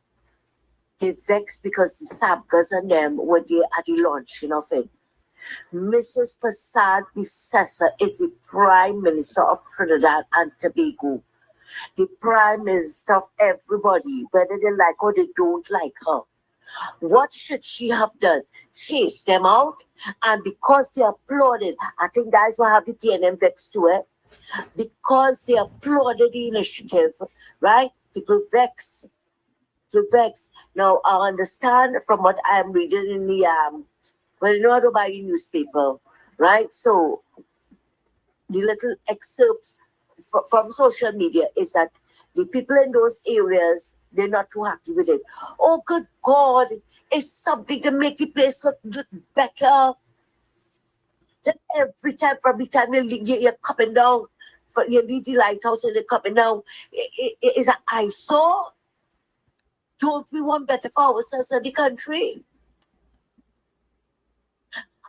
they're vexed because the Sabgas and them were there at the launching of it. Mrs. Prasad Bissessa is the Prime Minister of Trinidad and Tobago. The Prime Minister of everybody, whether they like or they don't like her. What should she have done? Chase them out? And because they applauded, I think that's what have the PNM vexed to it. Because they applauded the initiative, right? People vex. Now, I understand from what I am reading in the, well, you know, I don't buy the newspaper, right? So, the little excerpts from social media is that the people in those areas, they're not too happy with it. Oh, good God, it's something to make the place look better. Then every time, from the time you're coming down, you leave the lighthouse and you're coming down, it is an eyesore. Don't we want better for ourselves and the country?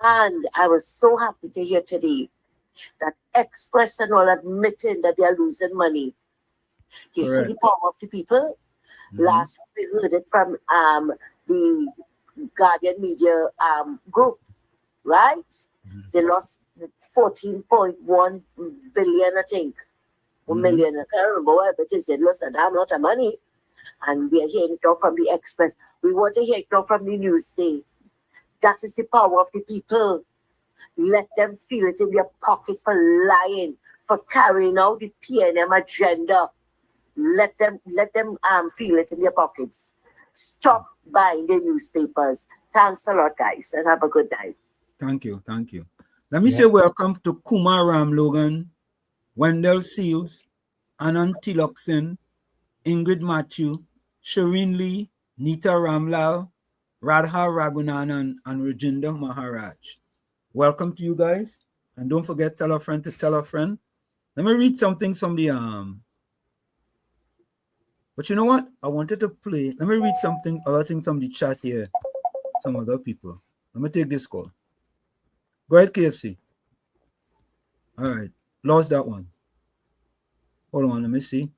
And I was so happy to hear today that Express and all admitting that they are losing money. You see the power of the people? Last week we heard it from the Guardian Media group, right? They lost 14.1 billion, I think. 1 million, I can't remember whatever it is. They lost a damn lot of money. And we are hearing it all from the Express. We want to hear it all from the Newsday. That is the power of the people. Let them feel it in their pockets for lying, for carrying out the PNM agenda. Let them feel it in their pockets. Stop buying the newspapers. Thanks a lot, guys, and have a good night. Thank you. Let me say welcome to Kumar Ram Logan, Wendell Seals, Anand Tiloxin, Ingrid Matthew, Shireen Lee, Nita Ramlal, Radha Raghunanan, and Rajinder Maharaj. Welcome to you guys. And don't forget, tell a friend to tell a friend. Let me read something from the but you know what? I wanted to play. Let me read something, other things from the chat here. Some other people. Let me take this call. Go ahead, KFC. All right. Lost that one. Hold on, let me see.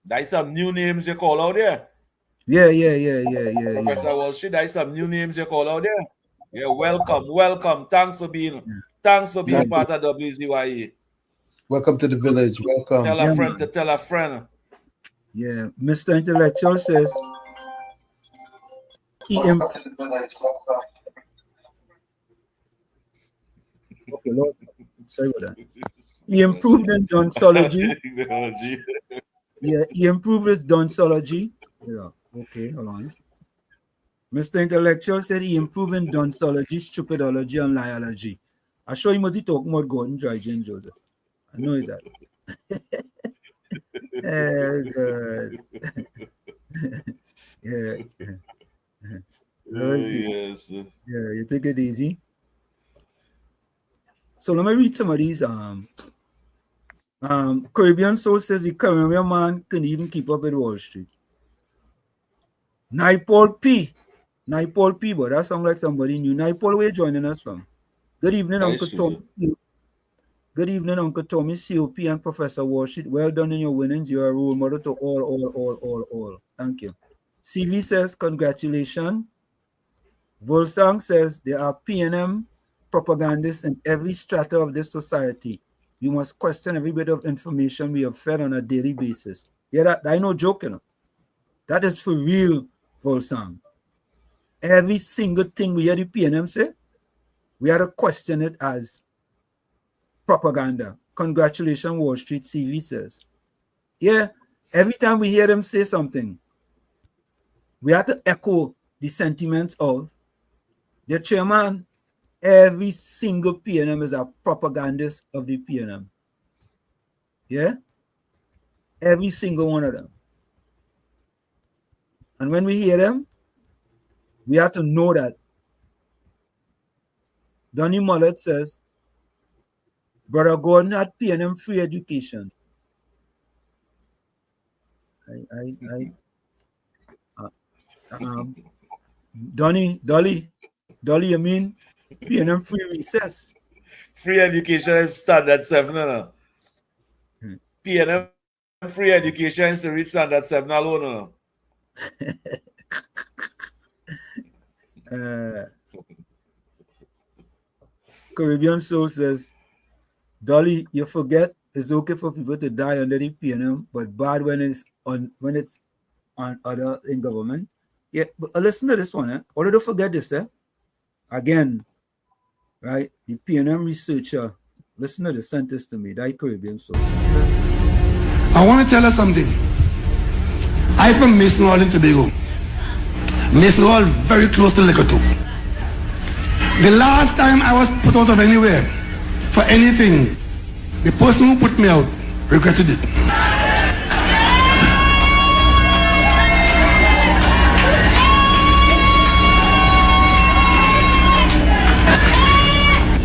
There's some new names you call out there. Yeah. Professor Wall Street, there's some new names you call out there. Yeah, welcome. Thanks for being part of WZYE. Welcome to the village. Welcome. Tell a friend to tell a friend. Yeah, Mr. Intellectual says okay, Lord. Sorry about that. He improved in doxology. Yeah, he improved his doxology. Yeah, okay, hold on. Mr. Intellectual said he improved in doxology, stupidology, and liology. I show him what he talking about Gordon Dry Jane Joseph. I know that. Good. Yeah. Yes. Yeah, you take it easy. So let me read some of these. Caribbean Soul says the Caribbean man can even keep up with Wall Street. Naipaul P, but that sounds like somebody new. Naipaul, where you joining us from? Good evening, Uncle Tom. Good evening, Uncle Tommy, COP, and Professor Wall Street. Well done in your winnings. You are a role model to all. Thank you. CV says, congratulations. Volsang says, there are PNM propagandists in every strata of this society. You must question every bit of information we have fed on a daily basis. Yeah, that I no joke, you know. That is for real, Volsang. Every single thing we hear the PNM say, we have to question it as propaganda. Congratulations, Wall Street, CV says. Yeah, every time we hear them say something, we have to echo the sentiments of the chairman. Every single PNM is a propagandist of the PNM. Yeah? Every single one of them. And when we hear them, we have to know that Donnie Mullet says, Brother Gordon had PNM free education. Dolly, you mean PNM free recess? Free education is standard 7, no? PNM free education is to reach standard 7 alone, no? Caribbean Soul says, Dolly, you forget it's okay for people to die under the PNM, but bad when it's on other in government. Yeah, but listen to this one, Or don't forget this, Again, right? The PNM researcher, listen to the sentence to me, that Caribbean Soul. I want to tell you something. I'm from Mason Hall in Tobago. Mason Hall very close to Liquor 2. The last time I was put out of anywhere for anything, the person who put me out regretted it.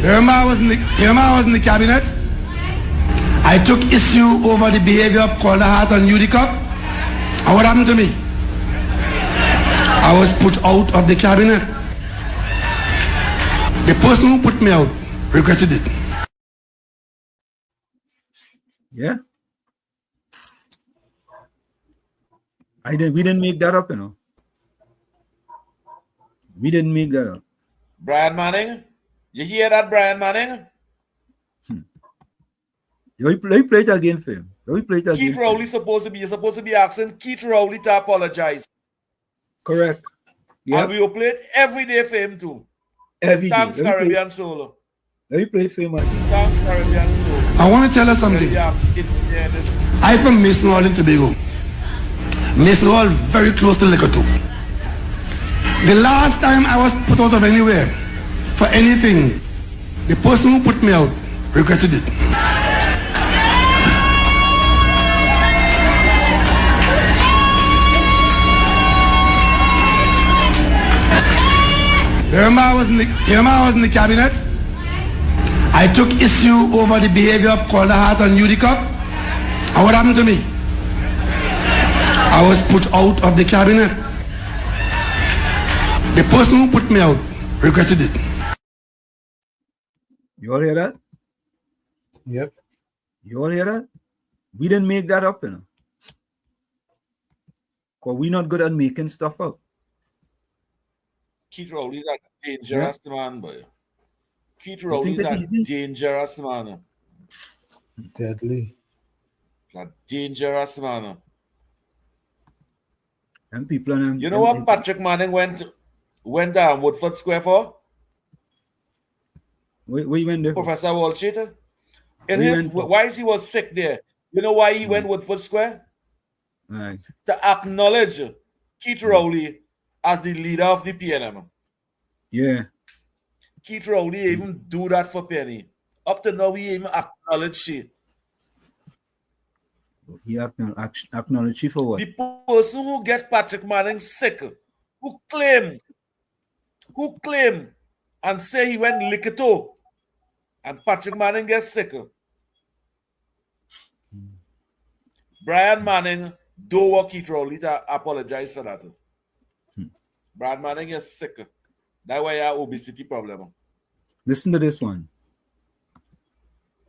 Remember I was in the cabinet? I took issue over the behavior of Calder Hart and UDCOP. And what happened to me? I was put out of the cabinet. The person who put me out regretted it. Yeah. We didn't make that up, We didn't make that up. Brian Manning? You hear that, Brian Manning? Let me play it again for him. Keith Rowley supposed to be asking Keith Rowley to apologize. Correct. Yeah. And we will play it every day for him too. Thanks, Caribbean Soul. Let me play it for him again. Thanks, Caribbean Soul. I want to tell you something. I'm from Mason Hall in Tobago. Mason Hall very close to Liquor 2. The last time I was put out of anywhere for anything, the person who put me out regretted it. Remember I was in the cabinet? I took issue over the behavior of Calder Hart and UDCOP. And what happened to me? I was put out of the cabinet. The person who put me out regretted it. You all hear that? Yep. You all hear that? We didn't make that up, Because we're not good at making stuff up. Keith Rowley's a dangerous man, boy. Keith Rowley's a dangerous man. Deadly. He's a dangerous man. And people you know what Patrick Manning went down Woodford Square for? We went there. Professor Wall Street. Why he was sick there? You know why he went Woodford Square? Right. To acknowledge Keith Rowley as the leader of the PNM. Yeah. Keith Rowley even do that for Penny. Up to now, he even acknowledge she. He acknowledge she for what? The person who gets Patrick Manning sick, who claim and say he went Liquor, and Patrick Manning gets sick. Brian Manning don't want Keith Rowley to apologize for that. Brian Manning is sick. That's why you have obesity problem. Listen to this one.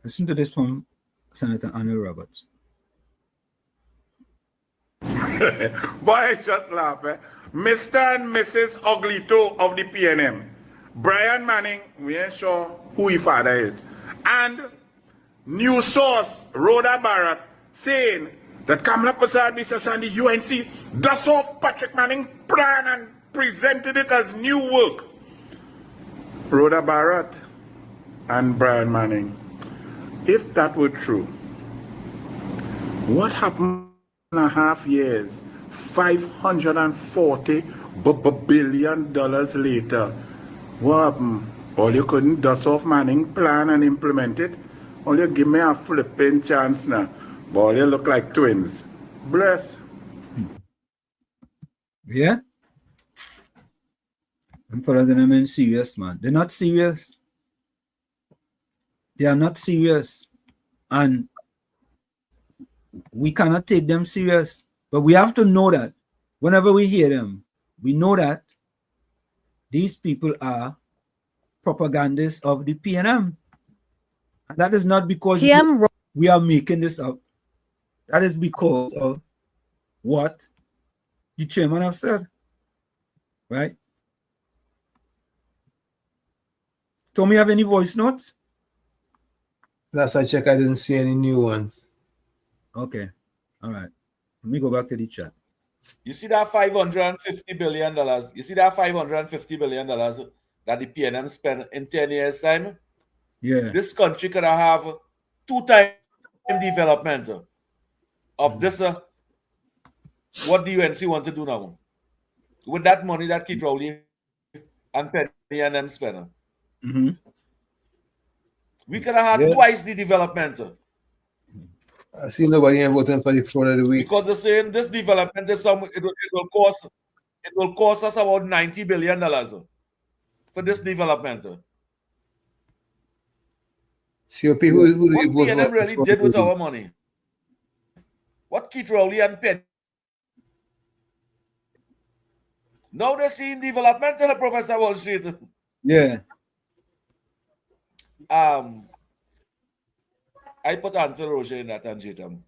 Listen to this from Senator Anil Roberts. Boy, just laugh, Mr. and Mrs. Oglito of the PNM. Brian Manning, we ain't sure who his father is. And news source, Rhoda Barrett, saying that Kamala Prasad Bisas and the UNC dust off Patrick Manning plan and presented it as new work. Rhoda Barrett and Brian Manning, if that were true, What happened in a half years? $540 billion later. What happened? All you couldn't dust off Manning plan and implement it. All you give me a flipping chance now. But all you look like twins. Bless. Yeah? Them fellas in them serious, man. They're not serious. They are not serious. And we cannot take them serious. But we have to know that whenever we hear them, we know that these people are propagandists of the PNM. And that is not because we are making this up. That is because of what the chairman have said. Right? Tommy, have any voice notes? Last I checked, I didn't see any new ones. Okay. All right. Let me go back to the chat. You see that $550 billion? You see that $550 billion that the PNM spent in 10 years' time? Yeah. This country could have 2x development of this. What the UNC want to do now? With that money that Keith Rowley and Penny and them spend. Mm-hmm. We could have had twice the development. I see nobody ain't voting for the fraud of the week. Because they're saying this development is it will cost us about $90 billion for this development. COP, who do what you vote PNM for? really did with our money? What Keith Rowley and Penny? Now they're seeing development in the Professor Wall Street. Yeah. I put Ansel Roger in that and Jitam.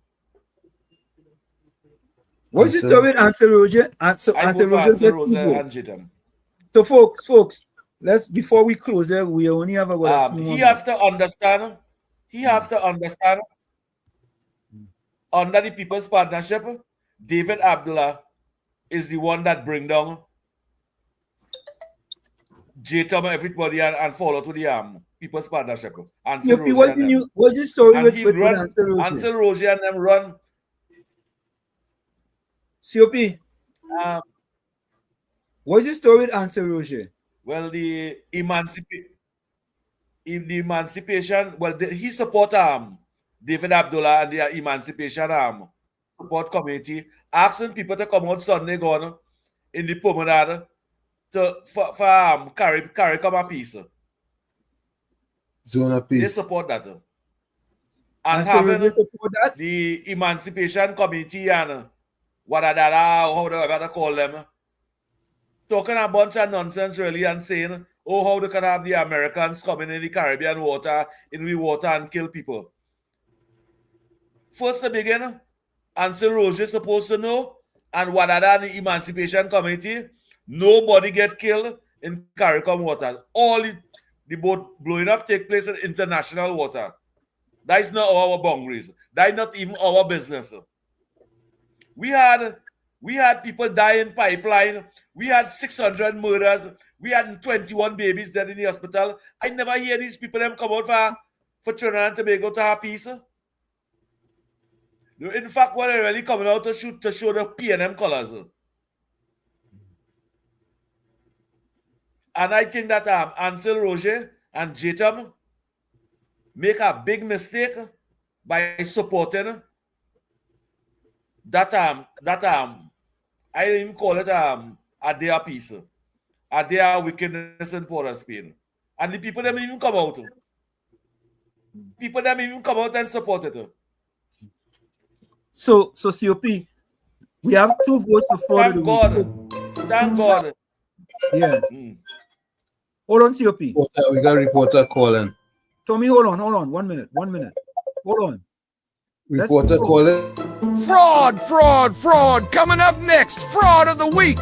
What's the story with Ansel Roger? Ansel Roger and Jitam. So folks, before we close it, we only have about He have to understand. He have to understand. Under the People's Partnership, David Abdullah is the one that bring down J-Tom everybody and follow to the People's Partnership. What's the story with Ansel Roger? Ansel Roger and them run. COP. What's the story with Ansel Roger? Well, the emancipation. Well, he support David Abdullah and the emancipation support committee, asking people to come out Sunday gone in the promenade for carry come a peace. Zone of peace. They support that. And having the emancipation committee and how they call them, talking a bunch of nonsense really and saying, oh, how they can have the Americans coming in the Caribbean water, in the water and kill people. First to begin, Ansel Roger is supposed to know, and Wadada and the Emancipation Committee, nobody get killed in CARICOM waters. All the boat blowing up take place in international water. That is not our boundaries. That is not even our business. We had people die in pipeline. We had 600 murders. We had 21 babies dead in the hospital. I never hear these people them come out for Trinidad and Tobago to have peace. In fact, what they're really coming out to show the PNM colors. And I think that Ansel Roger and J-Tom make a big mistake by supporting that I didn't even call it a day peace, a day wickedness in Port of Spain. And the people them even come out. People them even come out and support it. So COP, we have 2 votes for fraud. Thank God. Thank God. Yeah. Hold on, COP. We got a reporter calling. Tommy, hold on. 1 minute. Hold on. Reporter calling. Fraud. Coming up next, fraud of the week.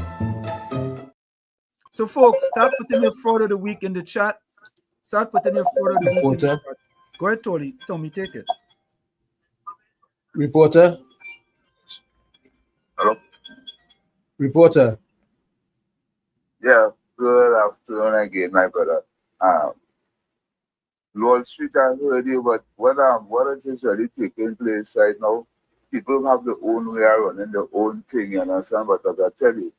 So folks, start putting your fraud of the week in the chat. Start putting your fraud of the week in the chat. Go ahead, Tommy, take it. Reporter. Hello? Reporter. Yeah, good afternoon again, my brother. Wall Street, I heard you, but what is really taking place right now? people have their own way of running their own thing, you understand? But as I tell you,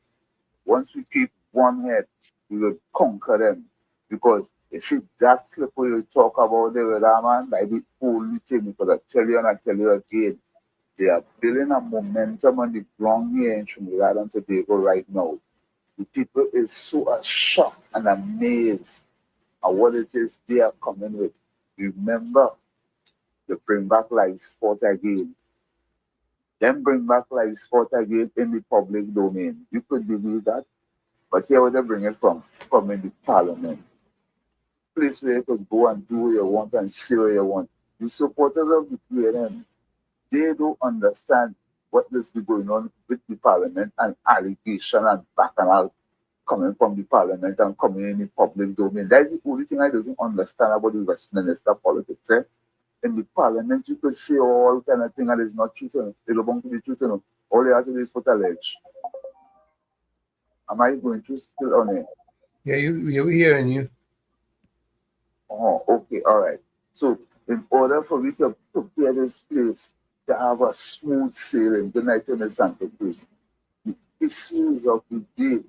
once we keep one head, we will conquer them. Because you see that clip where you talk about there with that man, like the only thing, because I tell you and I tell you again, they are building a momentum on the ground here in Trinidad and Tobago right now. The people is so shocked and amazed at what it is they are coming with. Remember, they bring back live sport again. Then bring back live sport again in the public domain. You could believe that? But here where they bring it from in the parliament. Place where you could go and do what you want and see what you want. The supporters of the PNM, they don't understand what this be going on with the parliament and allegation and bacchanal coming from the parliament and coming in the public domain. That is the only thing I don't understand about the Westminster politics. In the parliament, you could say all kind of thing and it's not true. They don't want to be true. All they have to do is put a ledge. Am I going to still on it? Yeah, we're hearing you. Oh, okay, all right. So, in order for me to prepare this place to have a smooth sailing, good night to Miss Santa Cruz, the issues of the day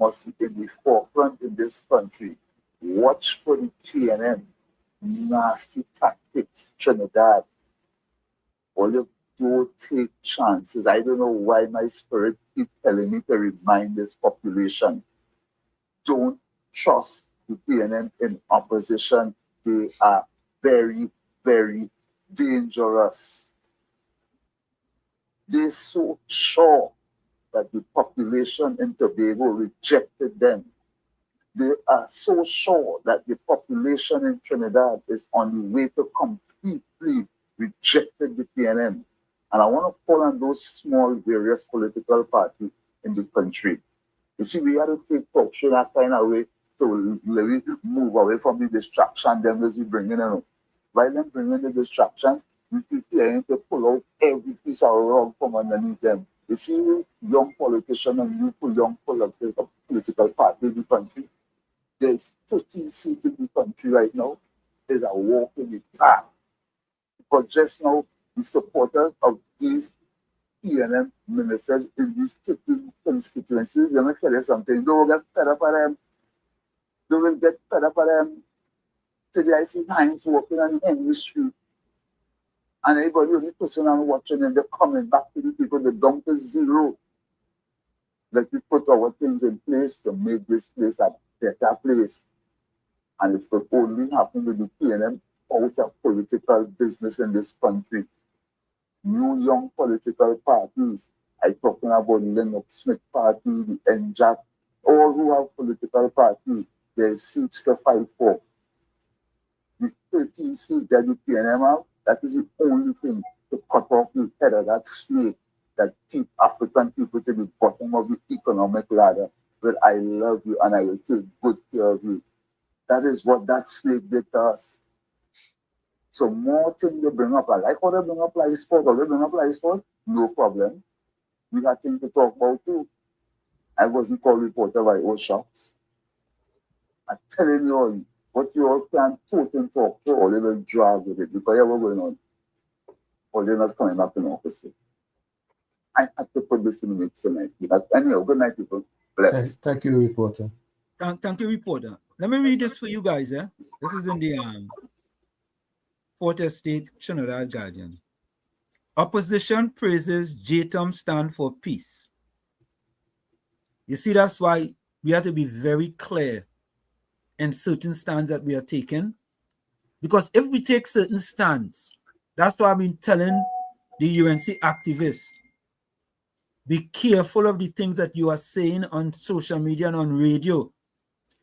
must be in the forefront in this country. Watch for the PNM, nasty tactics, Trinidad. All don't take chances. I don't know why my spirit keeps telling me to remind this population. Don't trust the PNM in opposition. They are very, very dangerous. They're so sure that the population in Tobago rejected them. They are so sure that the population in Trinidad is on the way to completely rejected the PNM. And I want to call on those small various political parties in the country. You see, we had to take talk show that kind of way to move away from the distraction them as we bring in. While them bringing the distraction, we preparing to pull out every piece of rug from underneath them. You see, young politicians and young political party in the country, there's 13 seats in the country right now. There's a walk in the park. But just now, the supporters of these PNM ministers in these 13 constituencies, let me tell you something, don't get fed up at them. Don't get fed up at them. Today I see Hines walking on Henry Street. And everybody only person and watching and they're coming back to the people, the dump is zero. Let me put our things in place to make this place a better place. And it could only happen with the PNM out of political business in this country. New young political parties, I'm talking about Lennox Smith Party, the NJAC, all who have political parties, there's seats to fight for. The 13 seats that the PNM have, that is the only thing to cut off the head of that snake that keep African people to the bottom of the economic ladder. Well, I love you and I will take good care of you. That is what that snake did to us. So more things they bring up. I like how they bring up live sport. Or they bring up live sport, no problem. We got things to talk about too. I wasn't called reporter, but I was shocked. I'm telling you all, what you all can totally talk to, or they will drag with it because what's going on. Or they're not coming back to the office. I have to put this in the mix tonight. But anyhow, good night, people. Bless. Thank you, reporter. Thank you, reporter. Let me read this for you guys. This is in the Fort Estate Trinidad Guardian. Opposition praises JTOM stand for peace. You see, that's why we have to be very clear in certain stands that we are taking. Because if we take certain stands, that's why I've been telling the UNC activists, be careful of the things that you are saying on social media and on radio,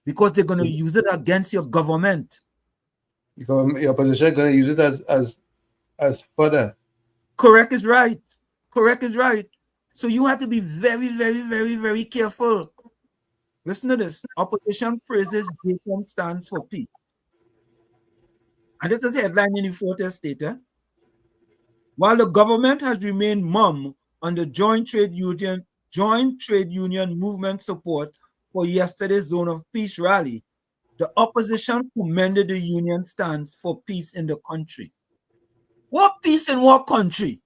because they're going to use it against your government. Your opposition is going to use it as fodder. Correct is right. Correct is right. So you have to be very, very, very, very careful. Listen to this. Opposition praises JTOM stands for peace. And this is a headline in the Fort Estate. While the government has remained mum on the joint trade union movement support for yesterday's Zone of Peace rally, the opposition commended the union stance for peace in the country. What peace in what country?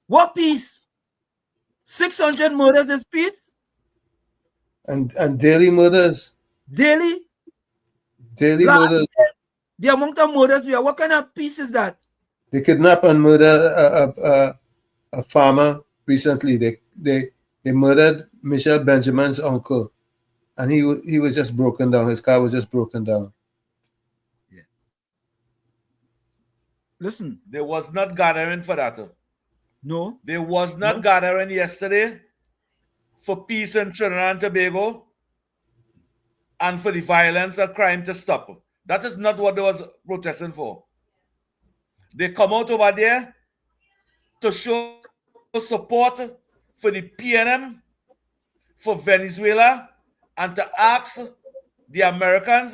What peace? 600 murders is peace? And daily murders. Daily Murders. The amount of murders we are. What kind of peace is that? They kidnapped and murdered a farmer recently. They murdered Michelle Benjamin's uncle, and he was just broken down. His car was just broken down. Yeah. Listen, there was not gathering for that. No, there was not gathering yesterday for peace in Trinidad and Tobago and for the violence and crime to stop. That is not what they was protesting for. They come out over there to show support for the PNM, for Venezuela, and to ask the Americans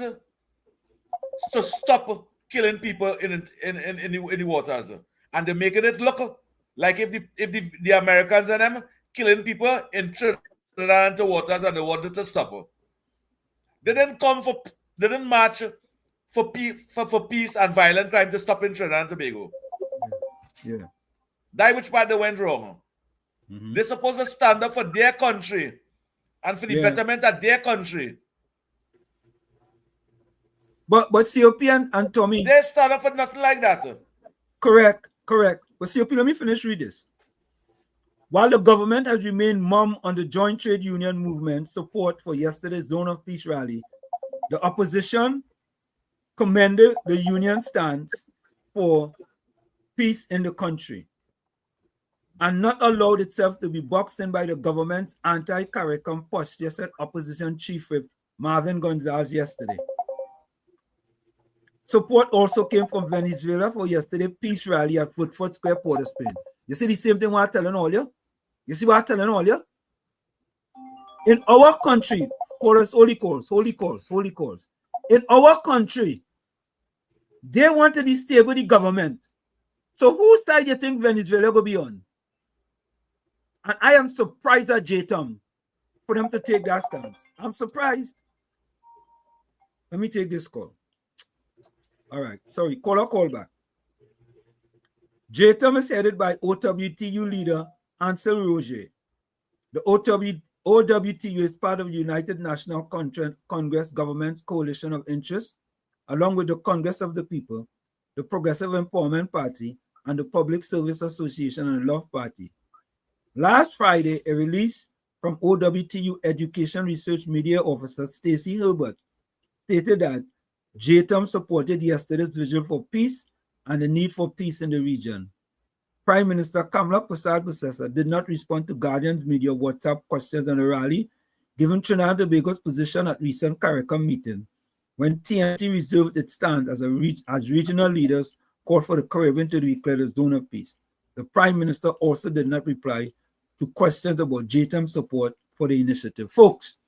to stop killing people in the waters. And they're making it look like if the Americans and them killing people in Trinidad and the waters and they wanted to stop. They didn't march for peace and violent crime to stop in Trinidad and Tobago. Yeah. That which part they went wrong. They're supposed to stand up for their country and for the betterment of their country. But COP and Tommy, they stand up for nothing like that. Correct. But COP, let me finish read this. While the government has remained mum on the joint trade union movement support for yesterday's Zone of Peace rally, the opposition commended the union stance for peace in the country and not allowed itself to be boxed in by the government's anti-CARICOM posture, said opposition chief whip Marvin Gonzalez yesterday. Support also came from Venezuela for yesterday's peace rally at Footfoot Square, Port-au-Prince. You see the same thing what I'm telling all you? You see what I'm telling all you? In our country, holy calls. In our country, they want to destabilize the government. So whose side do you think Venezuela will be on? And I am surprised at J-Tom for them to take that stance. I'm surprised. Let me take this call. All right. Sorry. Call back. J-Tom is headed by OWTU leader Ansel Roger. The OWTU is part of the United National Congress Government's Coalition of Interests, along with the Congress of the People, the Progressive Empowerment Party, and the Public Service Association and the Love Party. Last Friday, a release from OWTU Education Research Media Officer Stacey Herbert stated that J-Tom supported yesterday's vigil for peace and the need for peace in the region. Prime Minister Kamala Persad-Bissessar did not respond to Guardian's media WhatsApp questions on the rally, given Trinidad and Tobago's position at recent CARICOM meeting, when TNT reserved its stance as regional leaders called for the Caribbean to declare a zone of peace. The Prime Minister also did not reply to questions about J-Tom support for the initiative. Folks,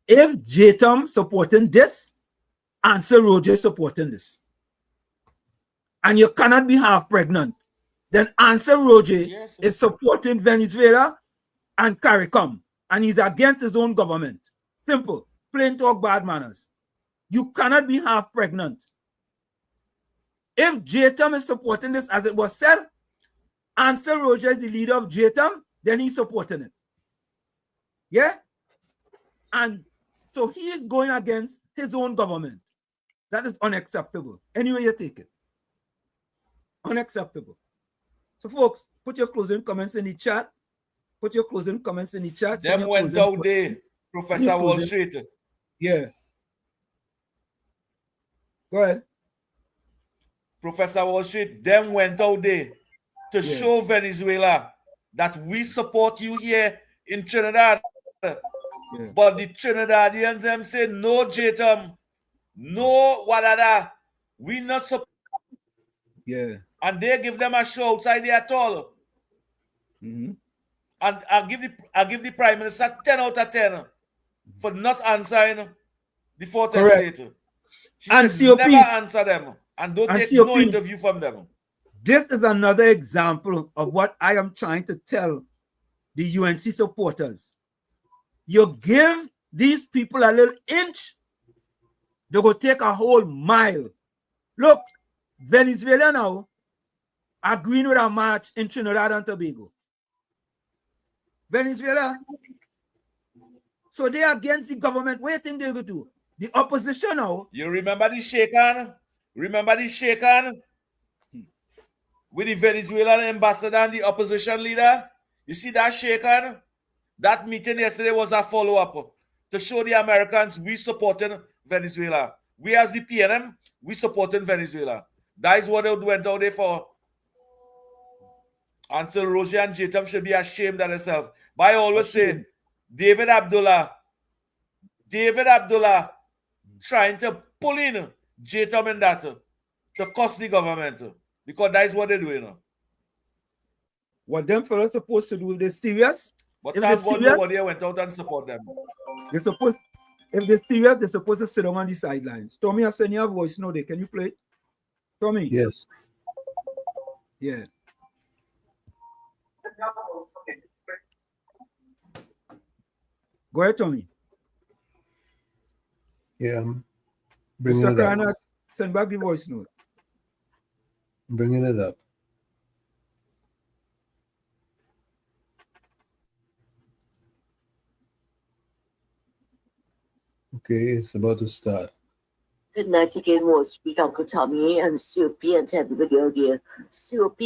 if J-Tom supporting this, Ansel Roger supporting this, and you cannot be half pregnant, then Ansel Roger is supporting Venezuela and CARICOM, and he's against his own government. Simple, plain talk, bad manners. You cannot be half pregnant. If J-Tom is supporting this, as it was said, Ansel Roger is the leader of J-Tom, then he's supporting it. Yeah? And so he is going against his own government. That is unacceptable. Anyway you take it. Unacceptable. So folks, put your closing comments in the chat. Them went out there, Professor Wall Street. Yeah. Go ahead. Professor Wall Street, them went out there to show Venezuela that we support you here in Trinidad. But the Trinidadians them say no, J-Tom, no, whatever. We not support. Yeah. And they give them a show outside there at all. And I give the Prime Minister 10 out of 10 for not answering the fourth estate. She should never answer them and don't take no interview from them. This is another example of what I am trying to tell the UNC supporters. You give these people a little inch, they go take a whole mile. Look, Venezuela now, agreeing with a march in Trinidad and Tobago. Venezuela. So they are against the government. What do you think they're going to do? The opposition now. You remember the shakedown? Remember the shakedown? With the Venezuelan ambassador and the opposition leader? You see that shakedown? That meeting yesterday was a follow-up to show the Americans we supporting Venezuela. We as the PNM, we supporting Venezuela. That is what they went out there for. Ansel Roger and Jatam should be ashamed of themselves. But I always say, David Abdullah trying to pull in Jatam and that to cost the government. Because that is what they're doing. What them fellows supposed to do if they're serious? But if thank they're God serious, nobody went out and support them. if they're serious, they're supposed to sit down on the sidelines. Tommy, I send you a voice note there. Can you play it? Tommy? Yes. Yeah. Go ahead, Tommy. Yeah, I'm bringing Mr. it up. Kranat, send back the voice note. Bringing it up. Okay, it's about to start. Good night again, Wall Street, Uncle Tommy and COP and to everybody out there. COP,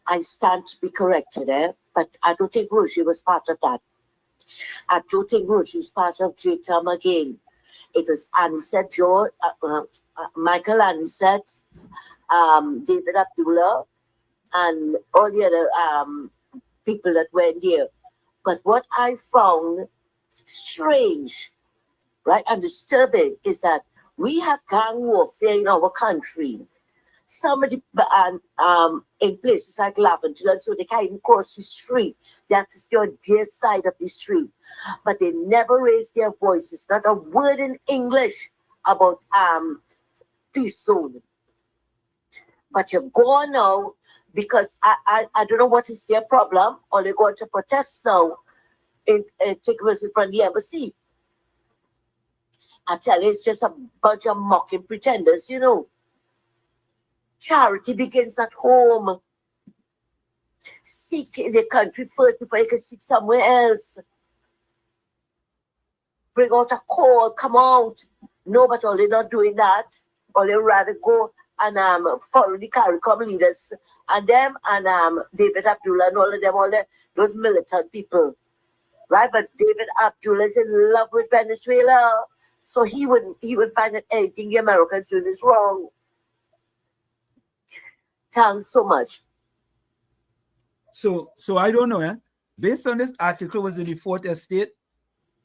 I stand to be corrected, but I don't think Roger was part of that. I don't think Roger was part of JTAM again. It was Anisette George, Michael Anisette, David Abdullah, and all the other people that went there. But what I found strange, right, and disturbing is that we have gang warfare in our country. Somebody in places like Laventille, so they can't even cross the street. They have to stay on their side of the street. But they never raise their voices, not a word in English about peace zone. But you're gone now because I don't know what is their problem, or they're going to protest now in front of the embassy. I tell you, it's just a bunch of mocking pretenders, you know. Charity begins at home. Seek in the country first before you can seek somewhere else. Bring out a call, come out. No, but all they're not doing that. Or they rather go and follow the CARICOM leaders and them and David Abdullah and all of them, those militant people. Right? But David Abdullah is in love with Venezuela. So he would find that anything the Americans do is wrong. Thanks so much. So I don't know, based on this article was in the Fourth Estate,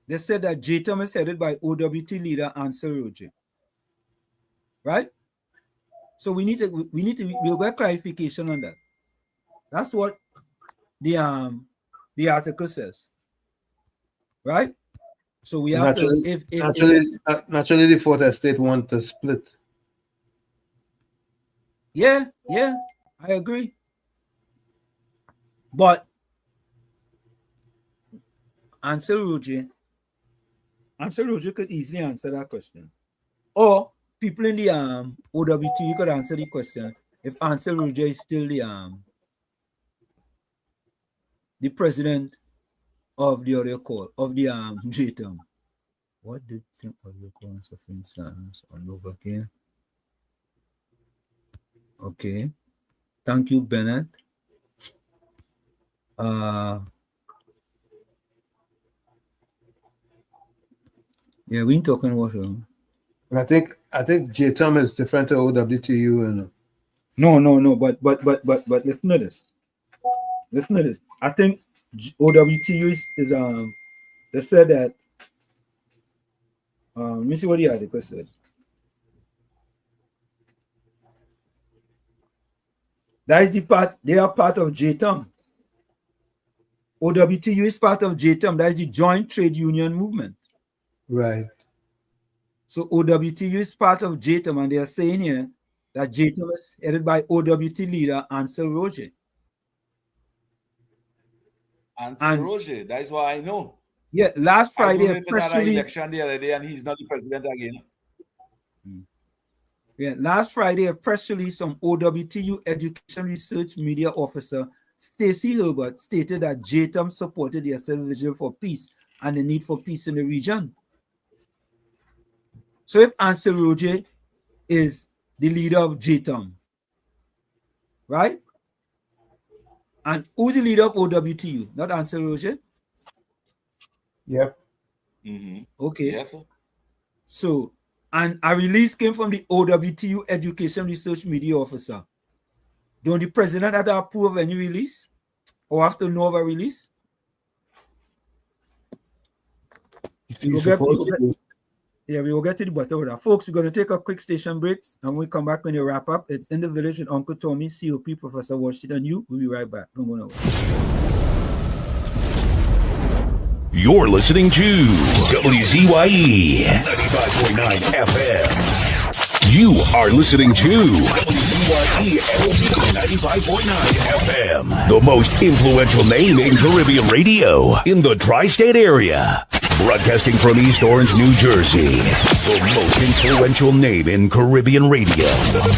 they said that JTAM is headed by OWT leader Ansel Roger. Right? So we'll get clarification on that. That's what the article says. Right? So we have naturally the Fourth Estate want to split. Yeah, I agree. But Ansel Roger could easily answer that question. Or people in the OWT could answer the question if Ansel Roger is still the president of the other call of the JTAM. What do you think of the cause of instance all over again? Okay. Thank you, Bennett. Yeah, we ain't talking about him. I think JTAM is different to OWTU and No, but listen to this. I think OWTU is they said that let me see what the article says. That is the part, they are part of JTAM. OWTU is part of JTAM, that is the Joint Trade Union Movement. Right. So OWTU is part of JTAM, and they are saying here that JTAM is headed by OWT leader Ansel Roger. Roger, that is what I know. Yeah, last Friday, I don't know if it had an election the other day and he's not the president again. Yeah, last Friday, a press release from OWTU Education Research Media Officer Stacey Herbert stated that JTOM supported the Assembly Vision for Peace and the need for peace in the region. So if Ansel Roger is the leader of JTOM, right? And who's the leader of OWTU? Not Ansel Roger? Yep. Okay. Yes, sir. So, and a release came from the OWTU Education Research Media Officer. Don't the president have to approve of any release or have to know of a release? We will get to the bottom of that. Folks, we're going to take a quick station break and when we come back when you wrap up. It's In the Village with Uncle Tommy, COP, Professor Washington, and you. We'll be right back. Don't go nowhere. You're listening to WZYE 95.9 FM. You are listening to WZYE 95.9 FM, the most influential name in Caribbean radio in the tri-state area. Broadcasting from East Orange, New Jersey, the most influential name in Caribbean radio,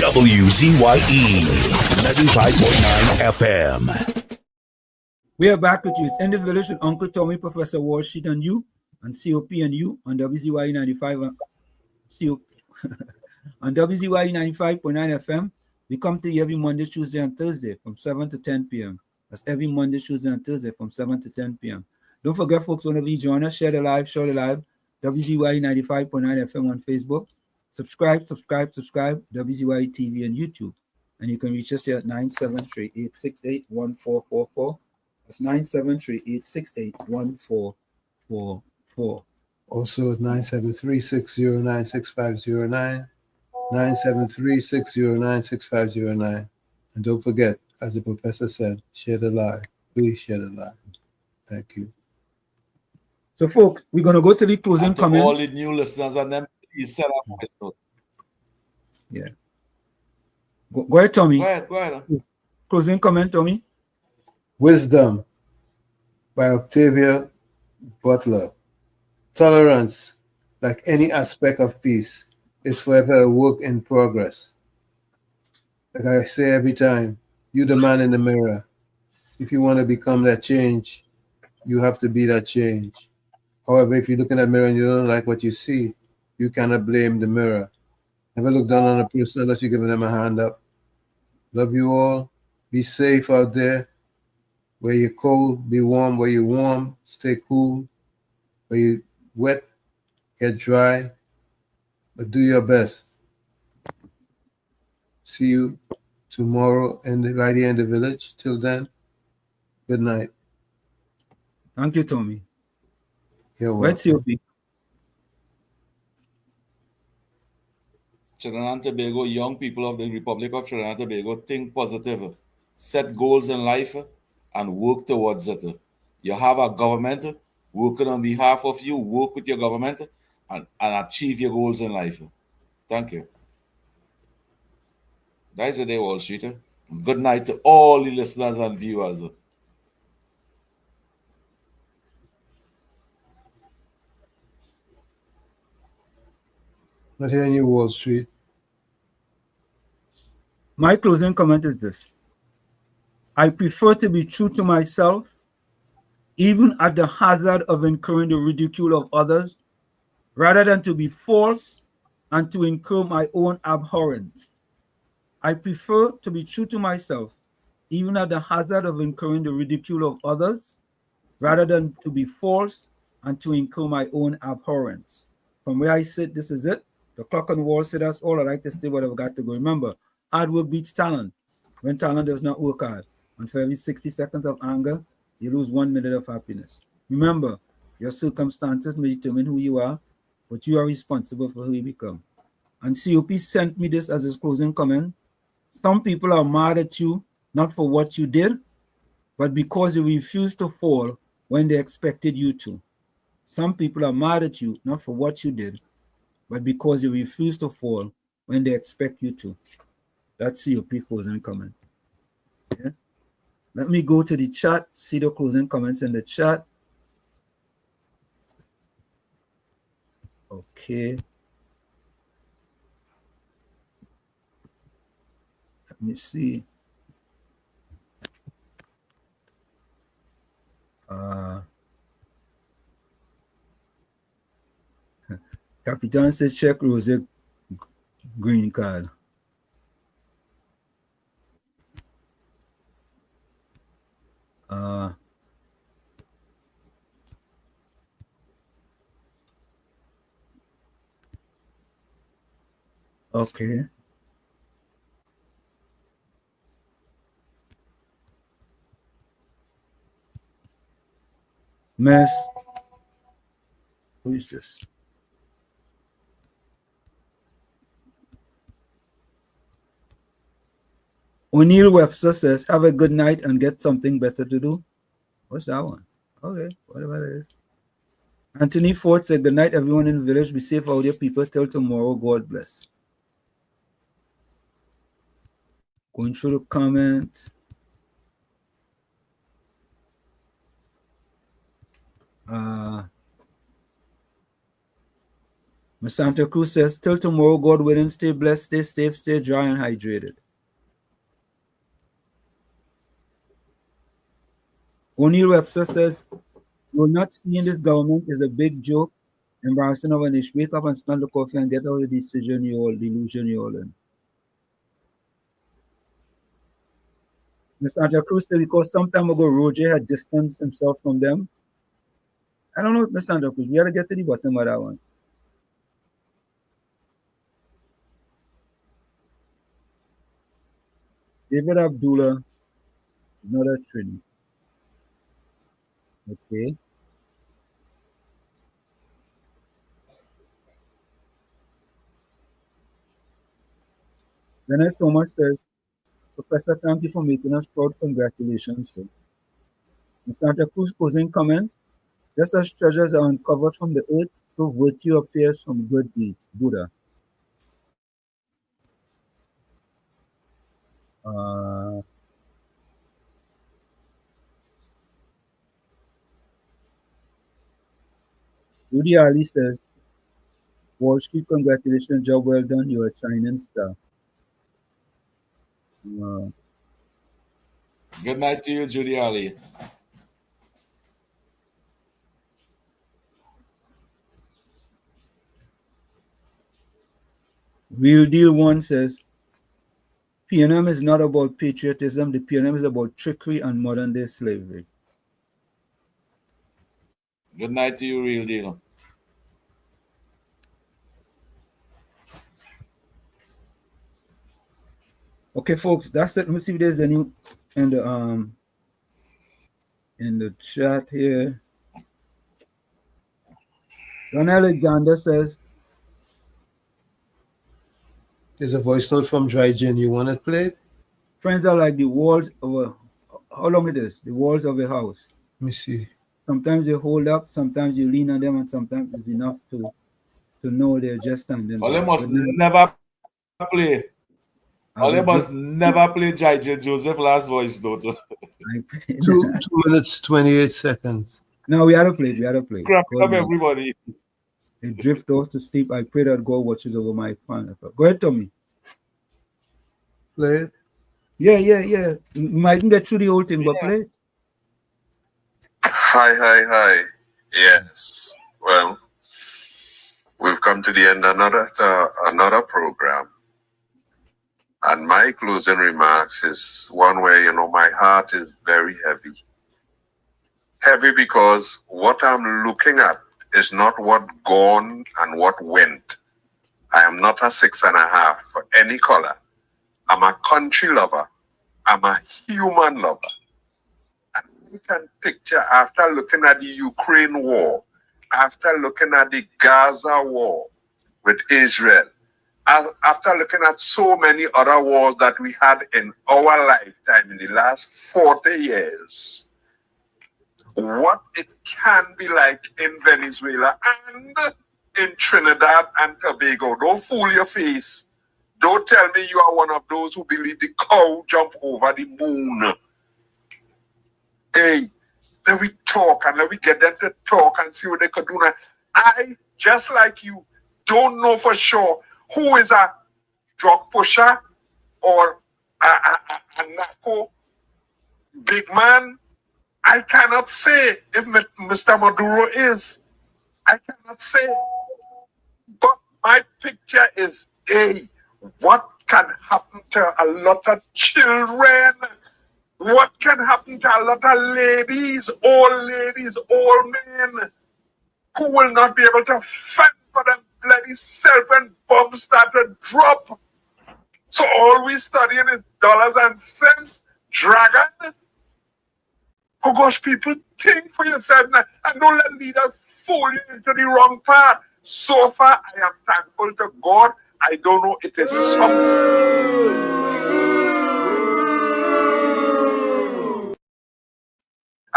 WZYE 95.9 FM. We are back with you. It's In the Village with Uncle Tommy, Professor Washington, and you, and COP and you on WZYE 95 on WZYE 95.9 FM. We come to you every Monday, Tuesday, and Thursday from 7 to 10 p.m. That's every Monday, Tuesday, and Thursday from 7 to 10 p.m. Don't forget, folks, whenever you join us, share the live, WZYE 95.9 FM on Facebook. Subscribe, WZYE TV and YouTube. And you can reach us here at 973-868-1444. That's 973-868-1444. Also at 973-609-6509, 973-609-6509. And don't forget, as the professor said, share the live. Please share the live. Thank you. So, folks, we're going to go to the closing comments. All the new listeners and them, please set up voice note. Yeah. Go ahead, Tommy. Go ahead. Closing comment, Tommy. Wisdom by Octavia Butler. Tolerance, like any aspect of peace, is forever a work in progress. Like I say every time, you the man in the mirror. If you want to become that change, you have to be that change. However, if you look in that mirror and you don't like what you see, you cannot blame the mirror. Never look down on a person unless you're giving them a hand up. Love you all. Be safe out there. Where you're cold, be warm. Where you're warm, stay cool. Where you're wet, get dry. But do your best. See you tomorrow right here in the village. Till then, good night. Thank you, Tommy. You're welcome. COP. Trinidad and Tobago, young people of the Republic of Trinidad and Tobago, think positive, set goals in life, and work towards it. You have a government working on behalf of you, work with your government, and achieve your goals in life. Thank you. That is the day, Wall Street. Good night to all the listeners and viewers. Not hearing you, Wall Street. My closing comment is this. I prefer to be true to myself, even at the hazard of incurring the ridicule of others, rather than to be false and to incur my own abhorrence. I prefer to be true to myself, even at the hazard of incurring the ridicule of others, rather than to be false and to incur my own abhorrence. From where I sit, this is it. The clock on the wall said that's all. I like to say what I've got to go. Remember, hard work beats talent when talent does not work hard. And for every 60 seconds of anger, you lose 1 minute of happiness. Remember, your circumstances may determine who you are, but you are responsible for who you become. And COP sent me this as his closing comment. Some people are mad at you, not for what you did, but because you refused to fall when they expected you to. Some people are mad at you, not for what you did, but because you refused to fall when they expect you to. That's COP closing comment. Yeah. Let me go to the chat, see the closing comments in the chat. Okay. Let me see. Capitan says check Rose green card. Okay. Mess. Who is this? O'Neill Webster says, have a good night and get something better to do. What's that one? Okay, whatever it is. Anthony Ford said, good night, everyone in the village. Be safe out there, people. Till tomorrow. God bless. Going through the comments. Miss Santa Cruz says, till tomorrow, God willing, stay blessed, stay safe, stay dry and hydrated. O'Neill Webster says, you're not seeing this government is a big joke, embarrassing of a nation. Wake up and smell the coffee and get out of the decision you all, delusion you all in. Miss Santa Cruz said, because some time ago, Roger had distanced himself from them. I don't know, Miss Santa Cruz. We got to get to the bottom of that one. David Abdullah, another Trini. Okay. Leonard Thomas says, Professor, thank you for making us proud. Congratulations. Sir. Miss Santa Cruz posing comment, just as treasures are uncovered from the earth, so virtue appears from good deeds. Buddha. Rudy Ali says, Wall Street, congratulations, job well done, you're a shining star. Good night to you, Judy Ali. Real Deal One says, PNM is not about patriotism, the PNM is about trickery and modern day slavery. Good night to you, Real Deal. Okay, folks, that's it. Let me see if there's any in the chat here. Don Alexander says, there's a voice note from Dry Gin. You want it played? Friends are like the walls of how long it is? The walls of a house. Let me see. Sometimes they hold up, sometimes you lean on them, and sometimes it's enough to know they're just standing. They must never play. They must never play J.J. Joseph last voice note. 2 minutes, 28 seconds. No, we had to play it. We had to play it. Crap up everybody. They drift off to sleep. I pray that God watches over my fan. Go ahead, Tommy. Play it? Yeah. You mightn't get through the whole thing, but play it. Hi. Yes. Well, we've come to the end of another program. And my closing remarks is one where, my heart is very heavy. Heavy because what I'm looking at is not what gone and what went. I am not a 6.5 for any color. I'm a country lover. I'm a human lover. And you can picture after looking at the Ukraine war, after looking at the Gaza war with Israel, after looking at so many other wars that we had in our lifetime in the last 40 years, what it can be like in Venezuela and in Trinidad and Tobago. Don't fool your face. Don't tell me you are one of those who believe the cow jumped over the moon. Hey, let we talk and let we get them to talk and see what they can do now. I, just like you, don't know for sure who is a drug pusher or Anaco, big man, I cannot say if Mr. Maduro is. I cannot say. But my picture is, what can happen to a lot of children? What can happen to a lot of ladies, old men, who will not be able to fend for them bloody self when bombs start to drop? So all we studying is dollars and cents, dragon. Oh gosh, people, think for yourself now and don't let leaders fool you into the wrong path. So far, I am thankful to God. I don't know, it is something.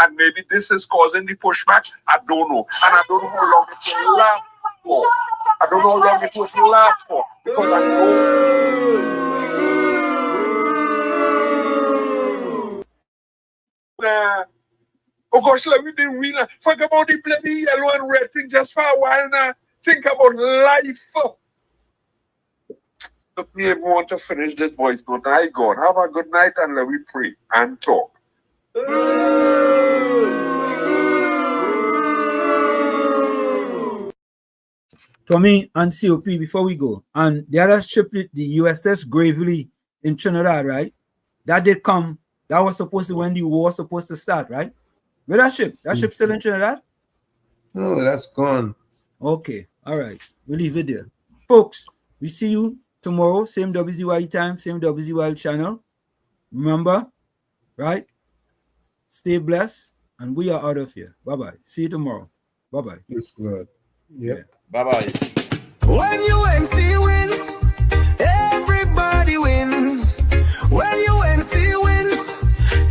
And maybe this is causing the pushback. I don't know. And I don't know how long it will last for. I don't know how long it will last for. Because I know. Oh gosh, let me be real. Forget about the bloody yellow and red thing just for a while now. Think about life. Look, me even want to finish this voice note. I God, have a good night and let me pray and talk. Tommy and COP, before we go, and the other ship, the USS Gravely in Trinidad, right? That did come. That was supposed to when the war was supposed to start, right? Where that ship? That ship still in Trinidad? No, that's gone. Okay, all right. We'll leave it there. Folks, we see you tomorrow, same WZYE time, same WZYE channel. Remember, right? Stay blessed, and we are out of here. Bye-bye. See you tomorrow. Bye-bye. It's good. Yeah. Bye-bye. When UNC wins, everybody wins. When UNC wins,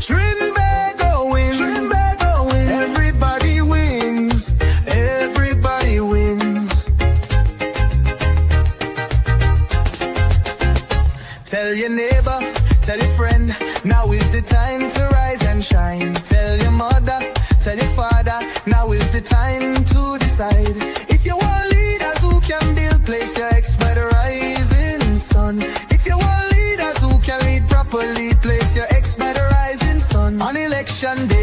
Trinbago wins. Trinbago wins. Everybody wins. Everybody wins. Tell your neighbor, tell your friend, now is the time to rise and shine. Tell your mother, tell your father, now is the time to decide. If you want leaders who can build, place your ex by the rising sun. If you want leaders who can lead properly, place your ex by the rising sun. On election day,